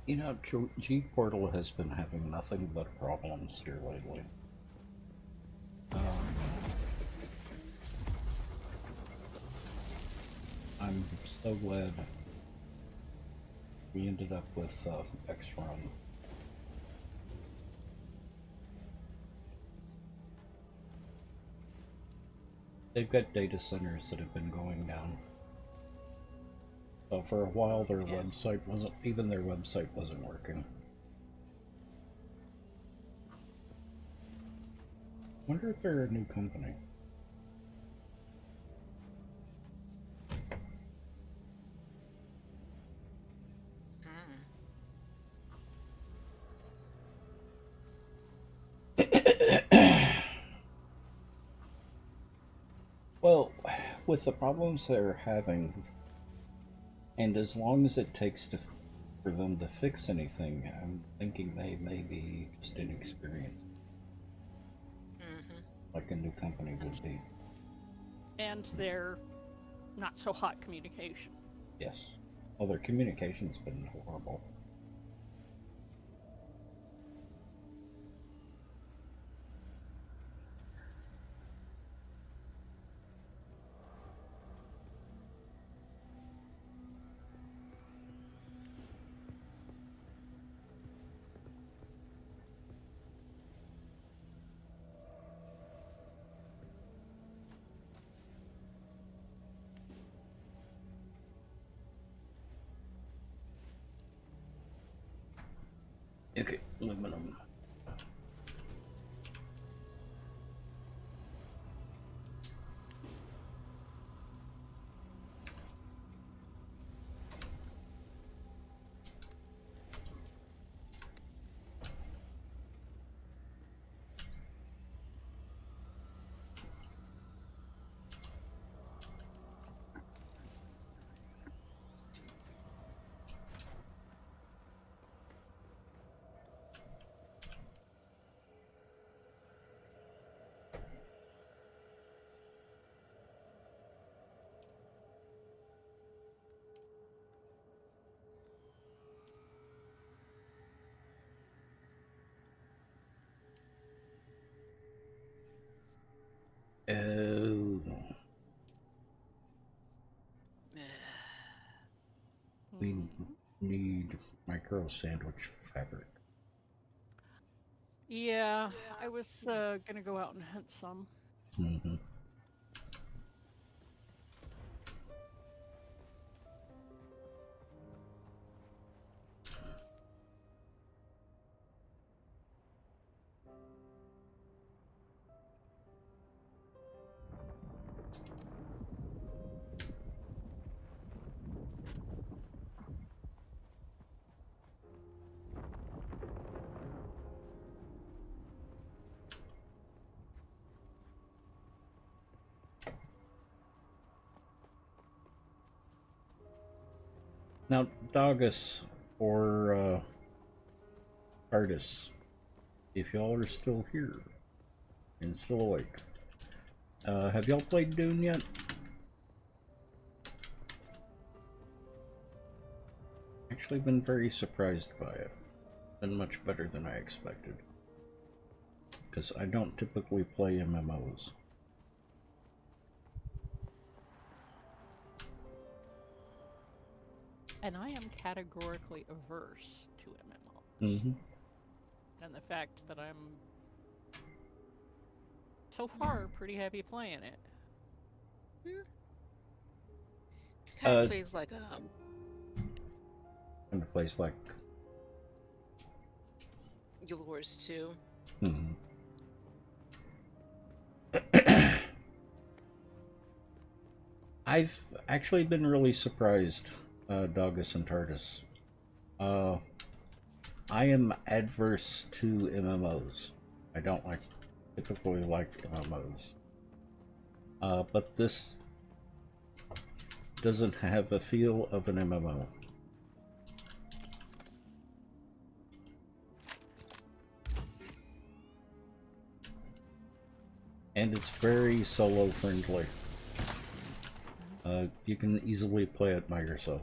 Speaker 5: You know, G-Portal has been having nothing but problems here lately. I'm so glad we ended up with X-Run. They've got data centers that have been going down. So for a while their website wasn't working. Wonder if they're a new company. Well, with the problems they're having, and as long as it takes for them to fix anything, I'm thinking they may be just inexperienced. Like a new company would be.
Speaker 1: And their not so hot communication.
Speaker 5: Yes. Well, their communication's been horrible. Okay, aluminum. Oh. We need micro sandwich fabric.
Speaker 1: Yeah, I was gonna go out and hunt some.
Speaker 5: Mm-hmm. Now, Dogus or Artis, if y'all are still here and still awake, have y'all played Dune yet? Actually been very surprised by it. Been much better than I expected. Because I don't typically play MMOs.
Speaker 1: And I am categorically averse to MMOs.
Speaker 5: Mm-hmm.
Speaker 1: And the fact that I'm so far pretty happy playing it.
Speaker 9: Kind of plays like
Speaker 5: kind of plays like
Speaker 9: Guild Wars 2.
Speaker 5: Mm-hmm. I've actually been really surprised, Dogus and Tartus. I am adverse to MMOs. I don't typically like MMOs. But this doesn't have a feel of an MMO. And it's very solo friendly. You can easily play it by yourself.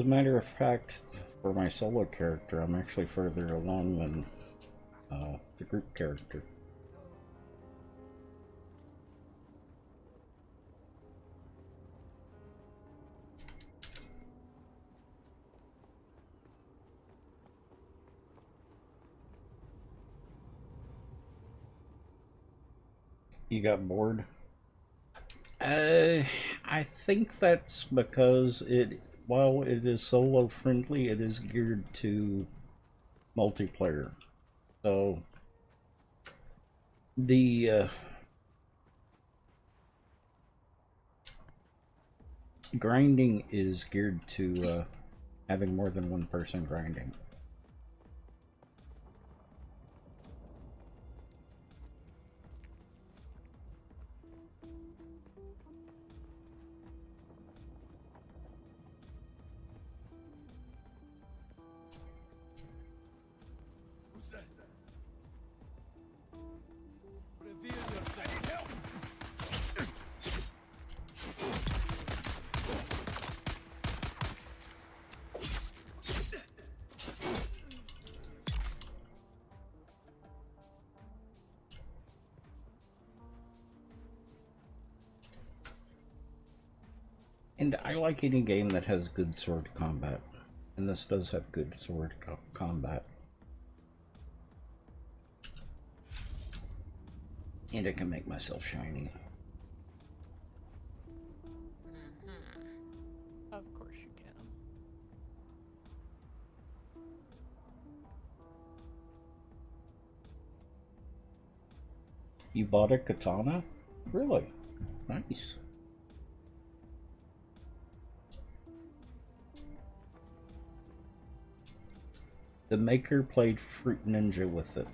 Speaker 5: As a matter of fact, for my solo character, I'm actually further along than the group character. You got bored? I think that's because while it is solo friendly, it is geared to multiplayer. So the grinding is geared to having more than one person grinding. And I like any game that has good sword combat, and this does have good sword combat. And I can make myself shiny.
Speaker 1: Of course you can.
Speaker 5: You bought a katana? Really? Nice. The maker played Fruit Ninja with it.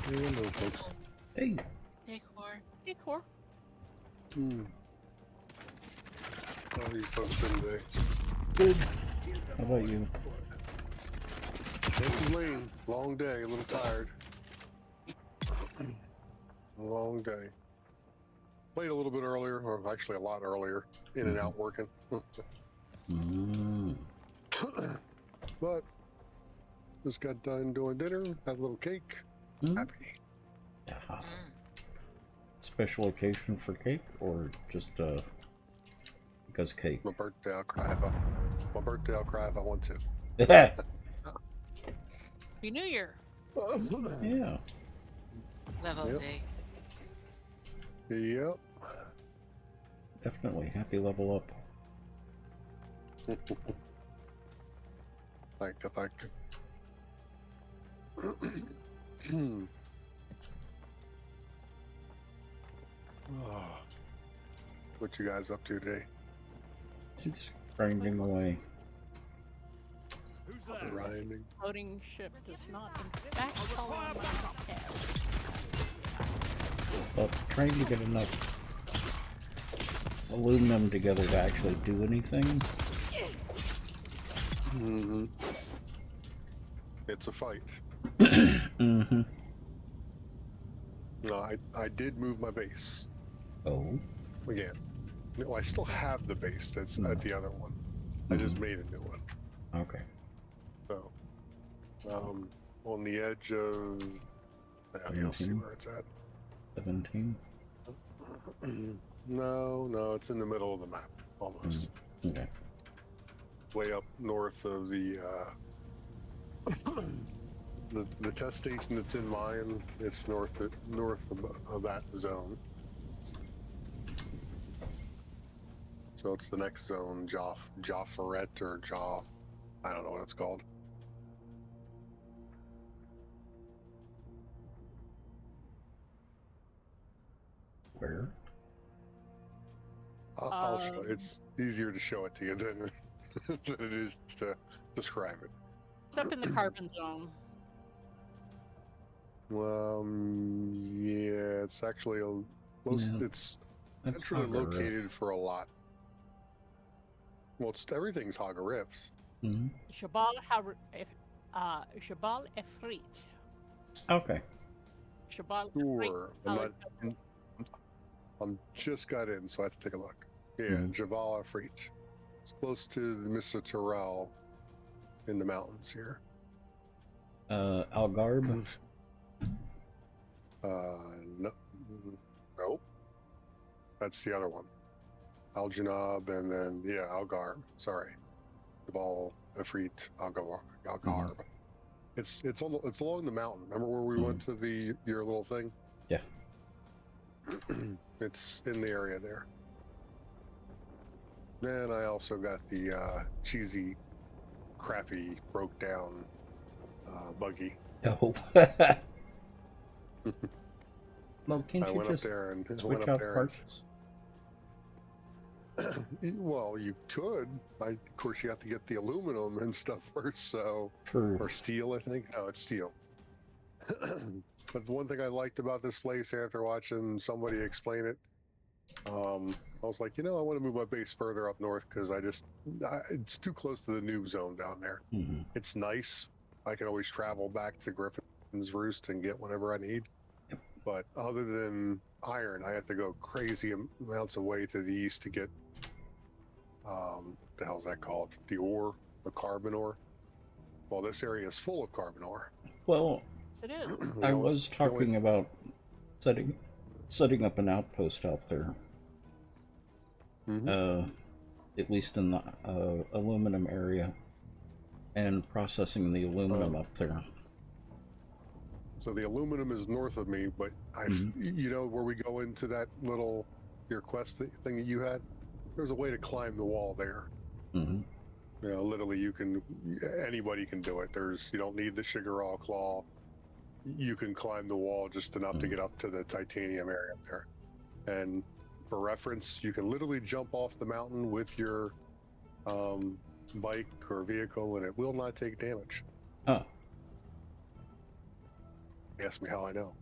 Speaker 8: Hello, folks.
Speaker 5: Hey.
Speaker 9: Hey, Core.
Speaker 1: Hey, Core.
Speaker 8: How are you folks doing today?
Speaker 5: Good. How about you?
Speaker 8: Can't complain. Long day, a little tired. Long day. Played a little bit earlier, or actually a lot earlier. In and out working. But just got done doing dinner, had a little cake. Happy.
Speaker 5: Yeah. Special occasion for cake, or just because cake?
Speaker 8: My birthday, I'll cry if I want to.
Speaker 1: Happy New Year.
Speaker 5: Yeah.
Speaker 9: Level day.
Speaker 8: Yep.
Speaker 5: Definitely. Happy level up.
Speaker 8: Thank you. What you guys up to today?
Speaker 5: Just grinding away.
Speaker 8: Grinding.
Speaker 1: Floating ship does not in fact fall on my tab.
Speaker 5: Well, trying to get enough aluminum together to actually do anything.
Speaker 8: It's a fight.
Speaker 5: No,
Speaker 8: I did move my base.
Speaker 5: Oh.
Speaker 8: Again. No, I still have the base that's at the other one. I just made a new one.
Speaker 5: Okay.
Speaker 8: So, on the edge of... you'll see where it's at.
Speaker 5: 17.
Speaker 8: No, it's in the middle of the map, almost.
Speaker 5: Okay.
Speaker 8: Way up north of the the test station that's in Mayan. It's north of that zone. So it's the next zone, Jaffaret or Jaw. I don't know what it's called.
Speaker 5: Where?
Speaker 8: I'll show. It's easier to show it to you than than it is to describe it.
Speaker 1: It's up in the carbon zone.
Speaker 8: Yeah, it's actually it's
Speaker 5: That's
Speaker 8: centrally
Speaker 5: Haga Rift.
Speaker 8: located for a lot. Well, everything's Haga Rifts.
Speaker 5: Mm-hmm.
Speaker 1: Jabal Efrit.
Speaker 5: Okay.
Speaker 1: Jabal
Speaker 8: Sure.
Speaker 1: Efrit.
Speaker 8: I'm just got in, so I have to take a look. Yeah,
Speaker 5: Mhm.
Speaker 8: Jabal Efrit. It's close to the Mr. Terrell in the mountains here.
Speaker 5: Algarb.
Speaker 8: No, nope. That's the other one. Al Janab, and then Algarb. Sorry, Jabal Efrit, Algarb. It's along the mountain. Remember where we went to your little thing?
Speaker 5: Yeah.
Speaker 8: It's in the area there. Then I also got the cheesy, crappy, broke down buggy.
Speaker 5: Oh. Well, can't
Speaker 8: I
Speaker 5: you
Speaker 8: went
Speaker 5: just
Speaker 8: up there and
Speaker 5: switch out parts?
Speaker 8: Well, you could. Of course, you have to get the aluminum and stuff first, so
Speaker 5: True.
Speaker 8: or steel, I think. No, it's steel. But the one thing I liked about this place after watching somebody explain it, I was like, I want to move my base further up north because it's too close to the noob zone down there.
Speaker 5: Mm-hmm.
Speaker 8: It's nice. I can always travel back to Griffin's Roost and get whatever I need.
Speaker 5: Yep.
Speaker 8: But other than iron, I have to go crazy amounts of way to the east to get, the hell's that called? The ore, the carbon ore. Well, this area is full of carbon ore.
Speaker 5: Well,
Speaker 1: It is.
Speaker 5: I was talking about setting up an outpost out there.
Speaker 8: Mm-hmm.
Speaker 5: At least in the aluminum area, and processing the aluminum up there.
Speaker 8: So the aluminum is north of me, but where we go into that your quest thing that you had, there's a way to climb the wall there.
Speaker 5: Mm-hmm.
Speaker 8: Literally anybody can do it. You don't need the Shigarral claw. You can climb the wall just enough to get up to the titanium area up there. And for reference, you can literally jump off the mountain with your bike or vehicle, and it will not take damage.
Speaker 5: Oh.
Speaker 8: Ask me how I know.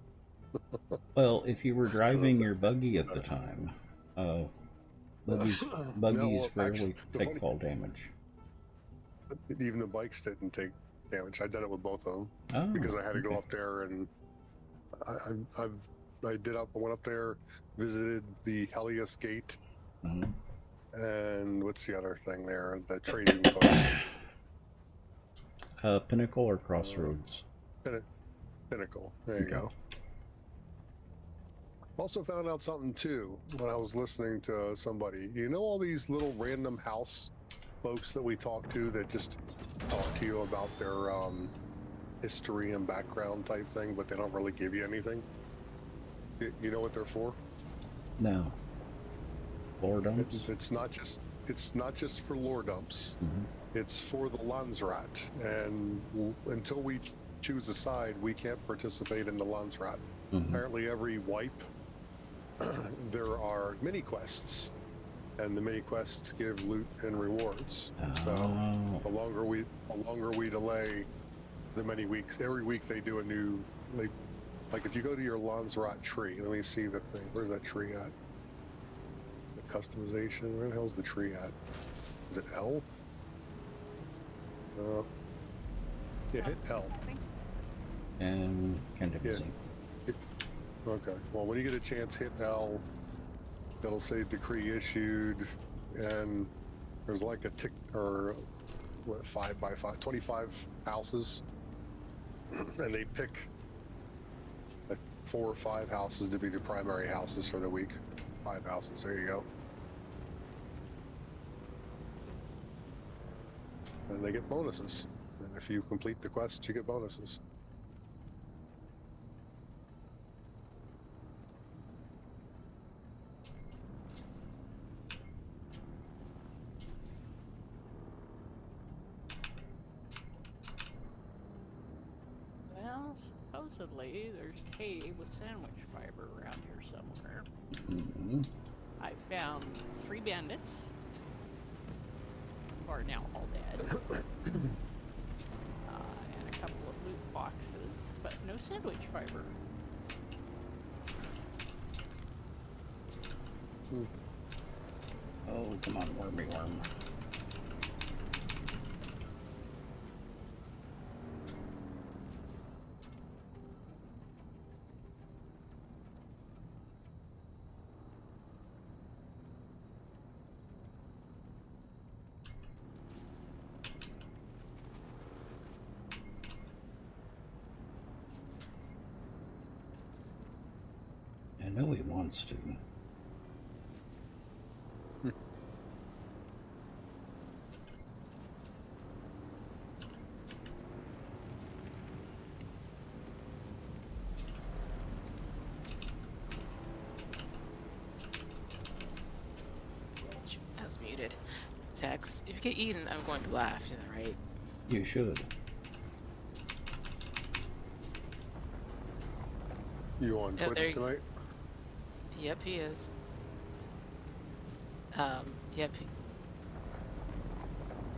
Speaker 5: Well, if you were driving your buggy at the time, buggies rarely take fall damage.
Speaker 8: Even the bikes didn't take damage. I did it with both of them because I had to go up there, and I went up there, visited the Helios Gate, and what's the other thing there? The trading post.
Speaker 5: Pinnacle or Crossroads?
Speaker 8: Pinnacle. There you go. Also found out something too when I was listening to somebody. All these little random house folks that we talk to that just talk to you about their history and background type thing, but they don't really give you anything. You know what they're for?
Speaker 5: No. Lore dumps?
Speaker 8: It's not just for lore dumps. It's for the Landsrat, and until we choose a side, we can't participate in the Landsrat. Apparently every wipe there are mini quests, and the mini quests give loot and rewards. So the longer we delay, the many weeks. Every week they do a new. Like if you go to your Landsrat tree, let me see the thing. Where's that tree at? The customization. Where the hell's the tree at? Is it L? Yeah, hit L.
Speaker 5: And candidacy.
Speaker 8: Okay. Well, when you get a chance, hit L. It'll say decree issued, and there's like a tick or 5 by 5, 25 houses, and they pick 4 or 5 houses to be the primary houses for the week. 5 houses. There you go. And they get bonuses. And if you complete the quest, you get bonuses.
Speaker 1: Well, supposedly there's a cave with sandwich fiber around here somewhere.
Speaker 5: Mm-hmm.
Speaker 1: I found 3 bandits, who are now all dead, and a couple of loot boxes, but no sandwich fiber.
Speaker 5: Oh, come on, wormy worm. I know he wants to.
Speaker 9: I was muted. Tex, if you get eaten, I'm going to laugh, you know, right?
Speaker 5: You should.
Speaker 8: You on
Speaker 9: Oh, there
Speaker 8: Twitch
Speaker 9: you-
Speaker 8: tonight?
Speaker 9: Yep, he is. Yep.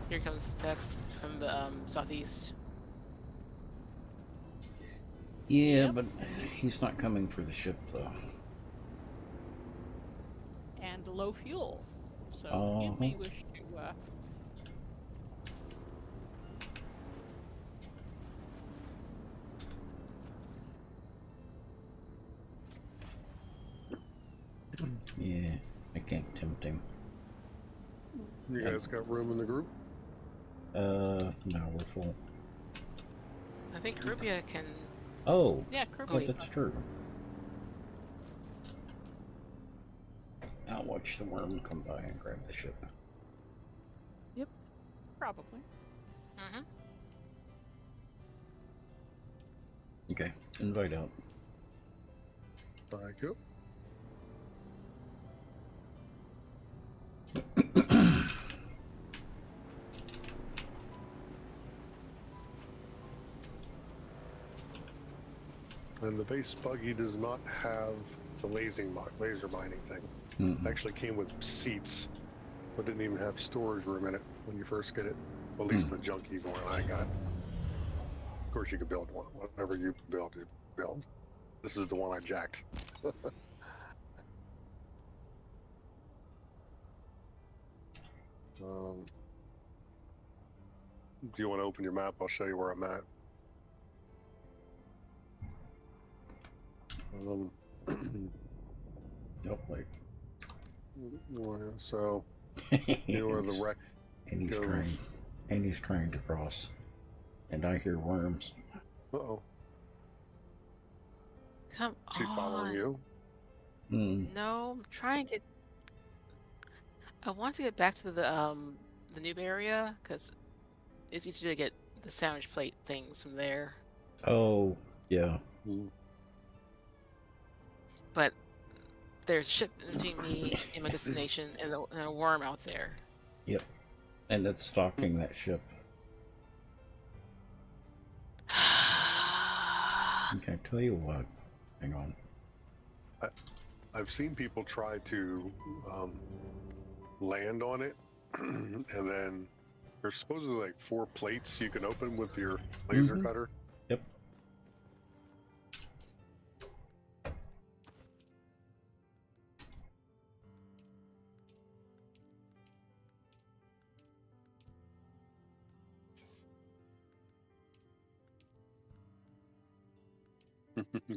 Speaker 9: Here comes Tex from the southeast.
Speaker 5: Yeah,
Speaker 1: Yep.
Speaker 5: but he's not coming for the ship, though.
Speaker 1: And low fuel. So you may wish to
Speaker 5: Yeah, I can't tempt him.
Speaker 8: You guys got room in the group?
Speaker 5: No, we're full.
Speaker 9: I think Rubia can.
Speaker 5: Oh,
Speaker 1: yeah,
Speaker 5: oh,
Speaker 1: Kirby.
Speaker 5: that's true. I'll watch the worm come by and grab the ship.
Speaker 1: Probably.
Speaker 9: Mm-hmm.
Speaker 5: Okay, invite out.
Speaker 8: Thank you. And the base buggy does not have the laser mining thing.
Speaker 5: Mm-mm.
Speaker 8: It actually came with seats, but didn't even have storage room in it when you first get it. Well, at least the junkie one I got. Of course, you could build one. Whatever you build, you build. This is the one I jacked. Do you want to open your map? I'll show you where I'm at.
Speaker 5: Nope, wait.
Speaker 8: So, you know where the wreck
Speaker 5: and he's
Speaker 8: goes.
Speaker 5: trying to cross. And I hear worms.
Speaker 8: Uh-oh.
Speaker 9: Come
Speaker 8: Is she following
Speaker 9: on.
Speaker 8: you?
Speaker 9: No, I'm trying to. I want to get back to the noob area because it's easy to get the sandwich plate things from there.
Speaker 5: Oh, yeah.
Speaker 9: But there's a ship between me and my destination and a worm out there.
Speaker 5: Yep. And it's stalking that ship. Okay, tell you what. Hang on.
Speaker 8: I've seen people try to land on it, and then there's supposedly like 4 plates you can open with your laser cutter.
Speaker 5: Yep.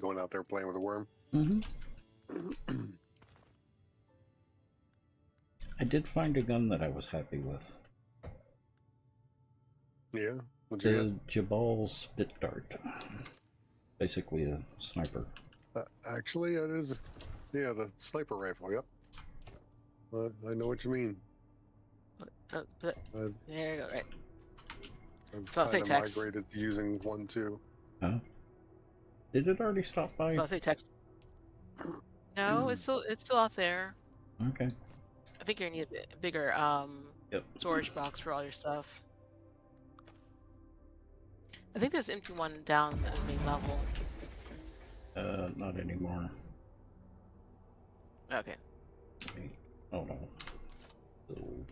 Speaker 8: Going out there playing with a worm.
Speaker 5: I did find a gun that I was happy with.
Speaker 8: Yeah. What'd you
Speaker 5: The Jabal Spit Dart. Basically a sniper.
Speaker 8: get? Actually, it is. Yeah, the sniper rifle. Yep. I know what you mean.
Speaker 9: But
Speaker 8: I've,
Speaker 9: there you go. Right.
Speaker 8: I've
Speaker 9: So I'll say
Speaker 8: kind of
Speaker 9: text.
Speaker 8: migrated to using 1.2.
Speaker 5: Huh? Did it already stop by?
Speaker 9: So I'll say text. No, it's still out there.
Speaker 5: Okay.
Speaker 9: I think you're gonna need a bigger
Speaker 5: Yep.
Speaker 9: storage box for all your stuff. I think there's an empty one down at the main level.
Speaker 5: Not anymore.
Speaker 9: Okay.
Speaker 5: Wait, hold on. Build.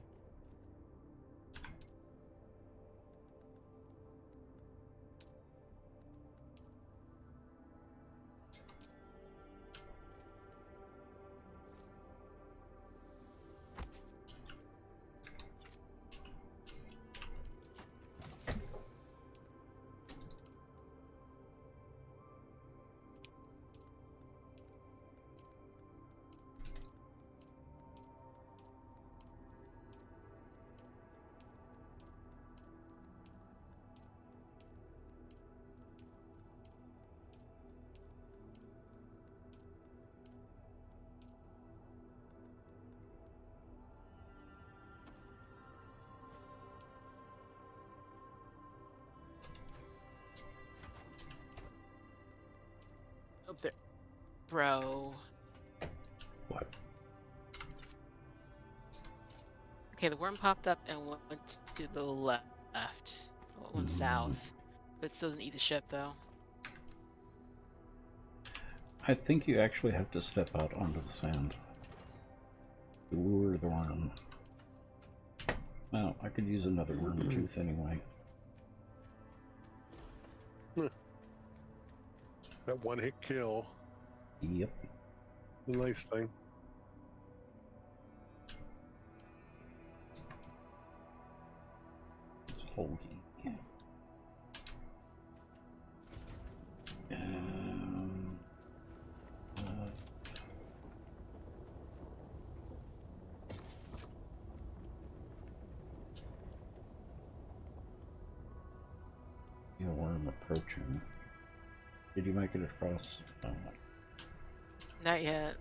Speaker 9: Up there. Bro.
Speaker 5: What?
Speaker 9: Okay, the worm popped up and went to the left. Well, went south. But still didn't eat the ship, though.
Speaker 5: I think you actually have to step out onto the sand to lure the worm. Well, I could use another worm tooth anyway.
Speaker 8: That one-hit kill.
Speaker 5: Yep.
Speaker 8: The nice thing.
Speaker 5: It's Holgi. Worm approaching. Did you make it across? Oh.
Speaker 9: Not yet.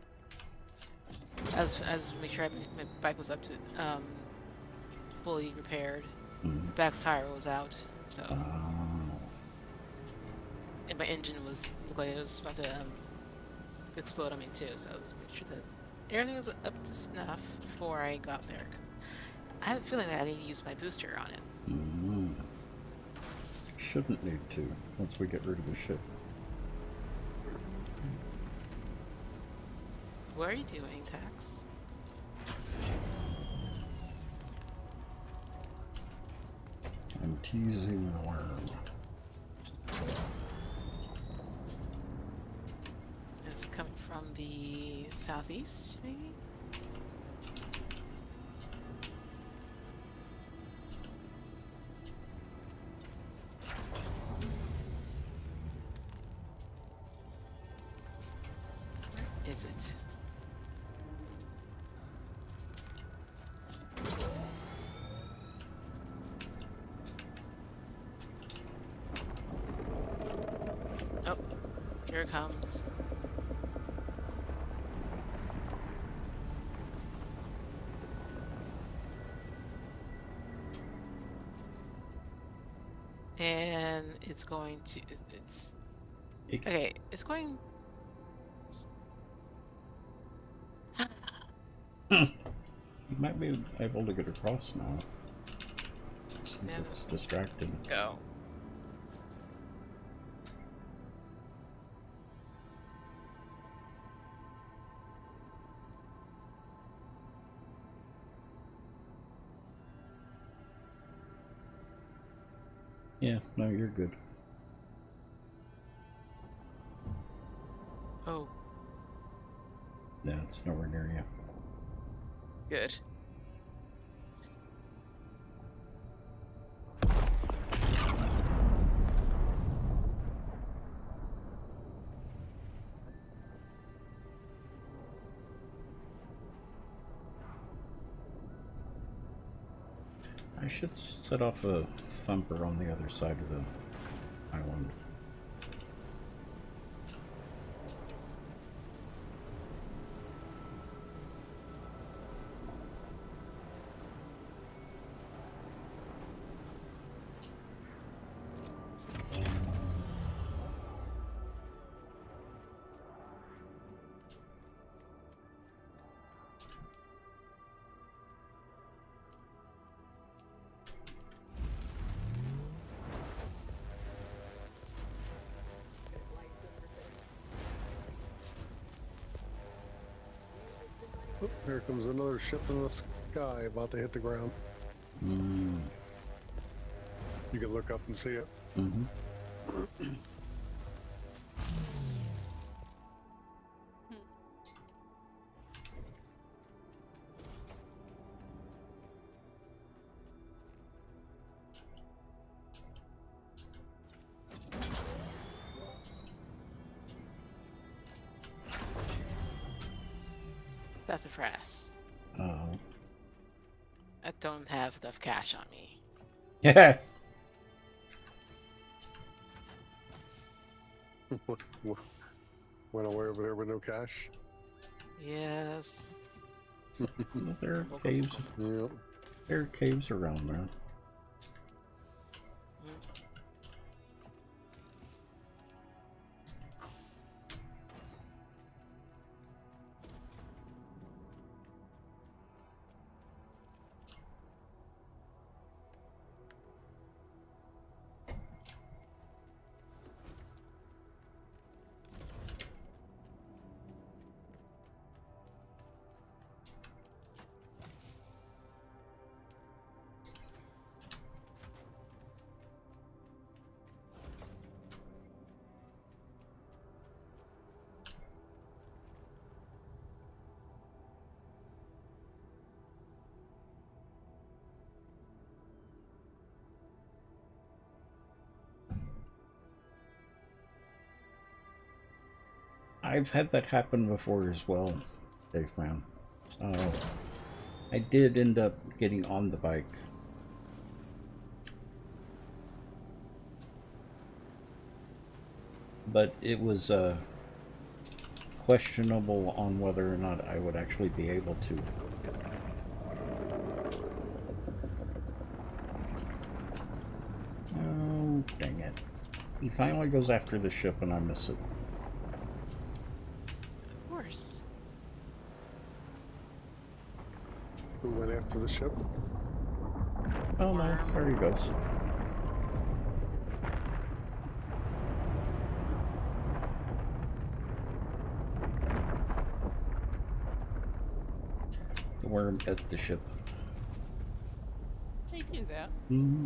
Speaker 9: As make sure my bike was up to fully repaired. The back tire was out, so and my engine looked like it was about to explode on me too. So I was make sure that everything was up to snuff before I got there. Cause I have a feeling that I need to use my booster on it.
Speaker 5: Shouldn't need to once we get rid of the ship.
Speaker 9: What are you doing, Tex?
Speaker 5: I'm teasing the worm.
Speaker 9: It's coming from the southeast, maybe? Where is it? Oh, here it comes. And it's going to, okay, it's going.
Speaker 5: You might be able to get across now, since it's distracted.
Speaker 9: Go.
Speaker 5: Yeah, no, you're good.
Speaker 9: Oh.
Speaker 5: Yeah, it's nowhere near you.
Speaker 9: Good.
Speaker 5: I should set off a thumper on the other side of the island.
Speaker 8: Oh, here comes another ship in the sky about to hit the ground.
Speaker 5: Mm.
Speaker 8: You can look up and see it.
Speaker 5: Mm-hmm.
Speaker 9: That's a press.
Speaker 5: Oh.
Speaker 9: I don't have enough cash on me.
Speaker 5: Yeah.
Speaker 8: Went away over there with no cash.
Speaker 9: Yes.
Speaker 5: Well, there are caves.
Speaker 8: Yep.
Speaker 5: There are caves around there. I've had that happen before as well, Dave Man. I did end up getting on the bike. But it was questionable on whether or not I would actually be able to. Oh, dang it. He finally goes after the ship and I miss it.
Speaker 9: Of course.
Speaker 8: Who went after the ship?
Speaker 5: Oh no, there he goes. The worm at the ship.
Speaker 1: They do that.
Speaker 5: Mm-hmm.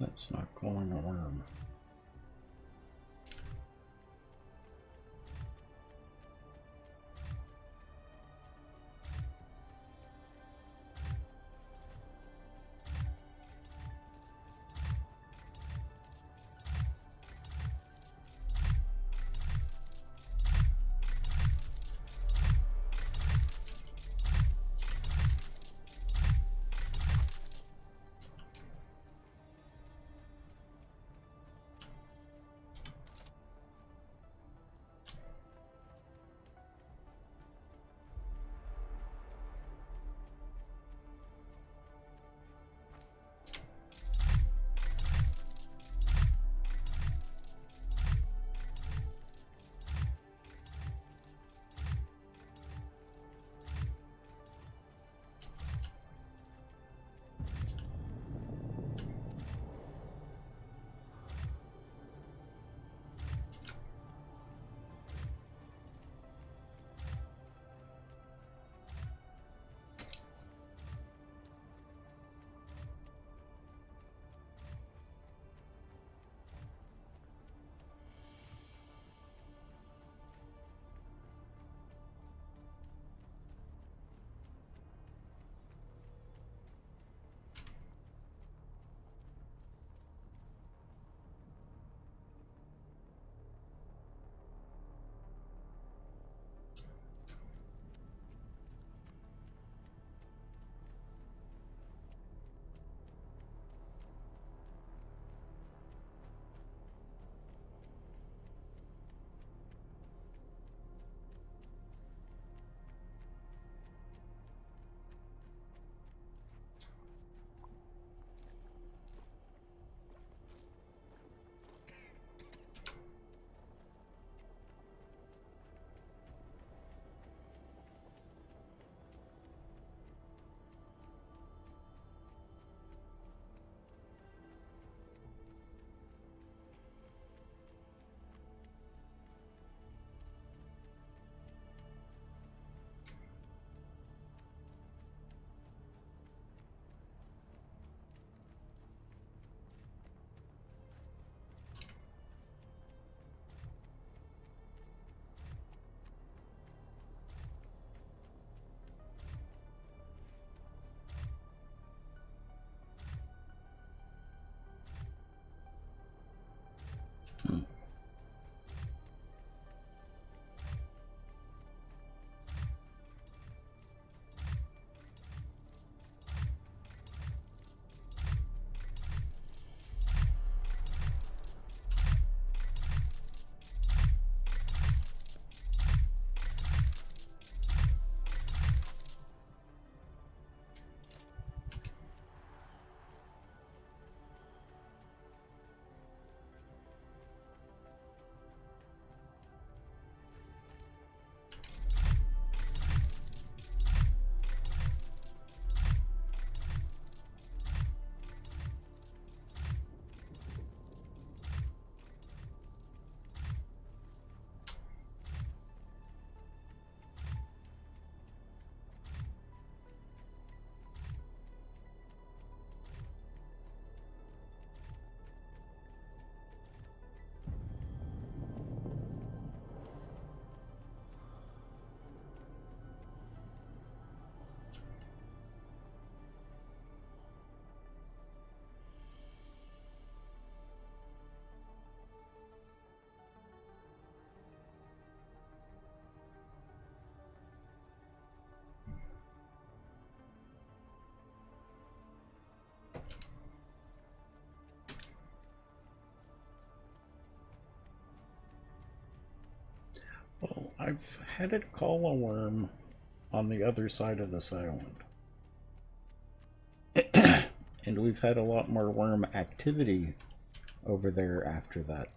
Speaker 5: That's not calling a worm. Hmm. Well, I've had it call a worm on the other side of this island. And we've had a lot more worm activity over there after that.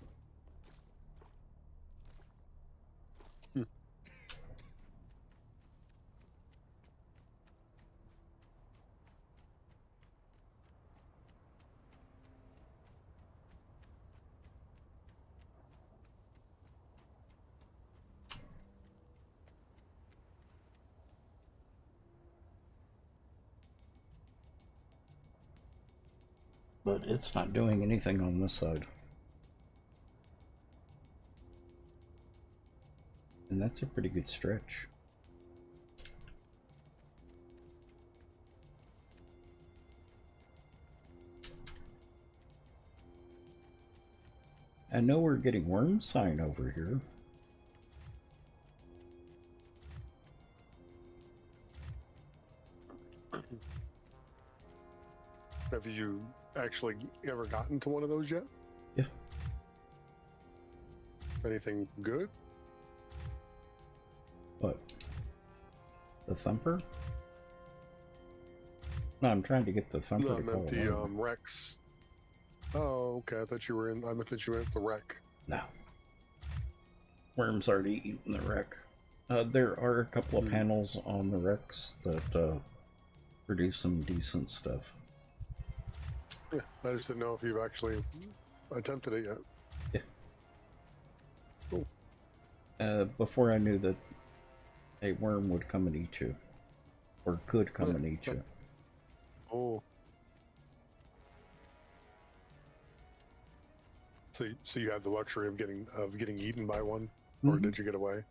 Speaker 5: But it's not doing anything on this side. And that's a pretty good stretch. I know we're getting worm sign over here.
Speaker 8: Have you actually ever gotten to one of those yet?
Speaker 5: Yeah.
Speaker 8: Anything good?
Speaker 5: What? The thumper? No, I'm trying to get the thumper
Speaker 8: No, I
Speaker 5: to call
Speaker 8: meant the
Speaker 5: worm.
Speaker 8: Rex. Oh, okay. I thought you were in. I thought you meant the wreck.
Speaker 5: No. Worm's already eaten the wreck. There are a couple of panels on the wrecks that produce some decent stuff.
Speaker 8: Yeah, I just didn't know if you've actually attempted it yet.
Speaker 5: Yeah.
Speaker 8: Cool.
Speaker 5: Before I knew that a worm would come and eat you. Or could come and eat you.
Speaker 8: Oh. So you had the luxury of getting eaten by one, or did you get away?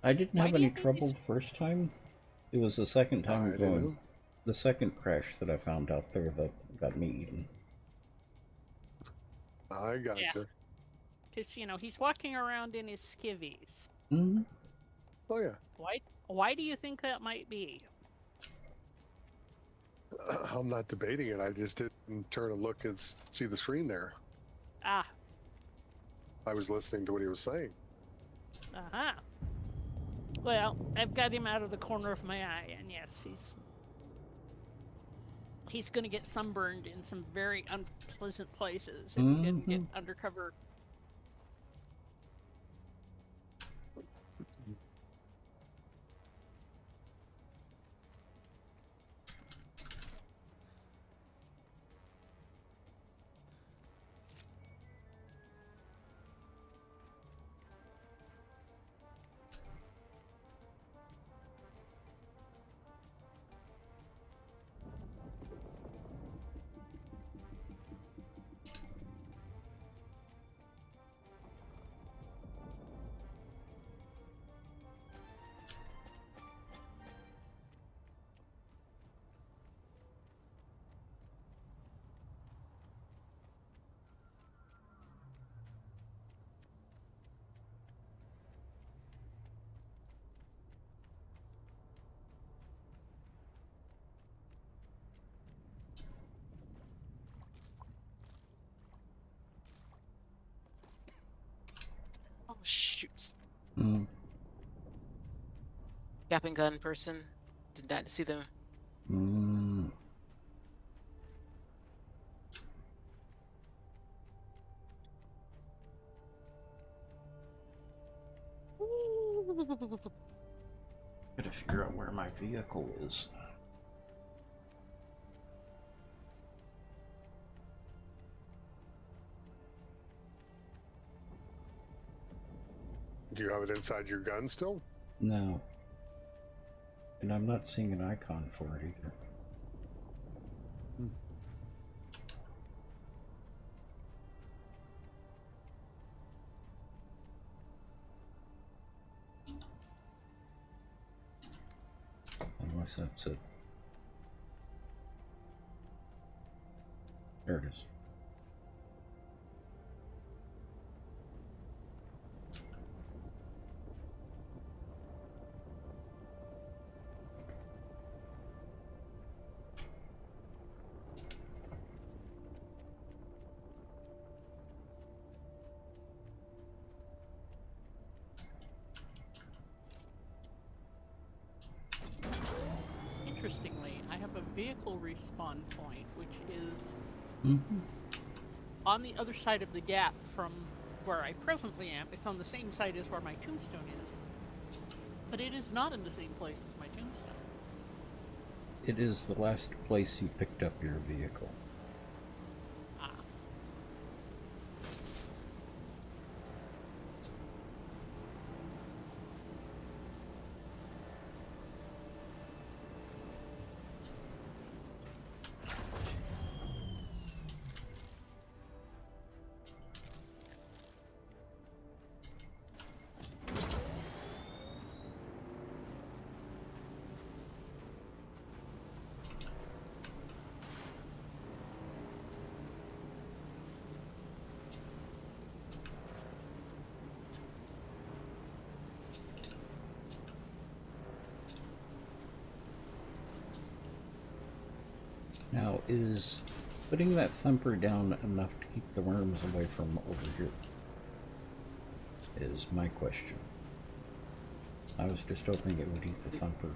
Speaker 5: I didn't have any trouble the first time. It was the second time going. The second crash that I found out there that got me eaten.
Speaker 8: I gotcha.
Speaker 1: Yeah. Because, you know, he's walking around in his skivvies.
Speaker 5: Mm-hmm.
Speaker 8: Oh, yeah.
Speaker 1: Why do you think that might be?
Speaker 8: I'm not debating it. I just didn't turn and look and see the screen there.
Speaker 1: Ah.
Speaker 8: I was listening to what he was saying.
Speaker 1: Uh-huh. Well, I've got him out of the corner of my eye, and yes, he's going to get sunburned in some very unpleasant places if he didn't get undercover.
Speaker 9: Oh, shoot.
Speaker 5: Mm.
Speaker 9: Gap and gun person. Did not see them.
Speaker 5: Mm. Gotta figure out where my vehicle is.
Speaker 8: Do you have it inside your gun still?
Speaker 5: No. And I'm not seeing an icon for it either. Unless that's it. There it is.
Speaker 1: Interestingly, I have a vehicle respawn point, which is on the other side of the gap from where I presently am. It's on the same side as where my tombstone is. But it is not in the same place as my tombstone.
Speaker 5: It is the last place you picked up your vehicle.
Speaker 1: Ah.
Speaker 5: Is putting that thumper down enough to keep the worms away from over here? Is my question. I was just hoping it would eat the thumper.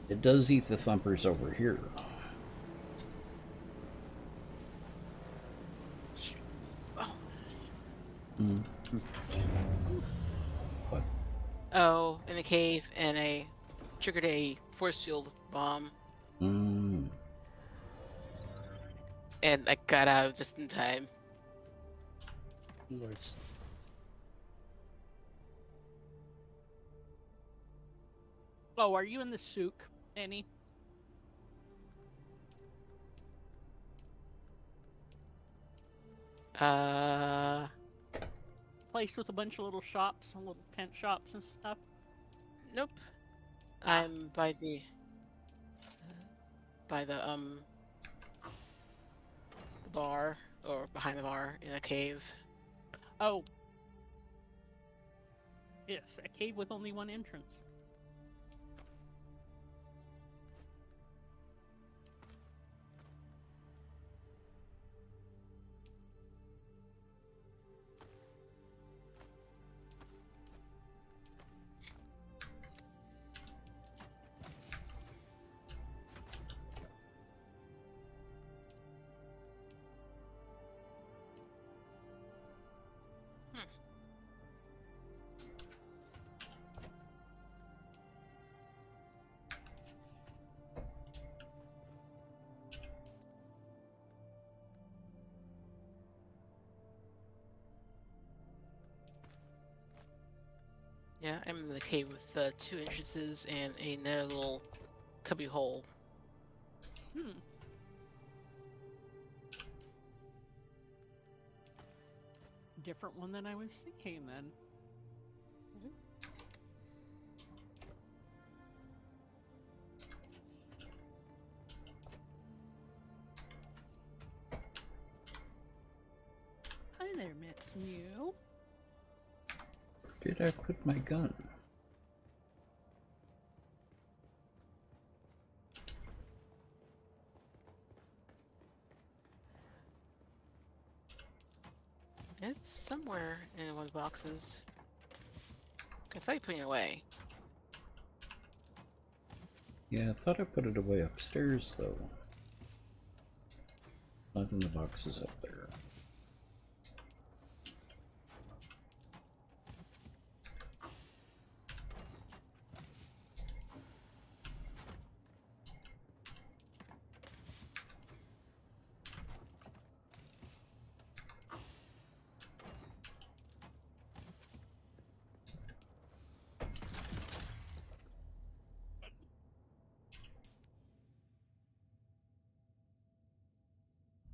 Speaker 5: It does eat the thumpers over here. Mm. What?
Speaker 9: Oh, in the cave, and I triggered a force field bomb.
Speaker 5: Mm.
Speaker 9: And I got out just in time.
Speaker 8: Nice.
Speaker 1: Oh, are you in the souk, Annie? Place with a bunch of little shops and little tent shops and stuff.
Speaker 9: Nope. I'm by the bar, or behind the bar in a cave.
Speaker 1: Oh. Yes, a cave with only one entrance.
Speaker 9: Yeah, I'm in the cave with 2 entrances and another little cubby hole.
Speaker 1: Hmm. Different one than I was thinking then. Hi there, Miss New.
Speaker 5: Where did I put my gun?
Speaker 9: It's somewhere in one of the boxes. I thought you put it away.
Speaker 5: Yeah, I thought I put it away upstairs, though. Not in the boxes up there.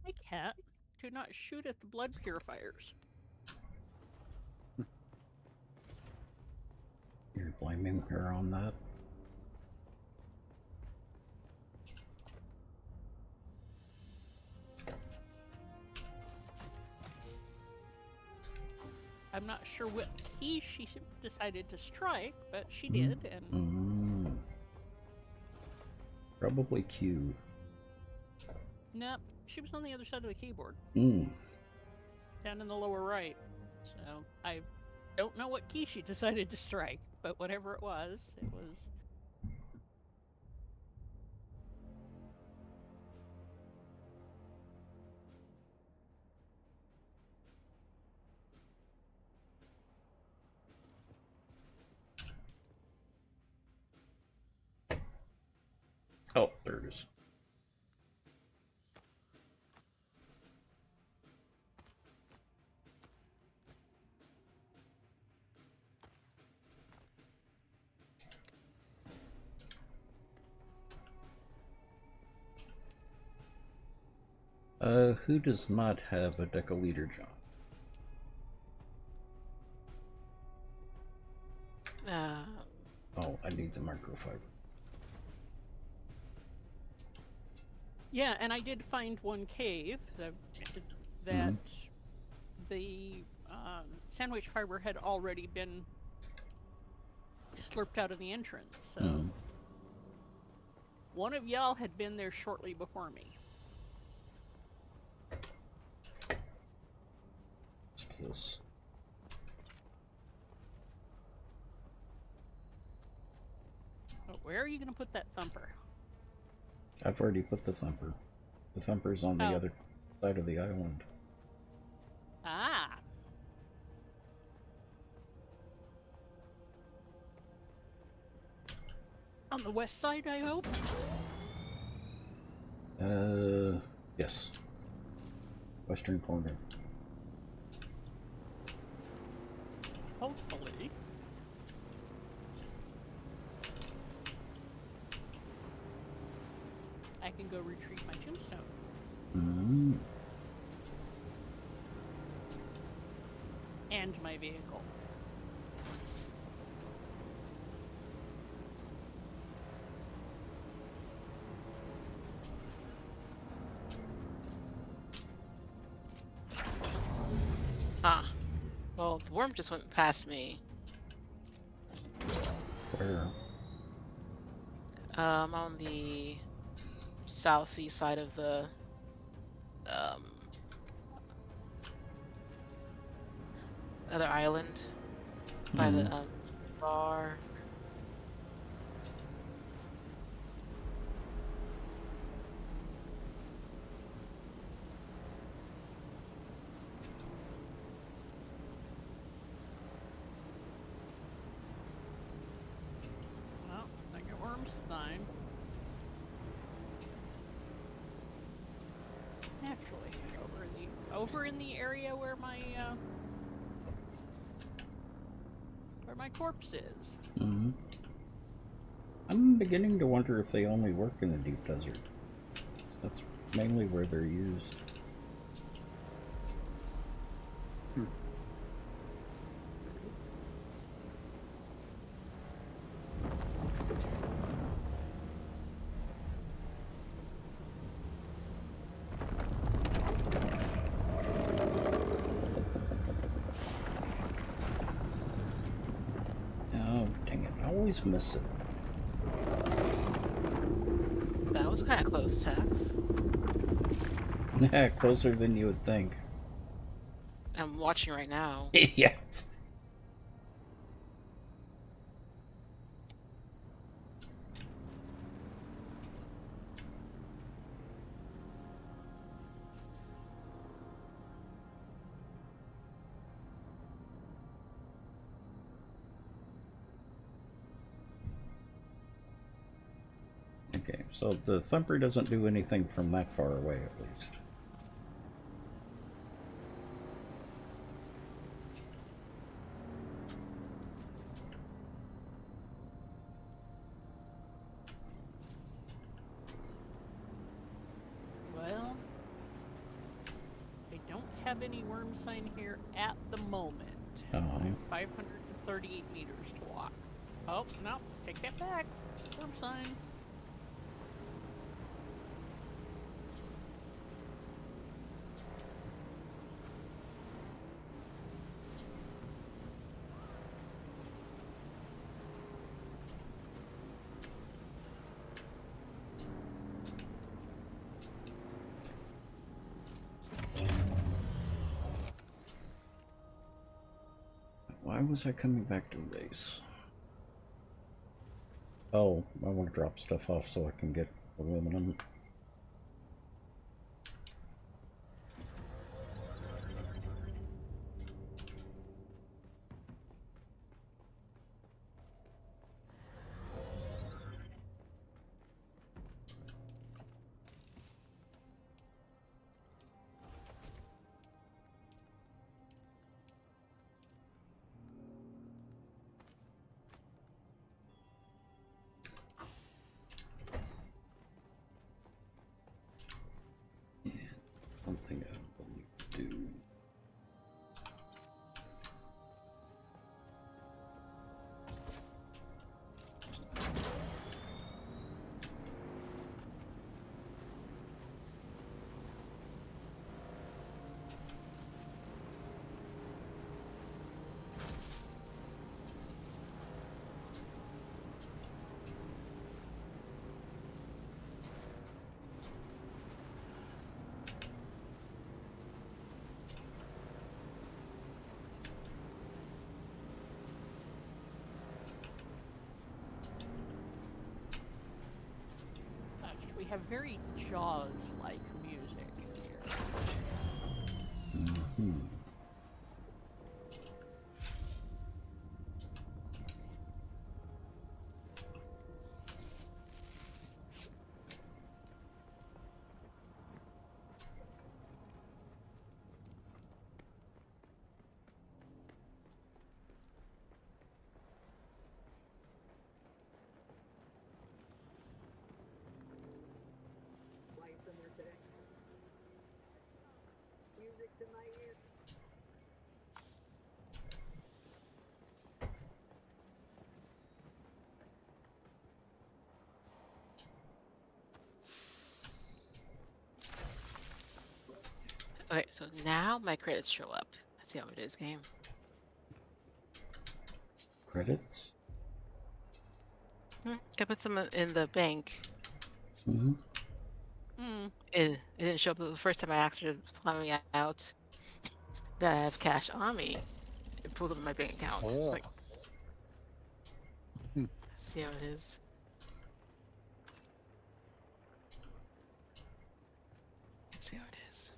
Speaker 1: Hey, cat. Do not shoot at the blood purifiers.
Speaker 5: You're blaming her on that?
Speaker 1: I'm not sure what key she decided to strike, but she did, and...
Speaker 5: Mm. Probably Q.
Speaker 1: Nope, she was on the other side of the keyboard.
Speaker 5: Mm.
Speaker 1: Down in the lower right. So, I don't know what key she decided to strike, but whatever it was, it was...
Speaker 5: Oh, there it is. Who does not have a deciliter job? Oh, I need the microfiber.
Speaker 1: Yeah, and I did find one cave that the sandwich fiber had already been slurped out of the entrance, so... One of y'all had been there shortly before me.
Speaker 5: What's this?
Speaker 1: But where are you going to put that thumper?
Speaker 5: I've already put the thumper. The thumper's on the
Speaker 1: Oh.
Speaker 5: other side of the island.
Speaker 1: Ah. On the west side, I hope?
Speaker 5: Yes. Western corner.
Speaker 1: Hopefully. I can go retrieve my tombstone.
Speaker 5: Mm.
Speaker 1: And my vehicle.
Speaker 9: Ah. Well, the worm just went past me.
Speaker 5: Where?
Speaker 9: On the southeast side of the other island by the bar.
Speaker 1: Well, I get worms time. Naturally, over in the area where my corpse is.
Speaker 5: Mm-hmm. I'm beginning to wonder if they only work in the deep desert. That's mainly where they're used. Oh, dang it. I always miss it.
Speaker 9: That was kind of close, Tex.
Speaker 5: Closer than you would think.
Speaker 9: I'm watching right now.
Speaker 5: Yeah. Okay, so the thumper doesn't do anything from that far away, at least.
Speaker 1: Well, I don't have any worm sign here at the moment. I have 538 meters to walk. Oh, no, take that back. Worm sign.
Speaker 5: Why was I coming back to the base? Oh, I want to drop stuff off so I can get aluminum.
Speaker 1: have very Jaws-like music here.
Speaker 5: Mm-hmm.
Speaker 6: Fly somewhere today. Music to my ears.
Speaker 9: Okay, so now my credits show up. Let's see how it is, game.
Speaker 5: Credits?
Speaker 9: I put some in the bank.
Speaker 5: Mm-hmm.
Speaker 9: It didn't show up the first time I asked her to let me out. That I have cash on me. It pulls up in my bank account.
Speaker 8: Oh.
Speaker 9: Like, let's see how it is. Let's see how it is.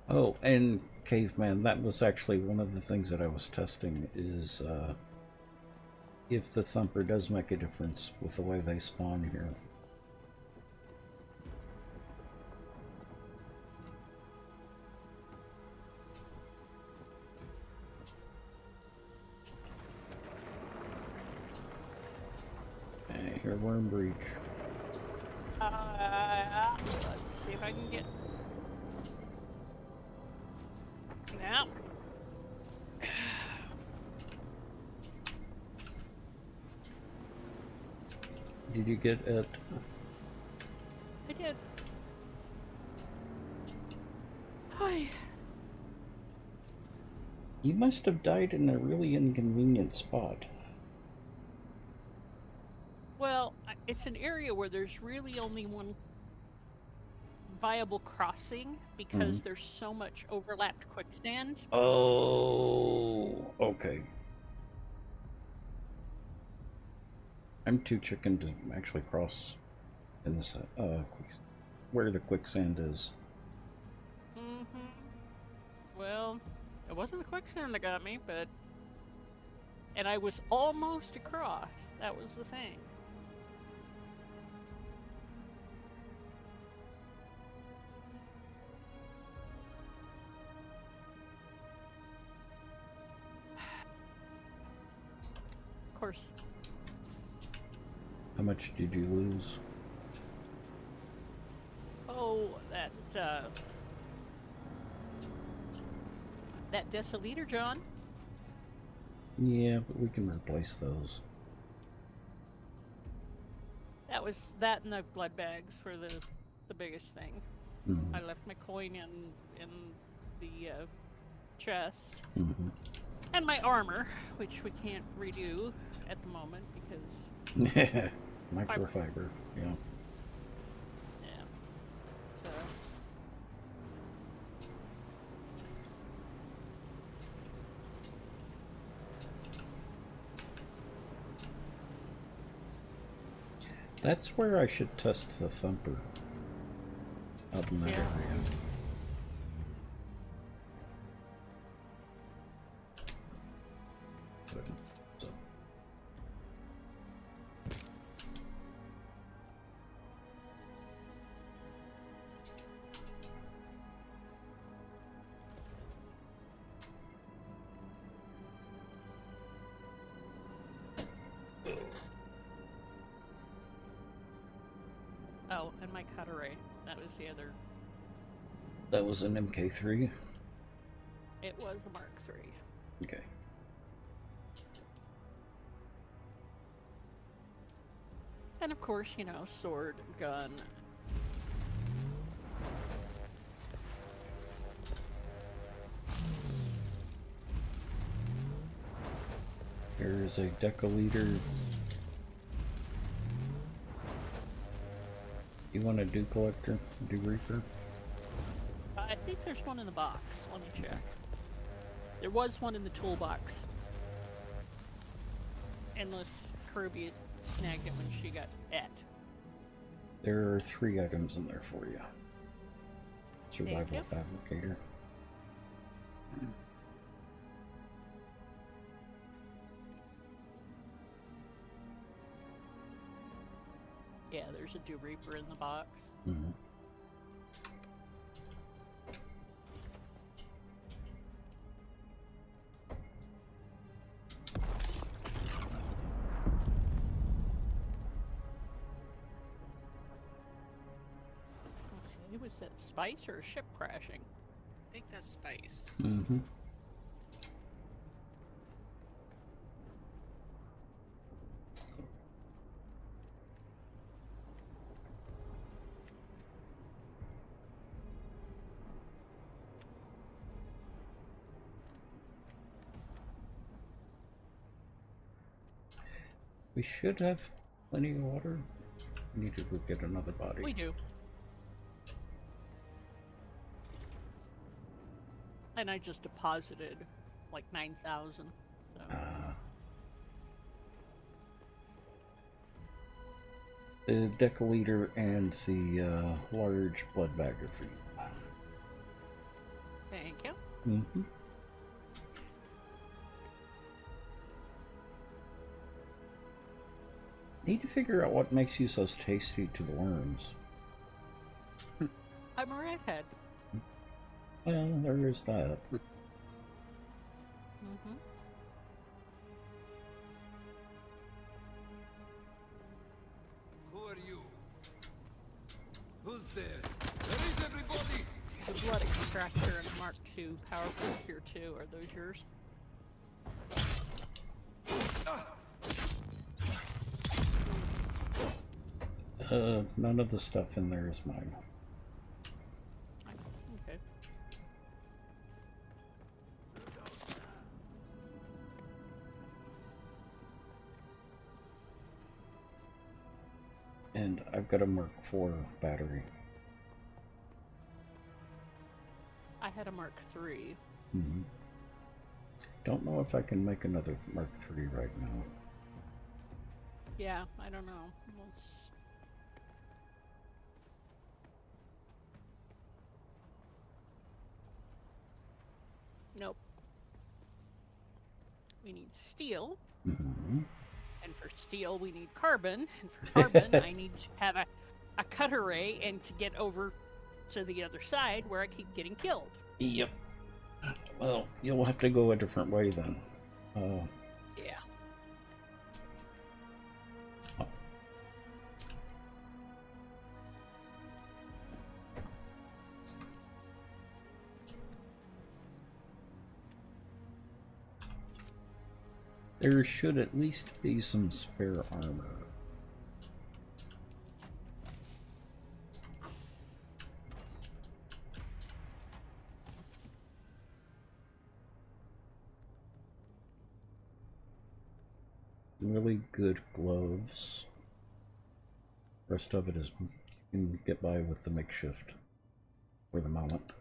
Speaker 5: Oh, and Caveman, that was actually one of the things that I was testing is if the Thumper does make a difference with the way they spawn here. I hear Worm Breach.
Speaker 1: Let's see if I can get... Now.
Speaker 5: Did you get it?
Speaker 1: I did.
Speaker 9: Hi.
Speaker 5: You must have died in a really inconvenient spot.
Speaker 1: Well, it's an area where there's really only one viable crossing because there's so much overlapped quicksand.
Speaker 5: Oh, okay. I'm too chicken to actually cross in this where the quicksand is.
Speaker 1: Well, it wasn't the quicksand that got me, but... And I was almost across. That was the thing. Of course.
Speaker 5: How much did you lose?
Speaker 1: Oh, that deciliter, John.
Speaker 5: Yeah, but we can replace those.
Speaker 1: That was that and the blood bags for the biggest thing. I left my coin in the chest. And my armor, which we can't redo at the moment because...
Speaker 5: Microfiber, yeah.
Speaker 1: Yeah. So...
Speaker 5: That's where I should test the Thumper. Up in that area. So.
Speaker 1: Oh, and and my cutlery. That was the other.
Speaker 5: That was an MK3?
Speaker 1: It was a Mark III.
Speaker 5: Okay.
Speaker 1: And of course, you know, sword, gun.
Speaker 5: Here's a deciliter. You want a dew collector? Dew reaper?
Speaker 1: I think there's one in the box. Let me check. There was one in the toolbox. Unless Kirby snagged it when she got et.
Speaker 5: There are 3 items in there for you. Survival fabricator.
Speaker 1: Yeah, there's a Dew Reaper in the box.
Speaker 5: Mm-hmm.
Speaker 1: Okay, was that spice or a ship crashing?
Speaker 9: I think that's spice.
Speaker 5: Mm-hmm. We should have plenty of water. We need to go get another body.
Speaker 1: We do. And I just deposited like 9,000. So.
Speaker 5: The deciliter and the large blood bagger for you.
Speaker 1: Thank you.
Speaker 5: Mm-hmm. Need to figure out what makes you so tasty to the worms.
Speaker 1: I'm a redhead.
Speaker 5: Well, there is that.
Speaker 1: Mm-hmm.
Speaker 11: Who are you? Who's there? Where is everybody?
Speaker 1: The blood extractor and Mark II powerful here too. Are those yours?
Speaker 5: None of the stuff in there is mine.
Speaker 1: Okay.
Speaker 5: And I've got a Mark IV battery.
Speaker 1: I had a Mark III.
Speaker 5: Mm-hmm. Don't know if I can make another Mark III right now.
Speaker 1: Yeah, I don't know. Let's... Nope. We need steel.
Speaker 5: Mm-hmm.
Speaker 1: And for steel, we need carbon. And for carbon, I need to have a cut array and to get over to the other side where I keep getting killed.
Speaker 5: Yep. Well, you'll have to go a different way then.
Speaker 1: Yeah.
Speaker 5: There should at least be some spare armor. Really good gloves. Rest of it is you can get by with the makeshift for the moment.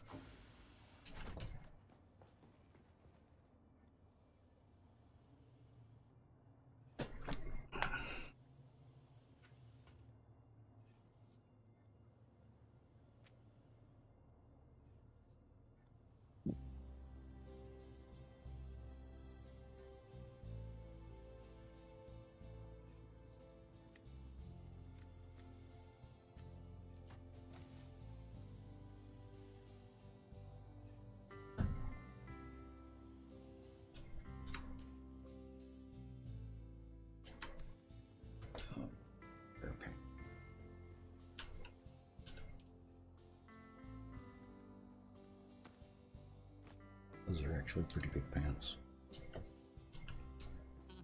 Speaker 5: actually pretty big pants.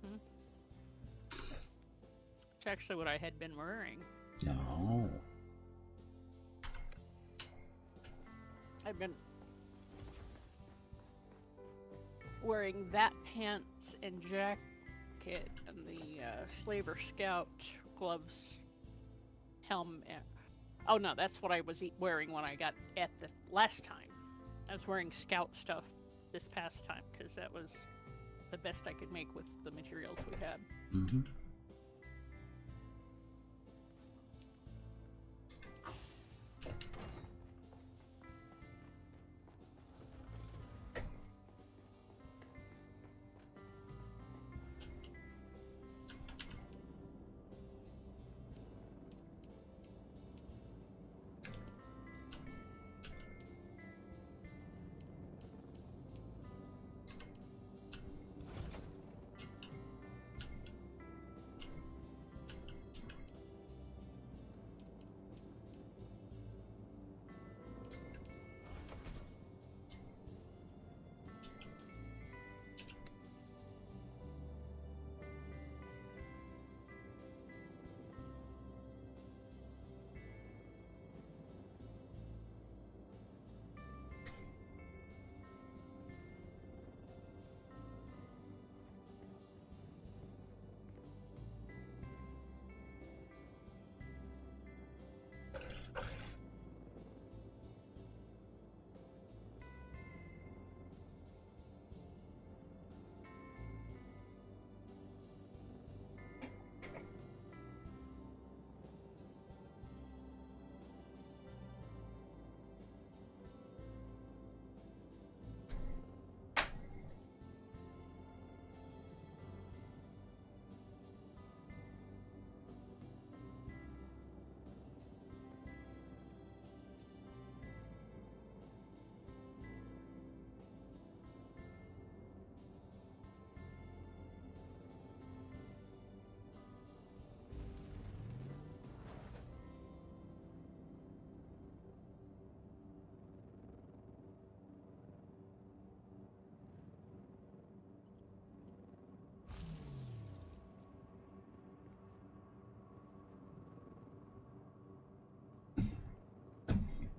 Speaker 1: Mm-hmm. It's actually what I had been wearing.
Speaker 5: No.
Speaker 1: I've been wearing that pants and jacket and the Slaver Scout gloves, helmet. Oh no, that's what I was wearing when I got at the last time. I was wearing Scout stuff this past time because that was the best I could make with the materials we had.
Speaker 5: Mm-hmm.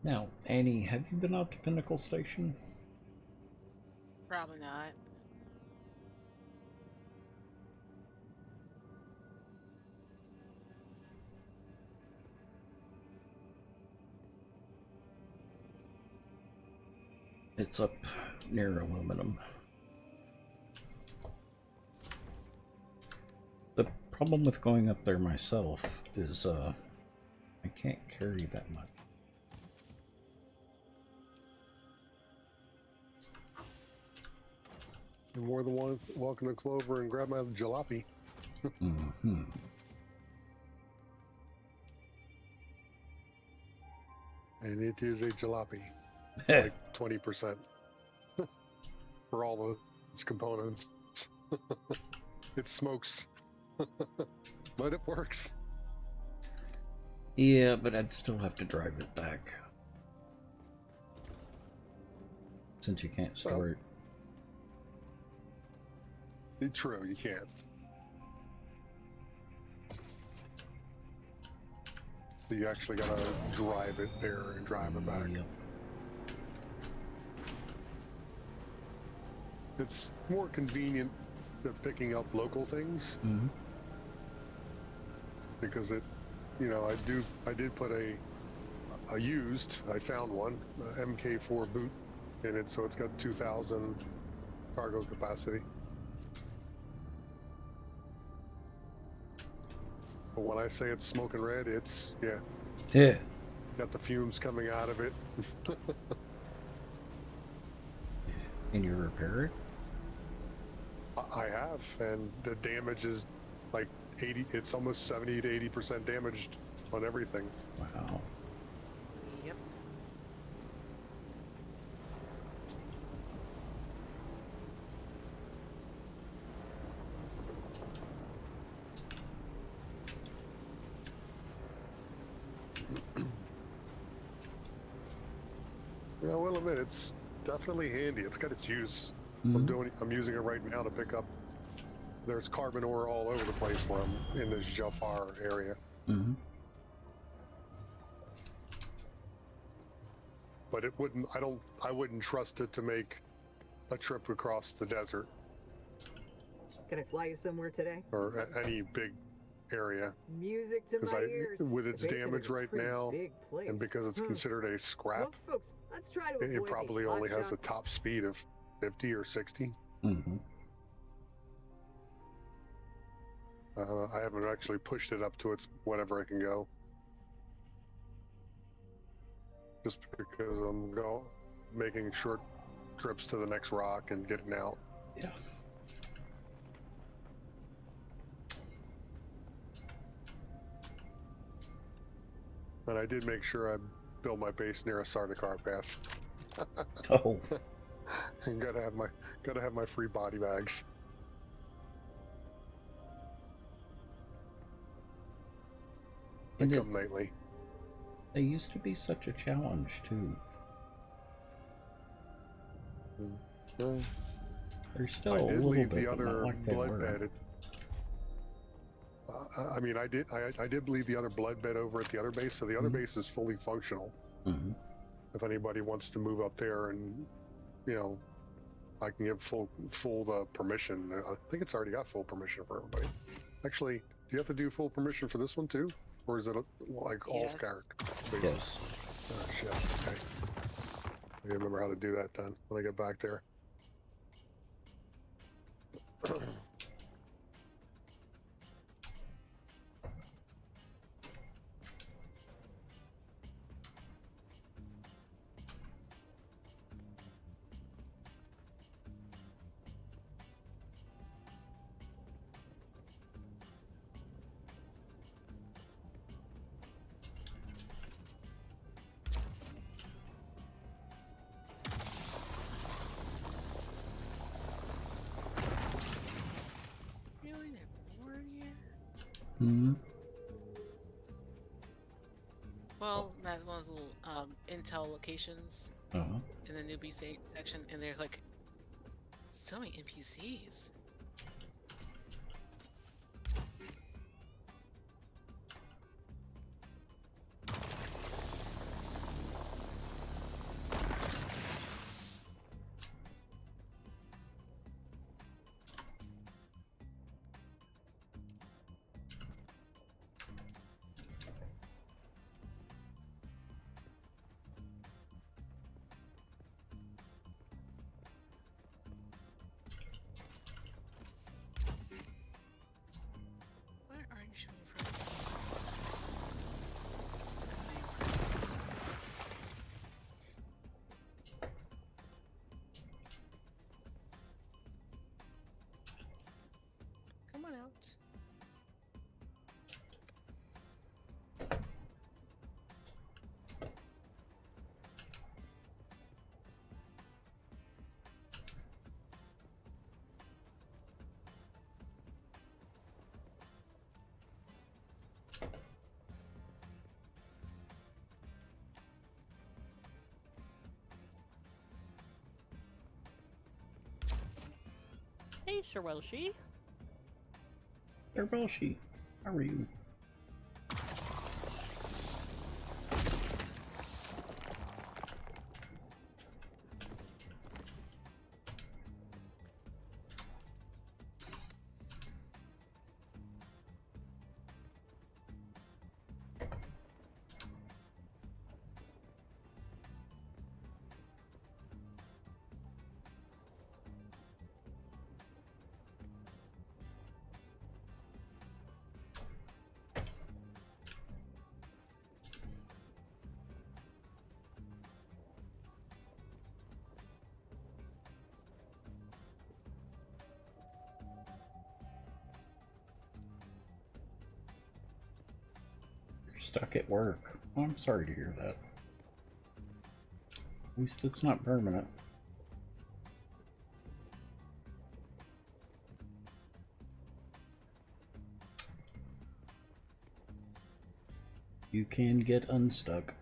Speaker 5: Now, Annie, have you been out to Pinnacle Station?
Speaker 9: Probably not.
Speaker 5: It's up near Aluminum. The problem with going up there myself is I can't carry that much.
Speaker 8: You're more than welcome to come over and grab my jalopy.
Speaker 5: Mm-hmm.
Speaker 8: And it is a jalopy. Like 20% for all its components. It smokes. But it works.
Speaker 5: Yeah, but I'd still have to drive it back. Since you can't store it.
Speaker 8: True, you can't. So you actually gotta drive it there and drive it back.
Speaker 5: Yep.
Speaker 8: It's more convenient than picking up local things.
Speaker 5: Mm-hmm.
Speaker 8: Because it, you know, I did put a used, I found one, MK4 boot in it, so it's got 2,000 cargo capacity. But when I say it's smoking red, it's,
Speaker 5: Yeah.
Speaker 8: got the fumes coming out of it.
Speaker 5: Can you repair it?
Speaker 8: I have, and the damage is like 80, it's almost 70 to 80% damaged on everything.
Speaker 5: Wow.
Speaker 9: Yep.
Speaker 8: I will admit, it's definitely handy. It's got its use. I'm using it right now to pick up. There's carbon ore all over the place where I'm in this Jafar area. But it wouldn't. I wouldn't trust it to make a trip across the desert.
Speaker 6: Can I fly you somewhere today?
Speaker 8: Or any big area.
Speaker 6: Music to my ears.
Speaker 8: With its
Speaker 6: The basin
Speaker 8: damage
Speaker 6: is a
Speaker 8: right
Speaker 6: pretty
Speaker 8: now,
Speaker 6: big place.
Speaker 8: and because it's considered a scrap,
Speaker 6: Most folks, let's try to
Speaker 8: it
Speaker 6: avoid
Speaker 8: probably
Speaker 6: the
Speaker 8: only has
Speaker 6: hotshot.
Speaker 8: a top speed of 50 or 60. I haven't actually pushed it up to its whatever it can go. Just because I'm making short trips to the next rock and getting out.
Speaker 5: Yeah.
Speaker 8: And I did make sure I built my base near a Sardaukar path.
Speaker 5: Oh.
Speaker 8: gotta have my free body bags. They come nightly.
Speaker 5: They used to be such a challenge too. They're still a little bit,
Speaker 8: the
Speaker 5: but
Speaker 8: other
Speaker 5: not like they
Speaker 8: blood
Speaker 5: were.
Speaker 8: bed. I mean, I did leave the other blood bed over at the other base, so the other base is fully functional. If anybody wants to move up there, and I can give full permission. I think it's already got full permission for everybody. Actually, do you have to do full permission for this one too, or is it like all character bases?
Speaker 5: Yes.
Speaker 8: Oh shit. Okay. I gotta remember how to do that then when I get back there.
Speaker 9: Really? They're born here? Well, that one was little intel locations in the newbie section, and there's like so many NPCs. Where are you shooting from? Come on out.
Speaker 1: Hey, Sir Welshie.
Speaker 5: They're Belshi. How are you? Stuck at work. Oh, I'm sorry to hear that. At least it's not permanent. You can get unstuck.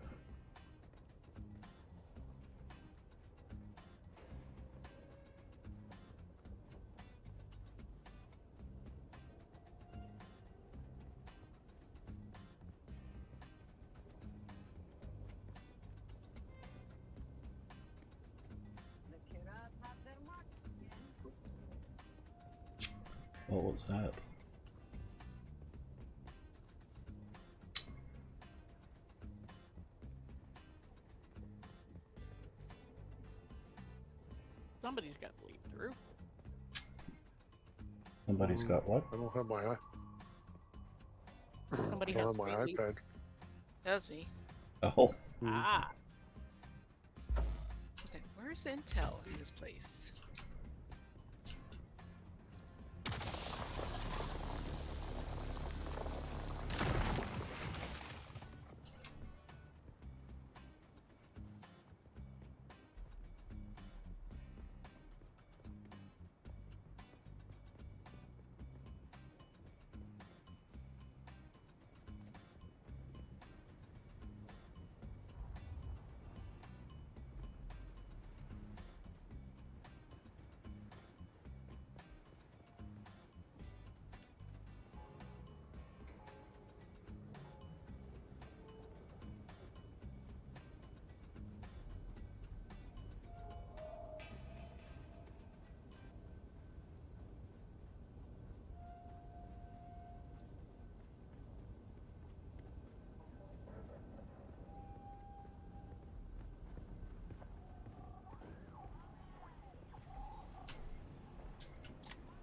Speaker 5: What was that?
Speaker 1: Somebody's got to lead through.
Speaker 5: Somebody's got what?
Speaker 8: I don't have my
Speaker 1: Somebody
Speaker 8: I don't
Speaker 1: has
Speaker 8: have my
Speaker 1: to lead.
Speaker 8: iPad.
Speaker 9: That was me.
Speaker 5: Oh.
Speaker 1: Ah.
Speaker 9: Okay, where's intel in this place?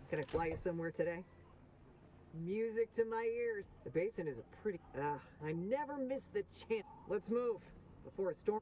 Speaker 6: Can I fly you somewhere today? Music to my ears. The basin is a pretty... I never miss the chance. Let's move before a storm...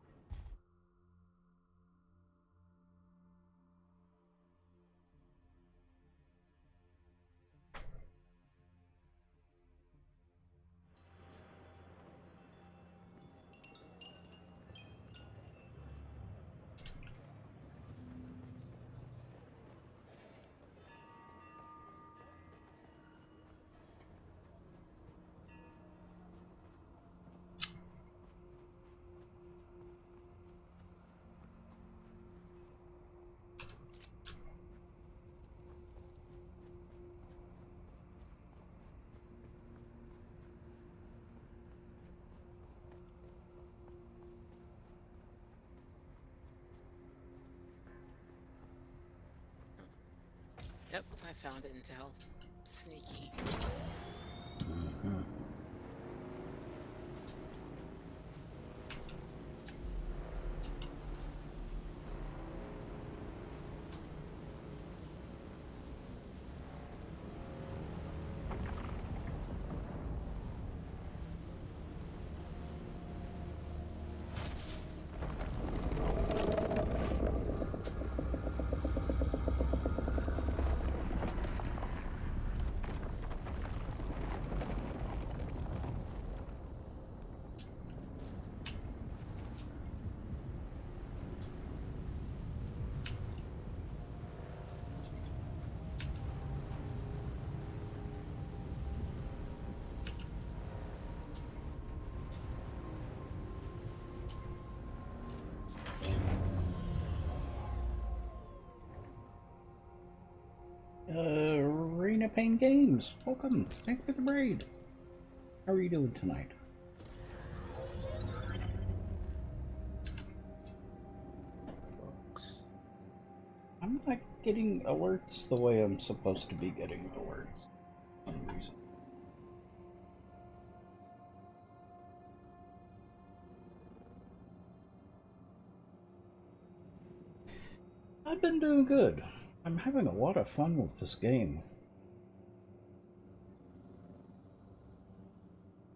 Speaker 9: Yep, I found intel. Sneaky.
Speaker 5: Mhm. Arena Pain Games, welcome. Thank you for the raid. How are you doing tonight? I'm not getting alerts the way I'm supposed to be getting alerts for some reason. I've been doing good. I'm having a lot of fun with this game.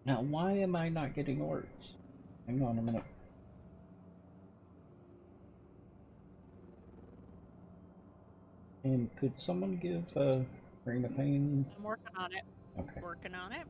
Speaker 5: Now, why am I not getting alerts? Hang on a minute. And could someone give Arena Pain?
Speaker 1: I'm working on it.
Speaker 5: Okay.
Speaker 1: Working on it.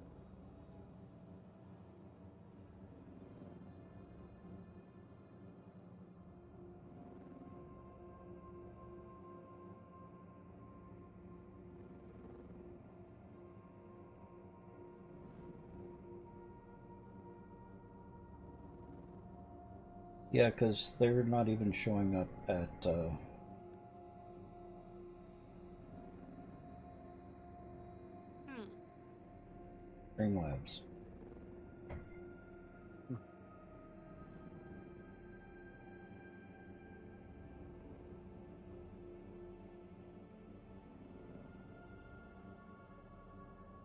Speaker 5: Yeah, because they're not even showing up at Streamlabs.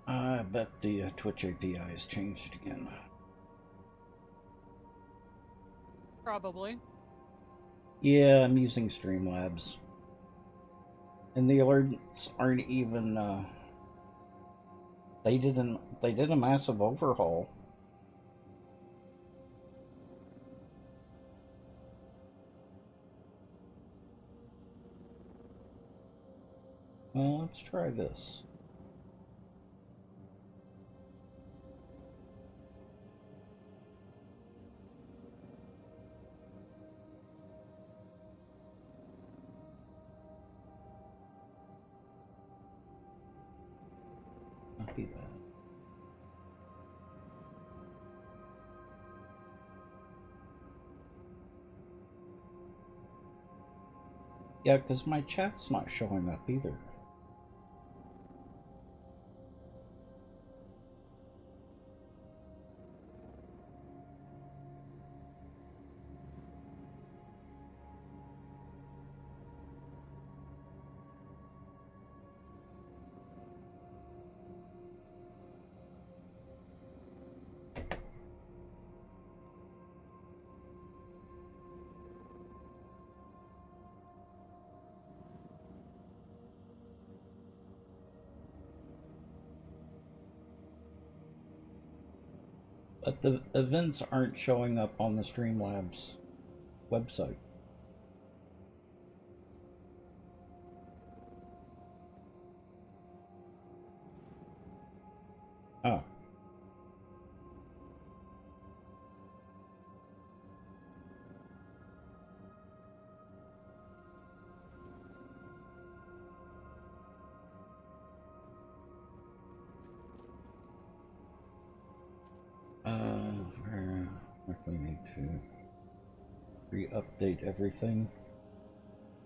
Speaker 5: I bet the Twitch API has changed again.
Speaker 1: Probably.
Speaker 5: Yeah, I'm using Streamlabs. And the alerts aren't even, they did a massive overhaul. Well, let's try this. Not be bad. Yeah, because my chat's not showing up either. But the events aren't showing up on the Streamlabs website. Oh. Where we need to re-update everything.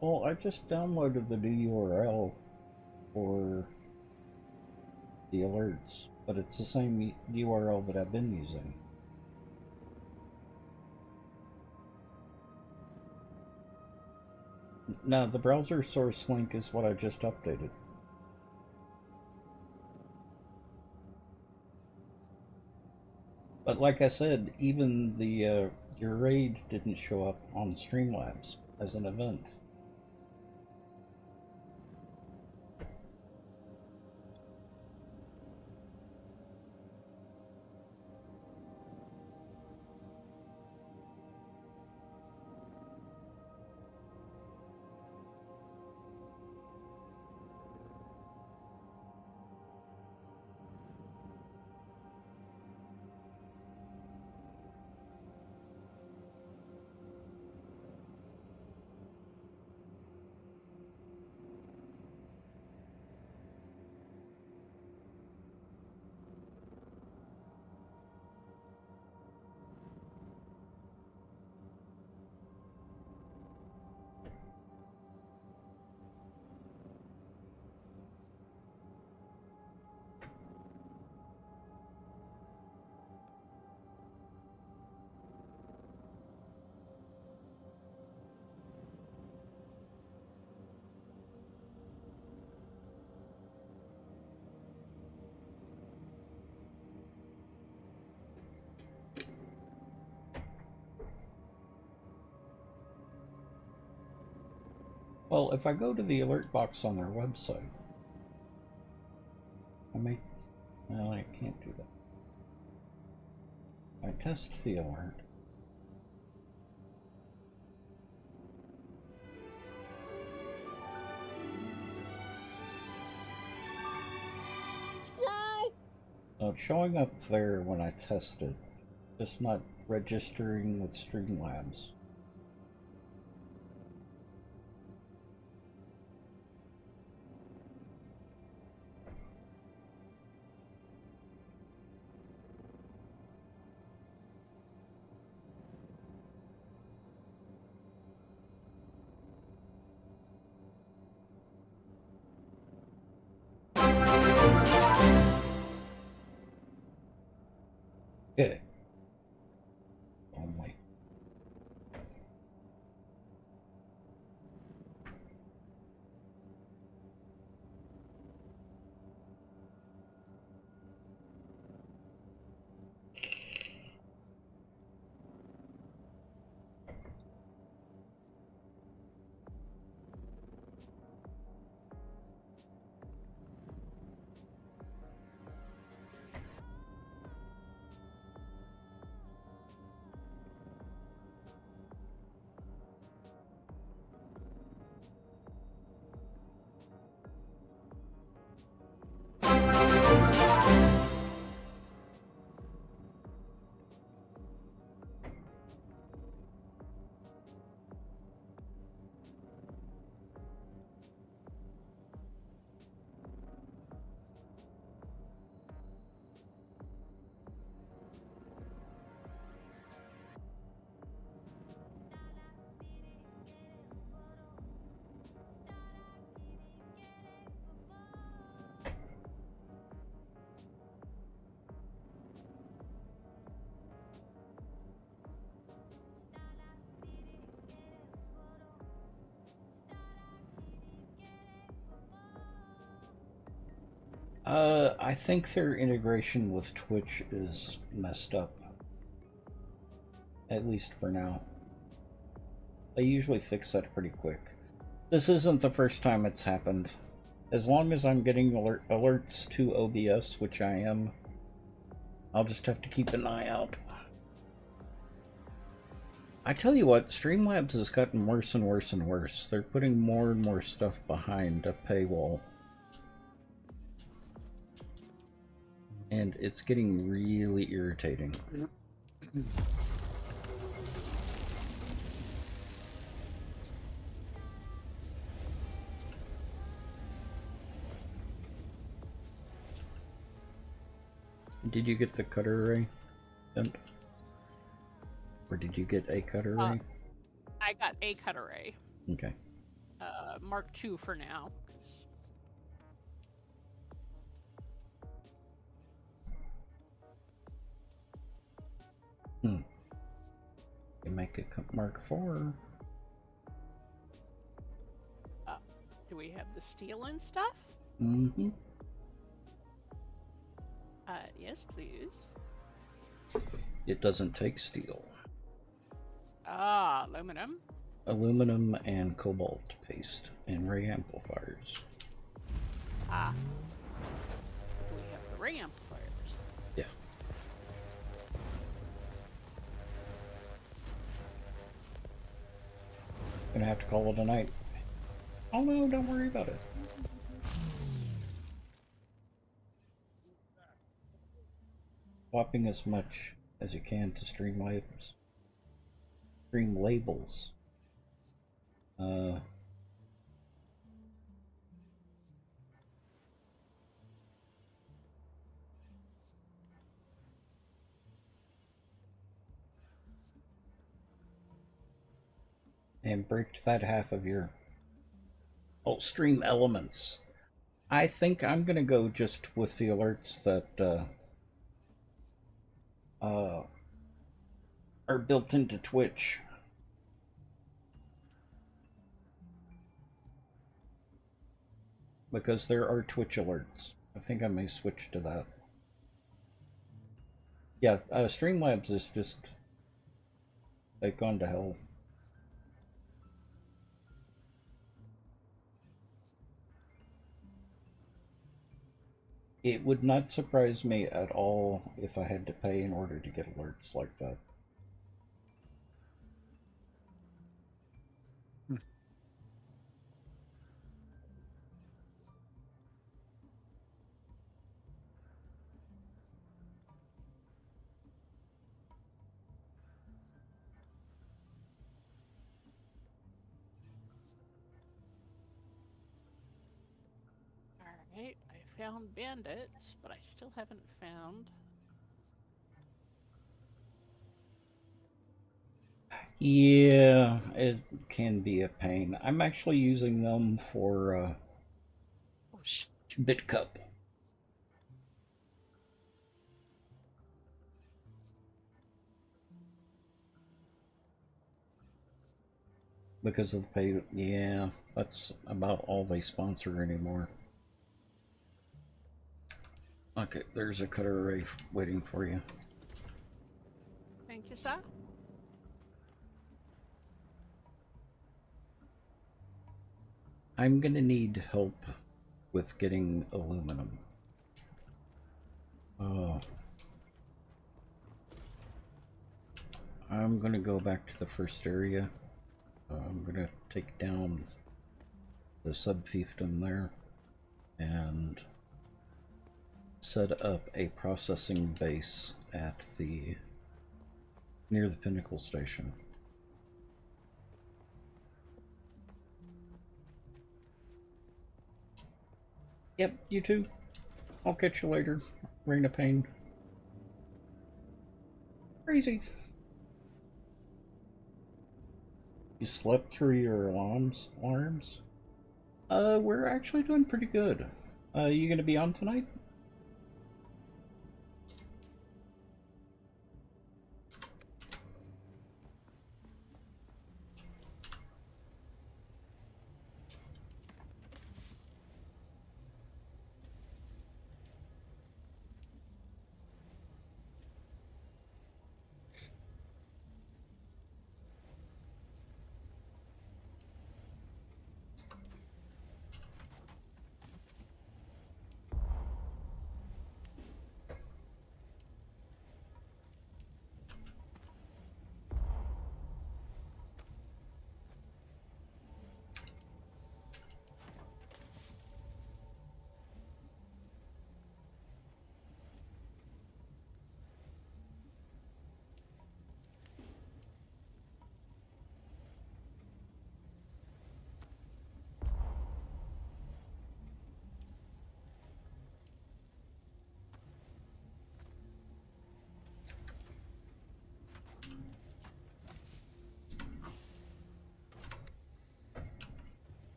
Speaker 5: Well, I just downloaded the new URL for the alerts, but it's the same URL that I've been using. No, the browser source link is what I just updated. But like I said, even the your raid didn't show up on Streamlabs as an event. Well, if I go to the alert box on their website, well, I can't do that. I test the alert. So it's showing up there when I test it, just not registering with Streamlabs. Okay. Only. I think their integration with Twitch is messed up. At least for now. They usually fix that pretty quick. This isn't the first time it's happened. As long as I'm getting alerts to OBS, which I am, I'll just have to keep an eye out. I tell you what, Streamlabs has gotten worse and worse and worse. They're putting more and more stuff behind a paywall. And it's getting really irritating. Did you get the cutter array? Or did you get a cutter array?
Speaker 1: I got a cutter array.
Speaker 5: Okay.
Speaker 1: Mark II for now.
Speaker 5: You make it Mark IV.
Speaker 1: Do we have the steel and stuff?
Speaker 5: Mm-hmm.
Speaker 1: Yes, please.
Speaker 5: It doesn't take steel.
Speaker 1: Aluminum.
Speaker 5: Aluminum and cobalt paste and ray amplifiers.
Speaker 1: We have the ray amplifiers.
Speaker 5: Yeah. Gonna have to call it a night. Oh no, don't worry about it. Swapping as much as you can to stream labels. Stream labels. And break that half of your stream elements. I think I'm gonna go just with the alerts that are built into Twitch. Because there are Twitch alerts. I think I may switch to that. Yeah, Streamlabs is just... they've gone to hell. It would not surprise me at all if I had to pay in order to get alerts like that.
Speaker 1: Alright, I found bandits, but I still haven't found...
Speaker 5: Yeah, it can be a pain. I'm actually using them for BitCup. Because of the pay, yeah, that's about all they sponsor anymore. Okay, there's a cutter array waiting for you.
Speaker 1: Thank you, sir.
Speaker 5: I'm gonna need help with getting aluminum. Oh. I'm gonna go back to the first area. I'm gonna take down the sub-fiefdom there and set up a processing base at near the Pinnacle Station. Yep, you too. I'll catch you later. Reign of Pain. Crazy. You slept through your alarms? We're actually doing pretty good. You gonna be on tonight?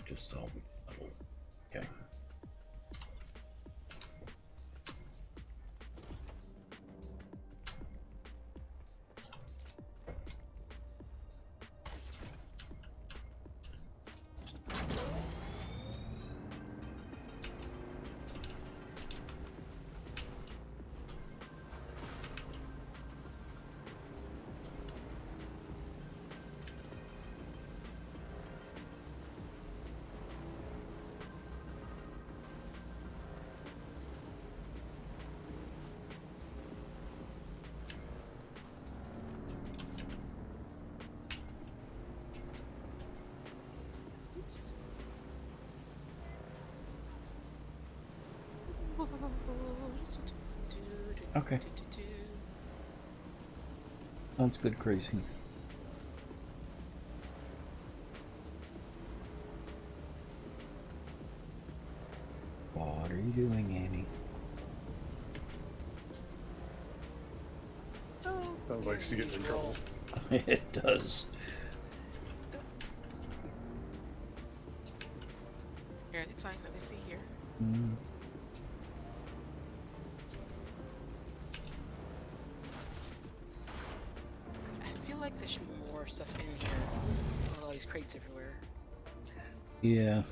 Speaker 5: just saw. Okay. Okay. Sounds good, crazy. What are you doing, Annie?
Speaker 8: Sounds like she's getting in trouble.
Speaker 5: It does.
Speaker 9: Here, it's fine. Let me see here. I feel like there should be more stuff in here. All these crates everywhere.
Speaker 5: Yeah.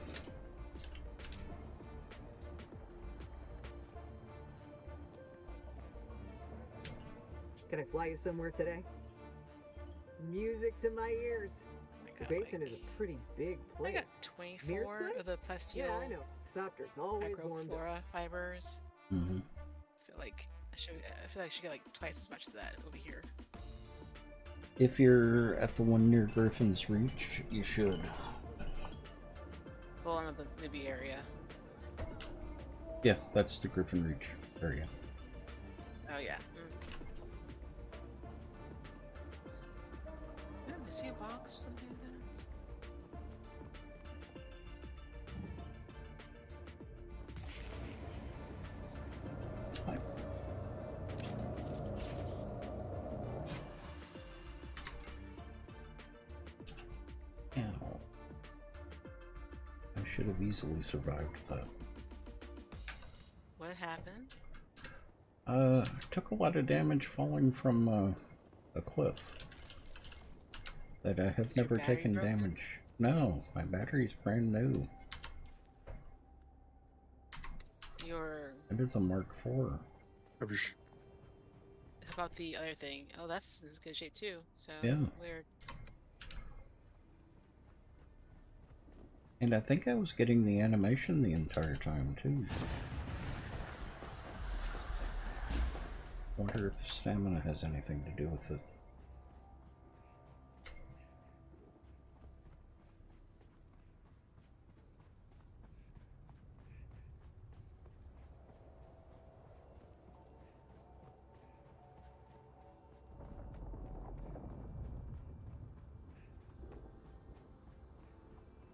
Speaker 6: Can I fly you somewhere today? Music to my ears. The basin is a pretty big
Speaker 9: I
Speaker 6: place.
Speaker 9: got 24 of the plasteel
Speaker 6: Yeah, I know. Doctor's always warmed up.
Speaker 9: agroflora fibers.
Speaker 5: Mm-hmm.
Speaker 9: I feel like I should get like twice as much of that over here.
Speaker 5: If you're at the one near Griffin's Reach, you should.
Speaker 9: Well, I'm in the maybe area.
Speaker 5: Yeah, that's the Griffin Reach area.
Speaker 9: Oh yeah. Am I missing a box or something like that?
Speaker 5: Ow. I should have easily survived that.
Speaker 9: What happened?
Speaker 5: Took a lot of damage falling from a cliff. That I have
Speaker 9: Is your
Speaker 5: never
Speaker 9: battery
Speaker 5: taken
Speaker 9: broken?
Speaker 5: damage. No, my battery's brand new.
Speaker 9: Your
Speaker 5: It is a Mark IV.
Speaker 8: Have you sh-
Speaker 9: how about the other thing? Oh, that's in good shape too. So
Speaker 5: Yeah.
Speaker 9: weird.
Speaker 5: And I think I was getting the animation the entire time too. Wonder if stamina has anything to do with it.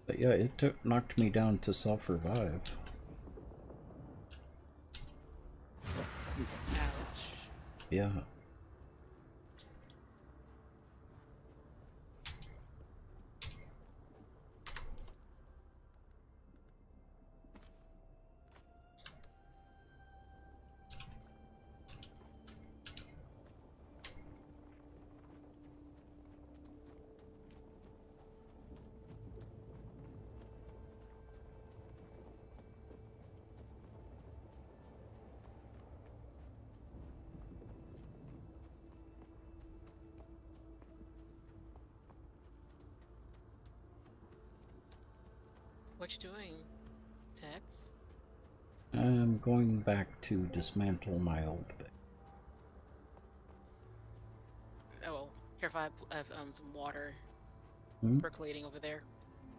Speaker 5: But yeah, it knocked me down to self-revive.
Speaker 9: Ouch.
Speaker 5: Yeah.
Speaker 9: What you doing, Tex?
Speaker 5: I'm going back to dismantle my old base.
Speaker 9: Oh well, careful. I have some water percolating over there.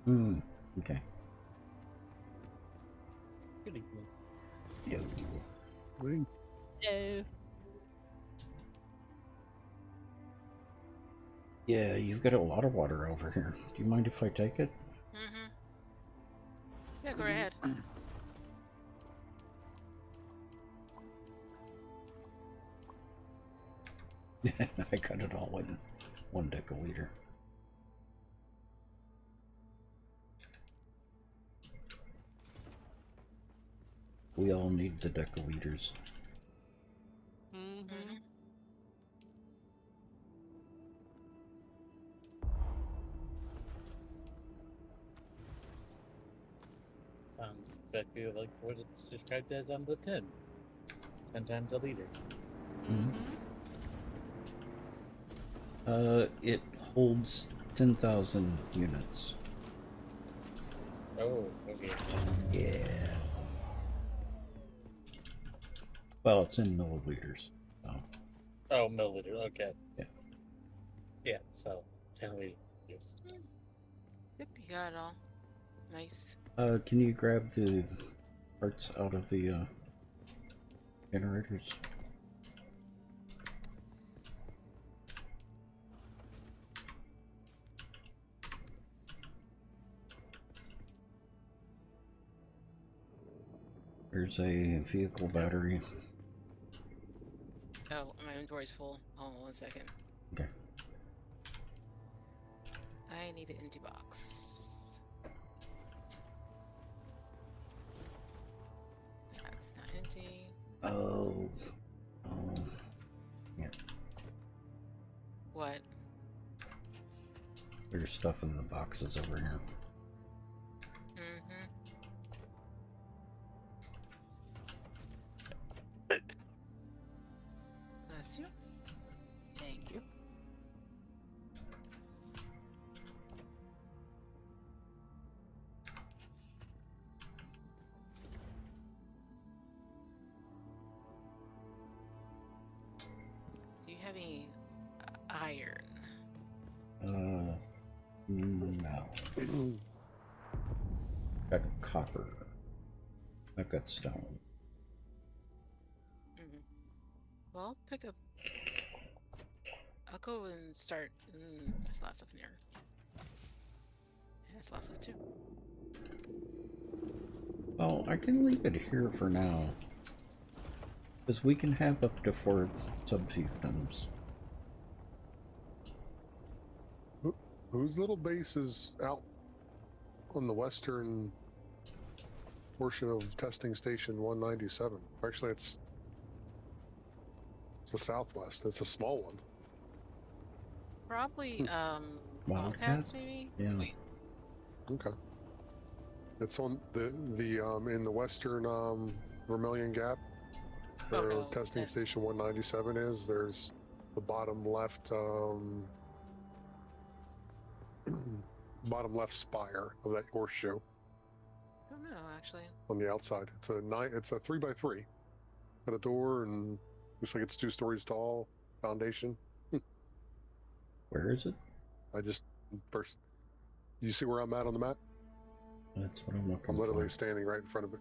Speaker 5: Okay.
Speaker 1: Good evening.
Speaker 5: Yeah.
Speaker 1: Hello.
Speaker 5: Yeah, you've got a lot of water over here. Do you mind if I take it?
Speaker 9: Yeah, go ahead.
Speaker 5: I got it all in 1 deciliter. We all need the deck of leaders.
Speaker 1: Mm-hmm.
Speaker 12: Sounds exactly like what it's described as on the tin. 10 times a leader.
Speaker 5: It holds 10,000 units.
Speaker 12: Oh, okay.
Speaker 5: Yeah. Well, it's in milliliters. So.
Speaker 12: Oh, milliliter. Okay.
Speaker 5: Yeah.
Speaker 12: Yeah. So 10 liters.
Speaker 9: Yep, you got it all. Nice.
Speaker 5: Can you grab the parts out of the generators? There's a vehicle battery.
Speaker 9: Oh, my inventory's full. Hold on 1 second.
Speaker 5: Okay.
Speaker 9: I need an empty box. That's not empty.
Speaker 5: Oh. Yeah.
Speaker 9: What?
Speaker 5: There's stuff in the boxes over here.
Speaker 9: Bless you.
Speaker 1: Thank you.
Speaker 9: Do you have any iron?
Speaker 5: No. Got copper. I've got stone.
Speaker 9: Well, pick up. I'll go and start. There's a lot of stuff in here. Yeah, there's a lot of stuff too.
Speaker 5: Well, I can leave it here for now. Because we can have up to 4 sub-fiefdoms.
Speaker 8: Whose little base is out on the western portion of testing station 197? Actually, it's the southwest. It's a small one.
Speaker 9: Probably,
Speaker 5: Wildcats,
Speaker 9: maybe?
Speaker 5: Yeah.
Speaker 9: Wait.
Speaker 8: Okay. It's on the in the western Vermilion Gap, where testing station 197 is. There's the bottom left bottom left spire of that horseshoe.
Speaker 9: I don't know, actually.
Speaker 8: On the outside, it's a 3x3, got a door and looks like it's 2 stories tall. Foundation.
Speaker 5: Where is it?
Speaker 8: I just first. You see where I'm at on the map?
Speaker 5: That's what I'm looking for.
Speaker 8: I'm literally standing right in front of it.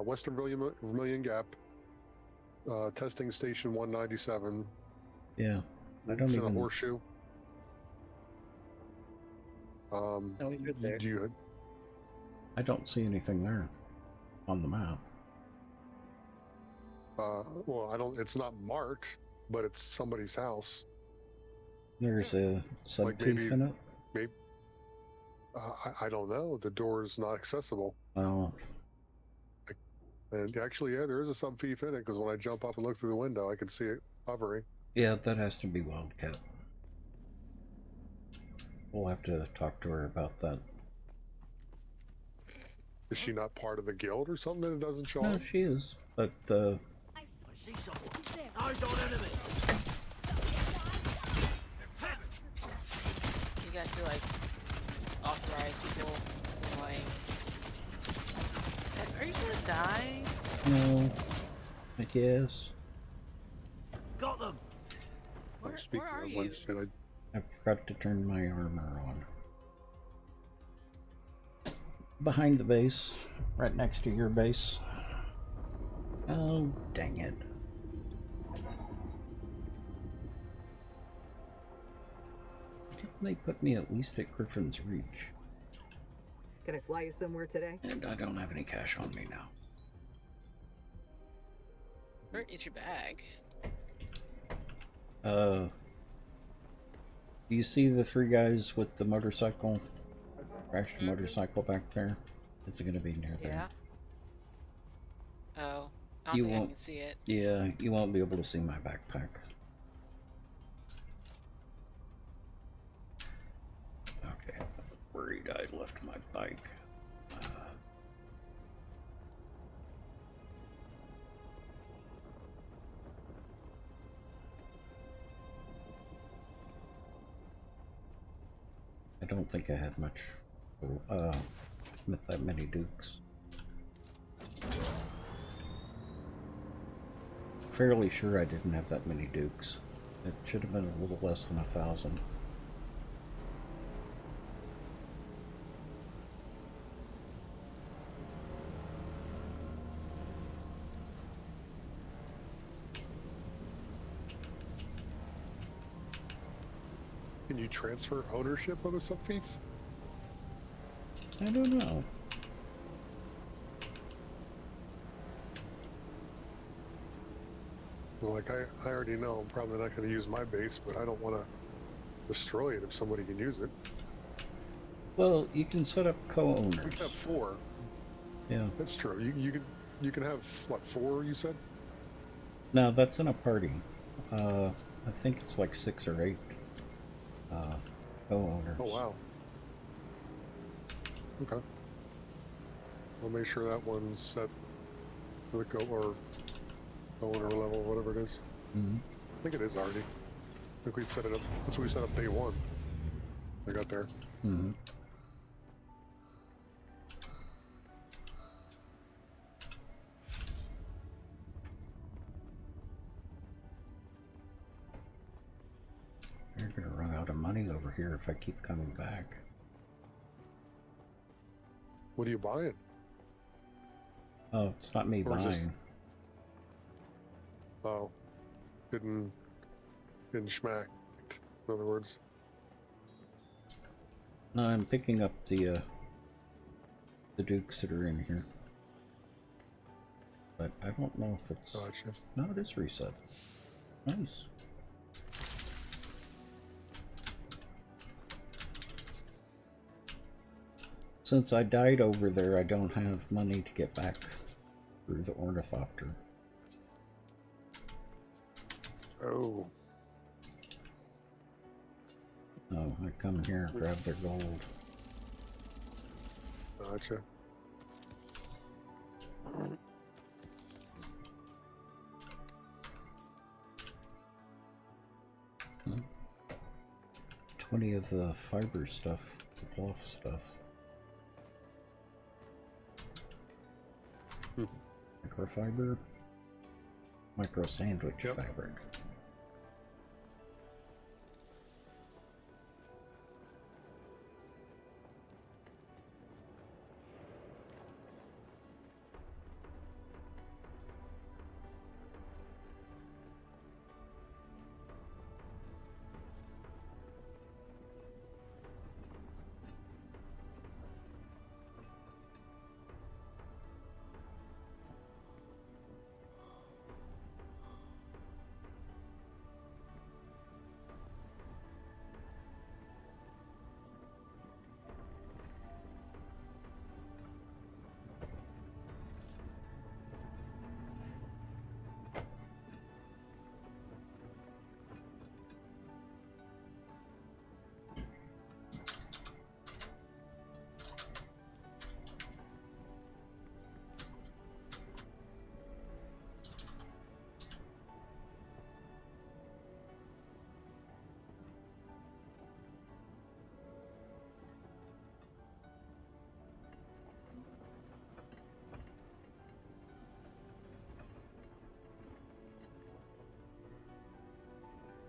Speaker 8: Western Vermilion Gap, testing station 197.
Speaker 5: Yeah, I don't
Speaker 8: it's
Speaker 5: even.
Speaker 8: in a horseshoe.
Speaker 12: No, you're there.
Speaker 5: I don't see anything there on the map.
Speaker 8: Well, I don't. It's not marked, but it's somebody's house.
Speaker 5: There's a sub-fief in it?
Speaker 8: Maybe. I don't know. The door is not accessible.
Speaker 5: Oh.
Speaker 8: And actually, yeah, there is a sub-fief in it, because when I jump up and look through the window, I can see it hovering.
Speaker 5: Yeah, that has to be Wildcat. We'll have to talk to her about that.
Speaker 8: Is she not part of the guild or something that it doesn't show
Speaker 5: No,
Speaker 8: up?
Speaker 5: she is, but
Speaker 11: I see someone. Eyes on enemy.
Speaker 9: You got to, like, authorize people in some way. Guys, are you gonna die?
Speaker 5: no, I guess.
Speaker 11: Got them.
Speaker 9: Where are you?
Speaker 5: I forgot to turn my armor on. Behind the base, right next to your base. Oh, dang it. Didn't they put me at least at Griffin's Reach?
Speaker 6: Can I fly you somewhere today?
Speaker 5: And I don't have any cash on me now.
Speaker 9: Where is your bag?
Speaker 5: Do you see the 3 guys with the motorcycle? Crashed motorcycle back there? It's gonna be near there.
Speaker 9: Oh, I don't
Speaker 5: You
Speaker 9: think I
Speaker 5: won't.
Speaker 9: can see it.
Speaker 5: Yeah, you won't be able to see my backpack. Okay, worried I left my bike. I don't think I had much, that many dukes. Fairly sure I didn't have that many dukes. It should have been a little less than 1,000.
Speaker 8: Can you transfer ownership of a subfief?
Speaker 5: I don't know.
Speaker 8: Like, I already know I'm probably not going to use my base, but I don't want to destroy it if somebody can use it.
Speaker 5: Well, you can set up co-owners.
Speaker 8: We can have 4.
Speaker 5: Yeah.
Speaker 8: That's true. You can have, what, 4 you said?
Speaker 5: No, that's in a party. I think it's like 6 or 8 co-owners.
Speaker 8: Oh, wow. Okay. We'll make sure that one's set for the co-owner level, whatever it is.
Speaker 5: Mm-hmm.
Speaker 8: I think it is already. I think we set it up. That's what we set up day 1. I got there.
Speaker 5: Mm-hmm. You're gonna run out of money over here if I keep coming back.
Speaker 8: What are you buying?
Speaker 5: Oh, it's not me
Speaker 8: Or is this-
Speaker 5: buying.
Speaker 8: Oh, didn't schmack. In other words,
Speaker 5: No, I'm picking up the dukes that are in here. But I don't know if it's...
Speaker 8: gotcha.
Speaker 5: No, it is reset. Nice. Since I died over there, I don't have money to get back through the ornithopter.
Speaker 8: Oh,
Speaker 5: Oh, I come here, grab their gold.
Speaker 8: gotcha.
Speaker 5: Hmm. 20 of the fiber stuff, the cloth stuff. Microfiber? Micro sandwich fabric.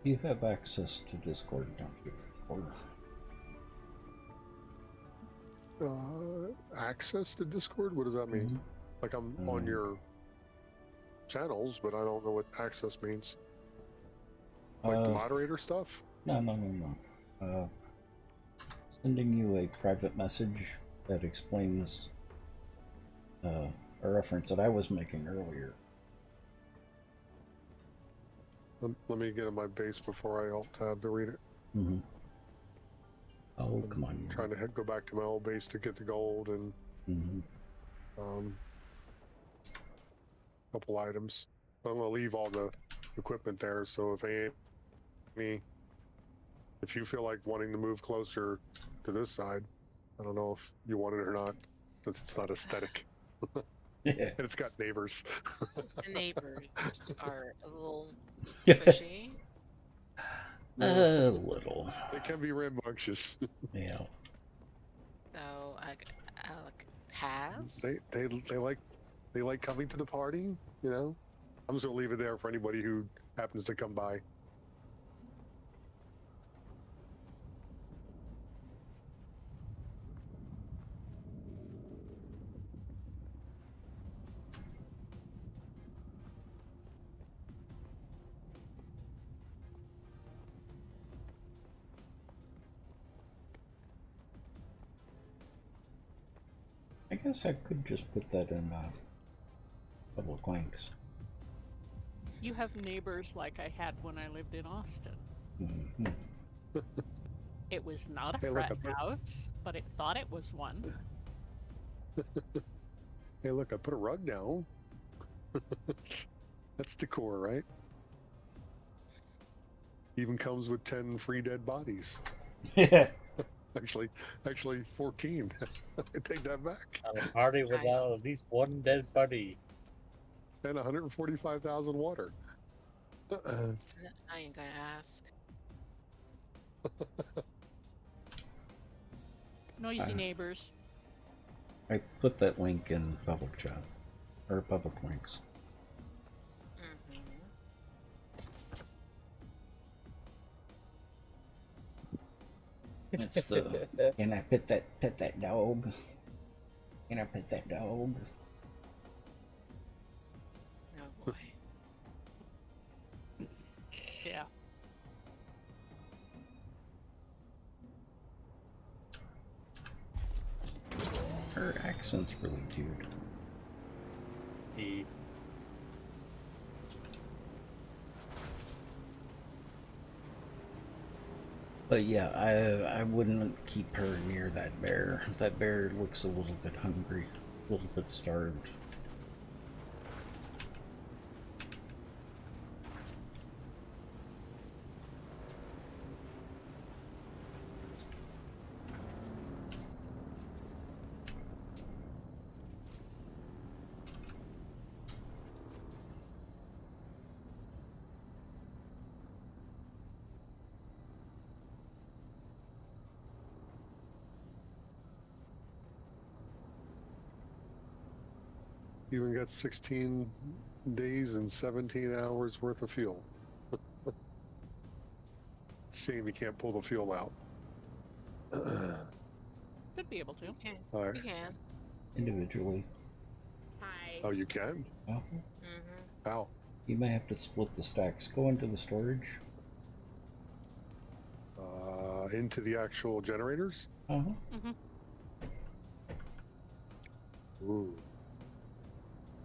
Speaker 5: You have access to Discord, don't you? Or...
Speaker 8: Access to Discord? What does that mean? Like I'm on your channels, but I don't know what access means. Like the moderator stuff?
Speaker 5: No. Sending you a private message that explains a reference that I was making earlier.
Speaker 8: Let me get in my base before I alt-tab to read it.
Speaker 5: Mm-hmm. Oh, come on.
Speaker 8: I'm trying to go back to my old base to get the gold and... couple items. But I'm going to leave all the equipment there. So if you feel like wanting to move closer to this side, I don't know if you want it or not, since it's not aesthetic.
Speaker 5: Yeah.
Speaker 8: And it's got neighbors.
Speaker 9: The neighbors are a little pushy.
Speaker 5: A little.
Speaker 8: They can be rambunctious.
Speaker 5: Yeah.
Speaker 9: So I pass.
Speaker 8: They like coming to the party, you know. I'm just gonna leave it there for anybody who happens to come by.
Speaker 5: I guess I could just put that in public links.
Speaker 1: You have neighbors like I had when I lived in Austin.
Speaker 5: Mm-hmm.
Speaker 1: It was not a
Speaker 8: Hey, look,
Speaker 1: frat house, but it thought it was one.
Speaker 8: Hey, look, I put a rug down. That's decor, right? Even comes with 10 free dead bodies.
Speaker 5: Yeah.
Speaker 8: Actually 14. I take that back.
Speaker 12: A party without at least one dead body.
Speaker 8: And 145,000 water.
Speaker 9: I ain't gonna ask.
Speaker 1: Noisy neighbors.
Speaker 5: I put that link in public chat. Or public links. It's the can I pet that dog? Can I pet that dog?
Speaker 9: Oh boy.
Speaker 1: Yeah.
Speaker 5: Her accent's really cute.
Speaker 12: The
Speaker 5: But yeah, I wouldn't keep her near that bear. That bear looks a little bit hungry, a little bit starved.
Speaker 8: Even got 16 days and 17 hours worth of fuel. Shame you can't pull the fuel out.
Speaker 1: Could be able to.
Speaker 8: All right.
Speaker 9: You can.
Speaker 5: Individually.
Speaker 2: Hi.
Speaker 8: Oh, you can?
Speaker 5: Oh,
Speaker 8: How?
Speaker 5: you may have to split the stacks. Go into the storage.
Speaker 8: Into the actual generators?
Speaker 5: Uh-huh.
Speaker 1: Mm-hmm.
Speaker 8: Ooh.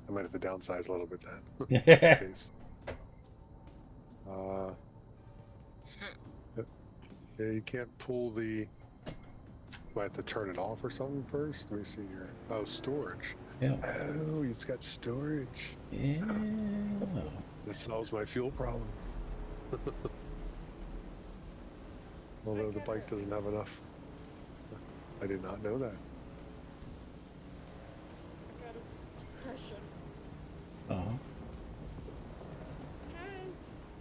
Speaker 8: I might have to downsize a little bit then.
Speaker 5: Yeah.
Speaker 8: Just in case. Yeah, you can't pull the... I have to turn it off or something first? Let me see here. Oh, storage.
Speaker 5: Yeah.
Speaker 8: Oh, it's got storage.
Speaker 5: Yeah.
Speaker 8: That solves my fuel problem. Although the bike doesn't have enough. I did not know that.
Speaker 2: I got a question.
Speaker 5: Uh-huh.
Speaker 2: Has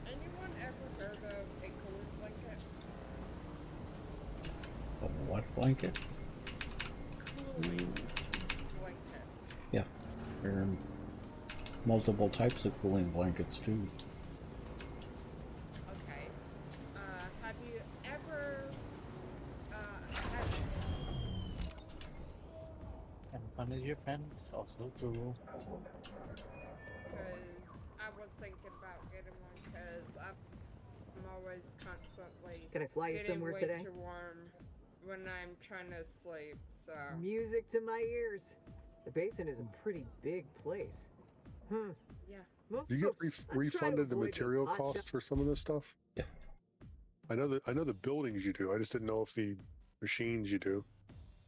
Speaker 2: anyone ever heard of a cooling blanket?
Speaker 5: A what blanket?
Speaker 2: Cooling blankets.
Speaker 5: Yeah. There are multiple types of cooling blankets too.
Speaker 2: Okay. Have you ever
Speaker 12: and fun is your friend, also cool.
Speaker 2: Because I was thinking about getting one because I'm always constantly
Speaker 6: Can I fly you
Speaker 2: getting
Speaker 6: somewhere
Speaker 2: way
Speaker 6: today?
Speaker 2: too warm when I'm trying to sleep. So
Speaker 6: Music to my ears. The basin is a pretty big place. Huh.
Speaker 2: yeah.
Speaker 6: Most
Speaker 8: Do you get
Speaker 6: folks- let's try to
Speaker 8: refunded the
Speaker 6: avoid
Speaker 8: material
Speaker 6: hot
Speaker 8: costs for some of this stuff?
Speaker 5: Yeah.
Speaker 8: I know the buildings you do. I just didn't know if the machines you do.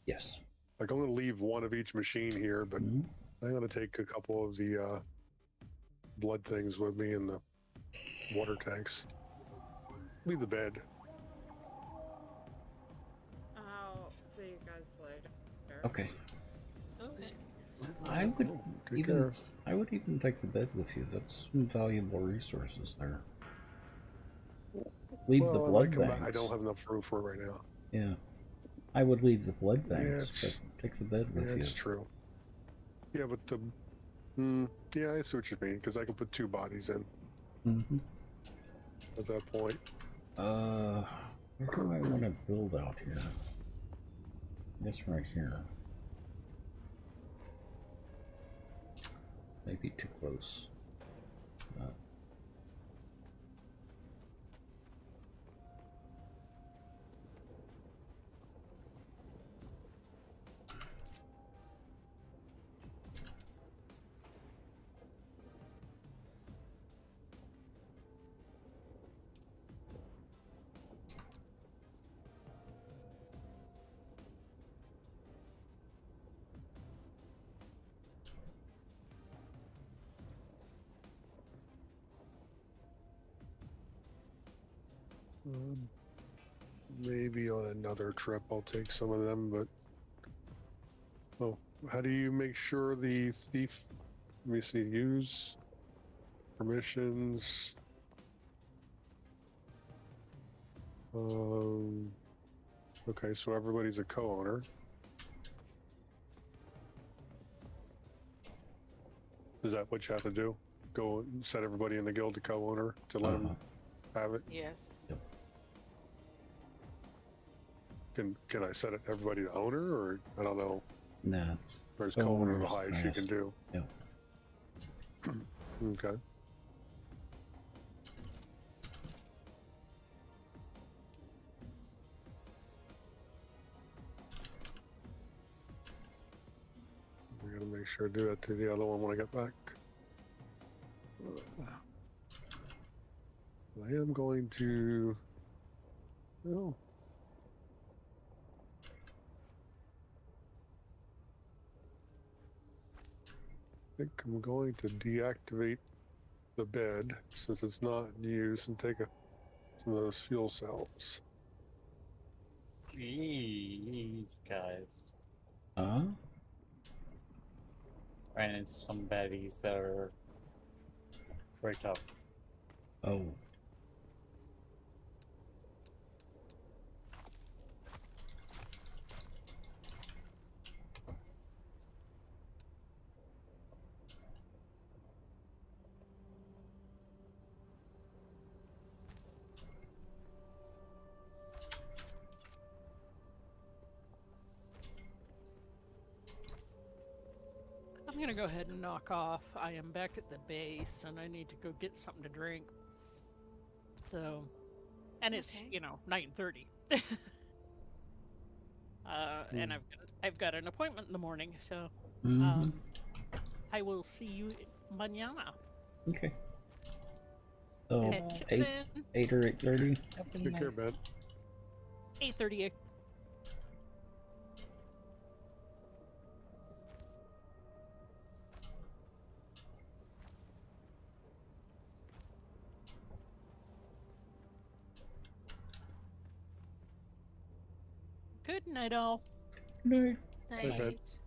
Speaker 5: Yes.
Speaker 8: Like I'm going to leave one of each machine here, but
Speaker 5: Mhm.
Speaker 8: I'm going to take a couple of the blood things with me in the water tanks. Leave the bed.
Speaker 2: I'll see you guys later.
Speaker 5: Okay.
Speaker 9: Okay.
Speaker 5: I would
Speaker 8: Take
Speaker 5: even
Speaker 8: care.
Speaker 5: I would even take the bed with you. That's some valuable resources there. Leave the
Speaker 8: Well, I
Speaker 5: blood
Speaker 8: might come
Speaker 5: banks.
Speaker 8: back. I don't have enough room for it right now.
Speaker 5: Yeah. I would leave the blood
Speaker 8: Yeah,
Speaker 5: banks, but take the bed with
Speaker 8: Yeah,
Speaker 5: you.
Speaker 8: it's true. Yeah, but the... yeah, I see what you mean, because I can put 2 bodies in
Speaker 5: Mm-hmm.
Speaker 8: at that point.
Speaker 5: Where do I want to build out here? I guess right here. Maybe too close.
Speaker 8: Maybe on another trip I'll take some of them, but... Oh, how do you make sure the thief... Let me see, use... permissions... Okay, so everybody's a co-owner. Is that what you have to do? Go set everybody in the guild to co-owner to let them have it?
Speaker 9: Yes.
Speaker 8: Can I set it everybody to owner, or I don't know?
Speaker 5: Nah.
Speaker 8: There's co-owner the
Speaker 5: Co-owner's
Speaker 8: highest you can do.
Speaker 5: Yeah.
Speaker 8: Okay. We gotta make sure to do that to the other one when I get back. I am going to... Oh. I think I'm going to deactivate the bed since it's not in use and take some of those fuel cells.
Speaker 12: These guys.
Speaker 5: Huh?
Speaker 12: Ran into some baddies that are very tough.
Speaker 5: Oh.
Speaker 1: I'm gonna go ahead and knock off. I am back at the base, and I need to go get something to drink. So, and it's
Speaker 9: Okay.
Speaker 1: 9:30. And I've got an appointment in the morning, so I will see you mañana.
Speaker 5: Okay. So
Speaker 1: Catch you
Speaker 5: 8
Speaker 1: then.
Speaker 5: or 8:30.
Speaker 8: Take care, Ben.
Speaker 1: 8:30. Good night, all.
Speaker 5: No.
Speaker 8: Okay.
Speaker 9: Night.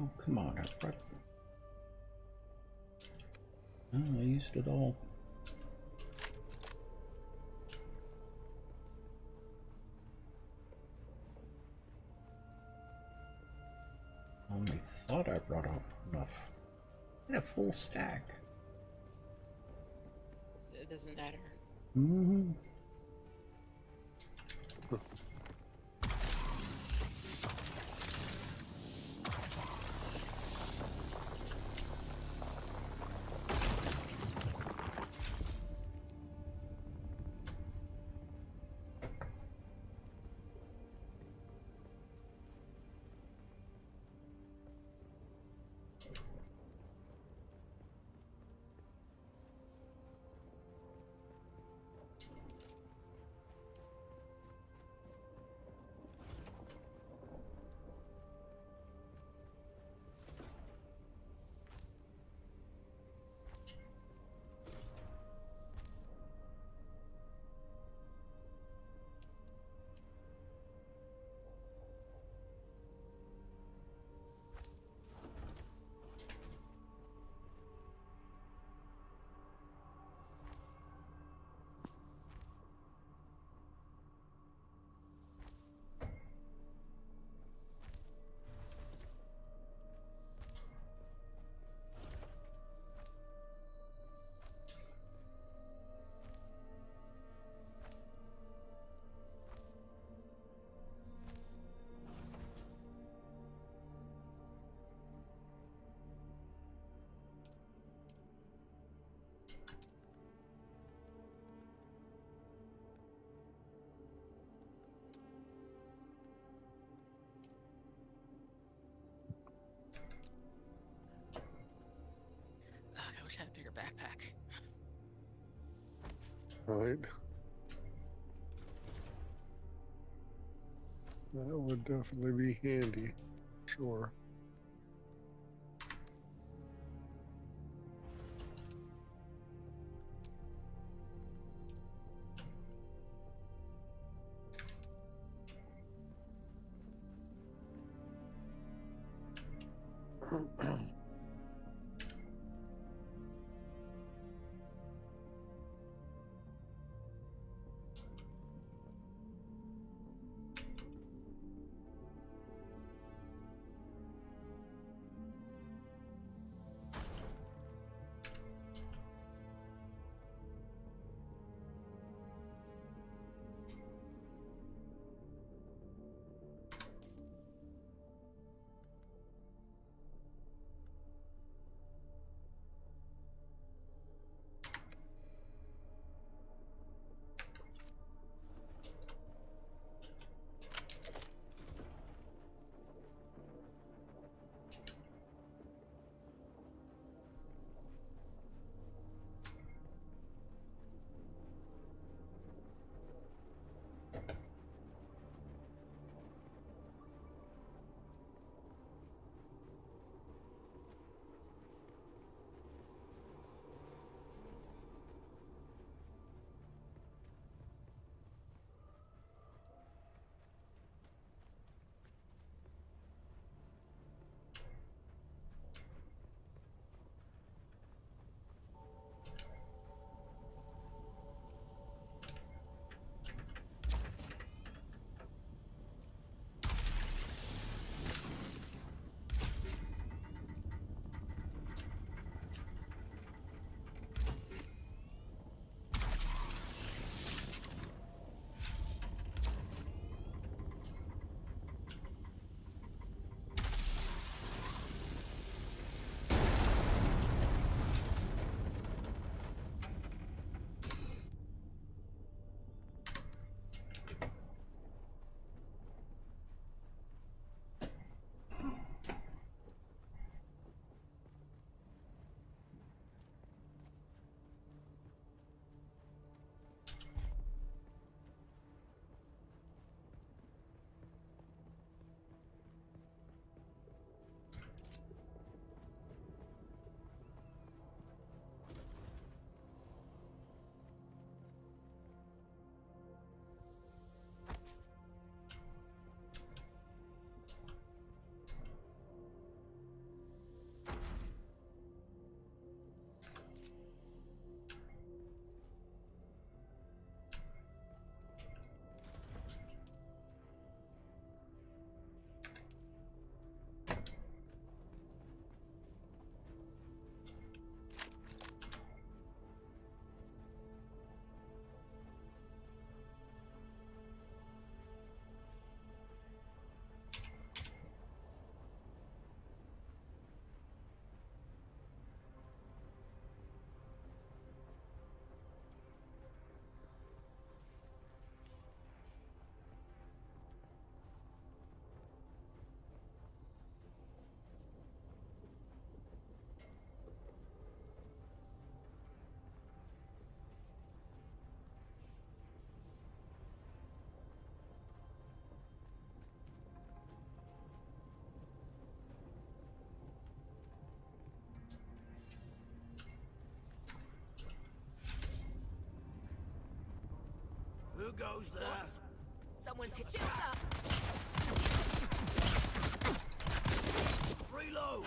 Speaker 5: Oh, come on. Oh, I used it all. I only thought I brought up enough. I had a full stack.
Speaker 9: It doesn't matter.
Speaker 5: Mm-hmm.
Speaker 9: Ugh, I wish I had a bigger backpack.
Speaker 8: Right. That would definitely be handy. Sure.
Speaker 11: Who goes there?
Speaker 10: Someone's hit. Shields up.
Speaker 11: Reload!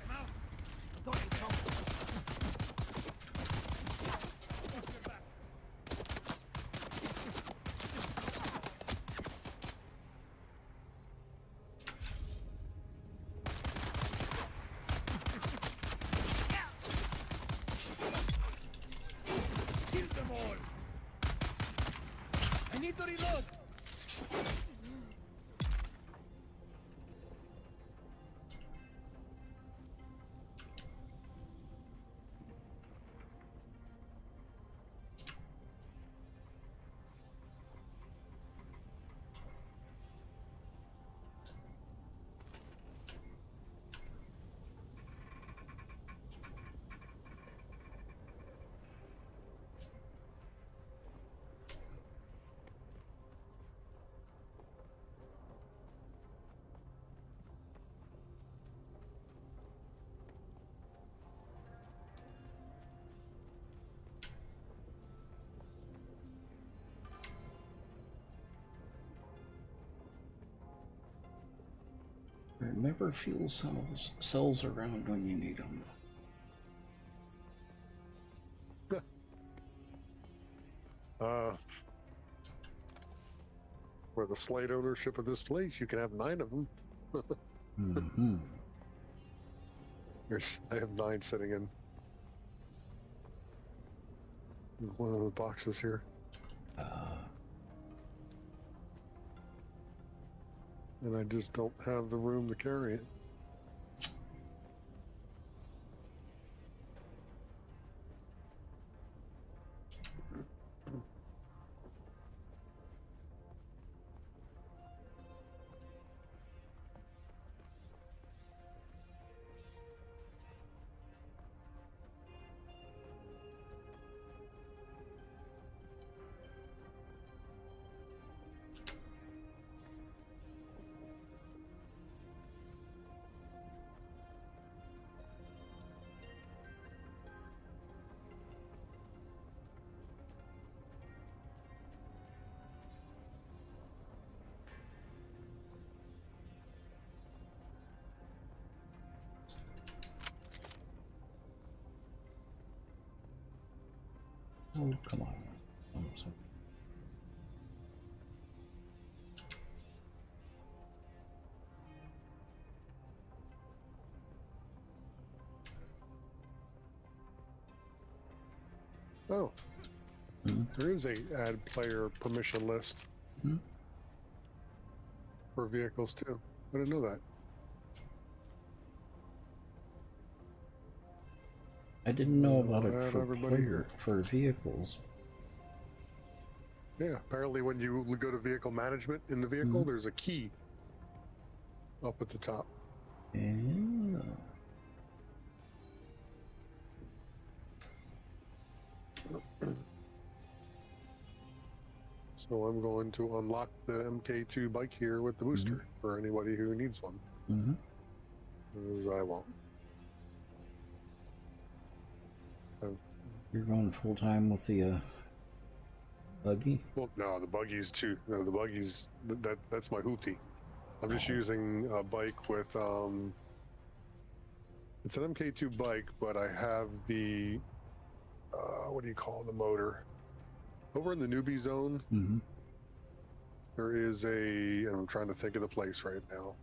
Speaker 11: Come out! I thought you'd come. Kill them all! I need to reload!
Speaker 5: Remember fuel cells around when you need them.
Speaker 8: For the slight ownership of this place, you can have 9 of them.
Speaker 5: Mm-hmm.
Speaker 8: I have 9 sitting in one of the boxes here. And I just don't have the room to carry it.
Speaker 5: Oh, come on. I'm sorry.
Speaker 8: Oh. There is a add player permission list for vehicles too. I didn't know that.
Speaker 5: I didn't know about
Speaker 8: I'll
Speaker 5: it
Speaker 8: add
Speaker 5: for
Speaker 8: everybody here.
Speaker 5: for vehicles.
Speaker 8: Yeah, apparently when you go to vehicle management in the vehicle, there's a key up at the top.
Speaker 5: Yeah.
Speaker 8: So I'm going to unlock the MK2 bike here with the booster for anybody who needs one. Because I won't.
Speaker 5: You're going full time with the buggy?
Speaker 8: Well, no, the buggy's too. No, the buggy's that's my Hootie. I'm just using a bike with it's an MK2 bike, but I have the what do you call the motor? Over in the newbie zone, there is and I'm trying to think of the place right now.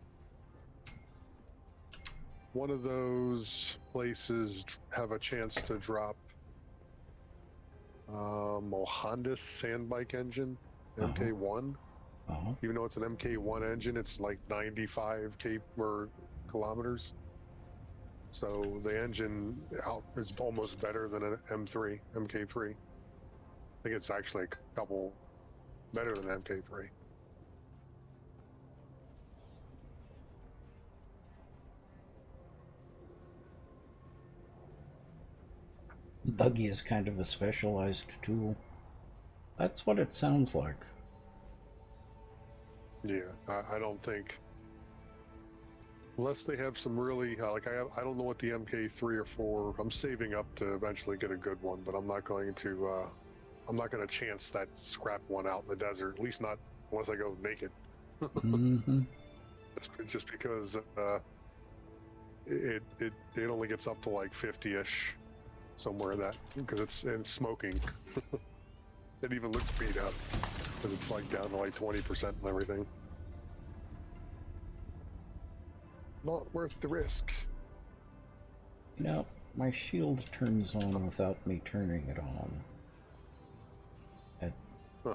Speaker 8: One of those places have a chance to drop Honda sand bike engine, MK1. Even though it's an MK1 engine, it's like 95 kilometers. So the engine is almost better than an M3, MK3. I think it's actually a couple better than MK3.
Speaker 5: Buggy is kind of a specialized tool. That's what it sounds like.
Speaker 8: Yeah, I don't think Unless they have some really I don't know what the MK3 or 4. I'm saving up to eventually get a good one, but I'm not going to chance that scrap one out in the desert. At least not unless I go naked.
Speaker 5: Mm-hmm.
Speaker 8: It's just because it only gets up to like 50-ish, somewhere in that, because it's smoking. It even looks beat up because it's like down to like 20% and everything. Not worth the risk.
Speaker 5: You know, my shield turns on without me turning it on at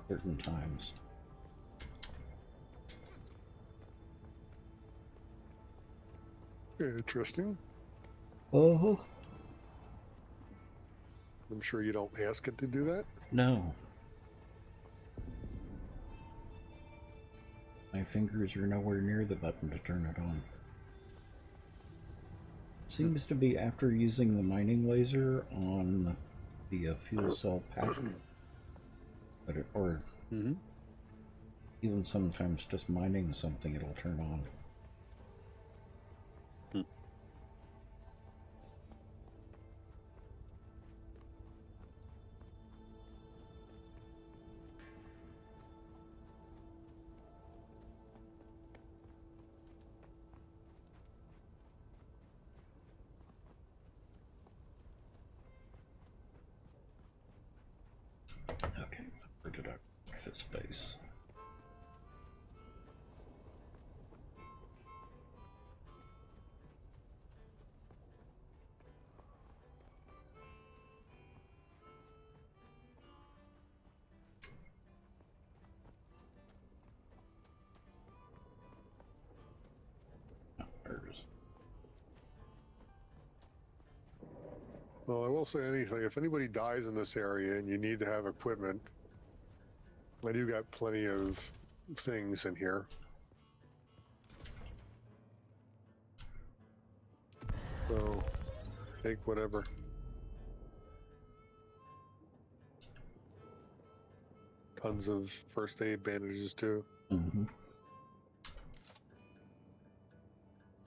Speaker 5: certain times.
Speaker 8: Interesting.
Speaker 5: Oh.
Speaker 8: I'm sure you don't ask it to do that?
Speaker 5: No. My fingers are nowhere near the button to turn it on. Seems to be after using the mining laser on the fuel cell pack. But even sometimes just mining something, it'll turn on. Okay, where did I mark this base? Oh, there it is.
Speaker 8: Well, I will say anything. If anybody dies in this area and you need to have equipment, I do got plenty of things in here. So, take whatever. Tons of first aid bandages too.
Speaker 5: Mm-hmm.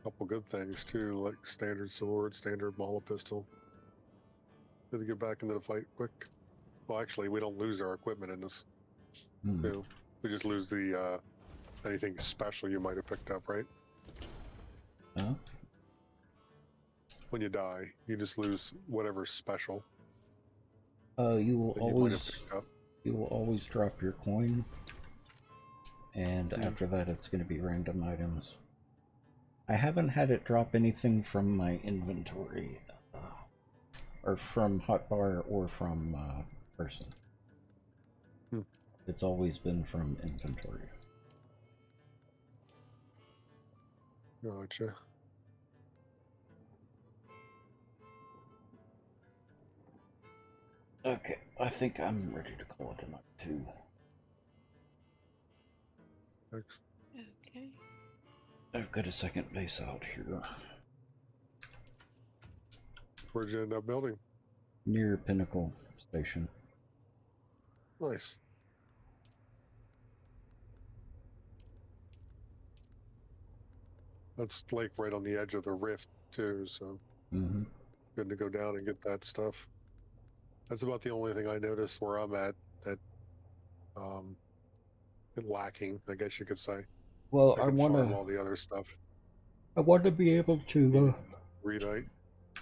Speaker 8: Couple good things too, like standard sword, standard Mala pistol. Good to get back into the fight quick. Well, actually, we don't lose our equipment in this. Too. We just lose the anything special you might have picked up, right?
Speaker 5: Huh?
Speaker 8: When you die, you just lose whatever's special.
Speaker 5: You will
Speaker 8: that you might have
Speaker 5: always
Speaker 8: picked up.
Speaker 5: you will always drop your coin, and after that, it's going to be random items. I haven't had it drop anything from my inventory, or from hotbar, or from person. It's always been from inventory.
Speaker 8: Gotcha.
Speaker 5: Okay, I think I'm ready to call it a night too.
Speaker 8: Thanks.
Speaker 9: Okay.
Speaker 5: I've got a second base out here.
Speaker 8: Where'd you end up building?
Speaker 5: Near Pinnacle Station.
Speaker 8: Nice. That's like right on the edge of the rift too, so good to go down and get that stuff. That's about the only thing I noticed where I'm at that lacking, I guess you could say.
Speaker 5: Well,
Speaker 8: I can farm all the other stuff.
Speaker 5: I want to be able to
Speaker 8: Readite.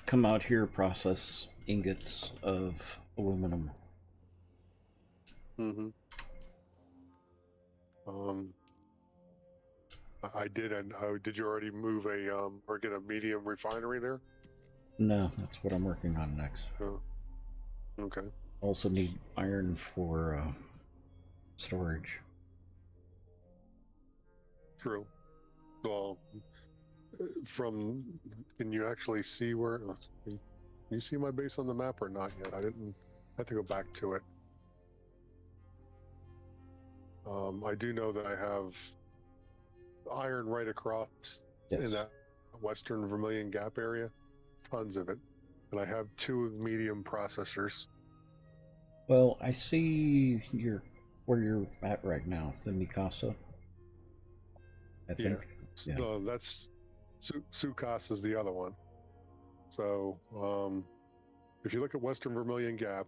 Speaker 5: come out here, process ingots of aluminum.
Speaker 8: I did, and did you already move a or get a medium refinery there?
Speaker 5: No, that's what I'm working on next.
Speaker 8: Oh. Okay.
Speaker 5: Also need iron for storage. True.
Speaker 8: Well, can you actually see where? Can you see my base on the map or not yet? I didn't. I have to go back to it. I do know that I have iron right across in that western Vermilion Gap area, tons of it, and I have 2 medium processors.
Speaker 5: Well, I see where you're at right now, the Mikasa. I think.
Speaker 8: Yeah. That's Sukas is the other one. So, if you look at Western Vermilion Gap,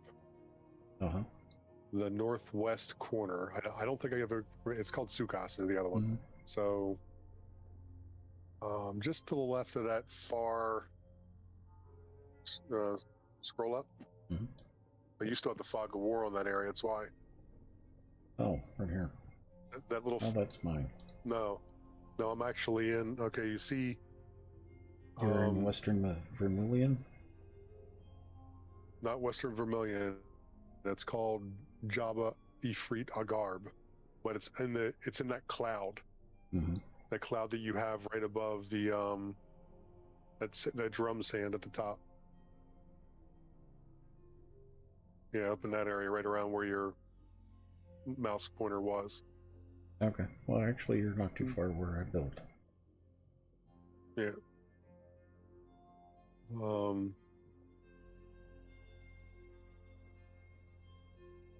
Speaker 8: the northwest corner, I don't think I ever. It's called Sukas is the other one. So, just to the left of that far scroll up. I used to have the Fog of War on that area. That's why.
Speaker 5: Oh, right here.
Speaker 8: That little.
Speaker 5: Oh, that's mine.
Speaker 8: No, I'm actually in. Okay, you see.
Speaker 5: You're in Western Vermilion?
Speaker 8: Not Western Vermilion. That's called Jabba Ifrit Agarb, but it's in that cloud. That cloud that you have right above the that drum sand at the top. Yeah, up in that area, right around where your mouse pointer was.
Speaker 5: Okay. Well, actually, you're not too far where I built.
Speaker 8: Yeah.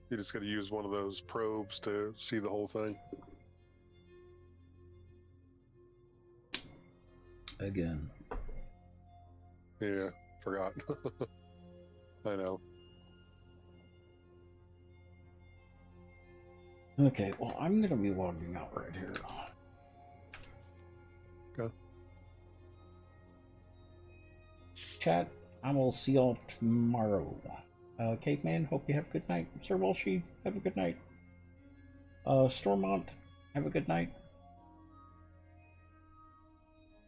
Speaker 8: You just got to use one of those probes to see the whole thing.
Speaker 5: Again.
Speaker 8: Yeah, forgot. I know.
Speaker 5: Okay, well, I'm going to be logging out right here.
Speaker 8: Okay.
Speaker 5: Chat, I will see y'all tomorrow. Caveman, hope you have a good night. Sir Walshy, have a good night. Stormont, have a good night.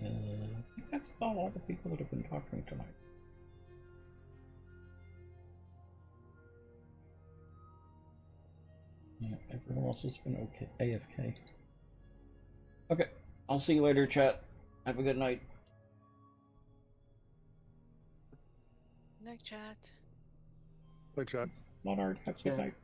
Speaker 5: I think that's about all the people that have been talking tonight. Yeah, everyone else has been okay. AFK. Okay, I'll see you later, chat. Have a good night.
Speaker 9: Night, chat.
Speaker 8: Night, chat.
Speaker 5: Monard, have a good night.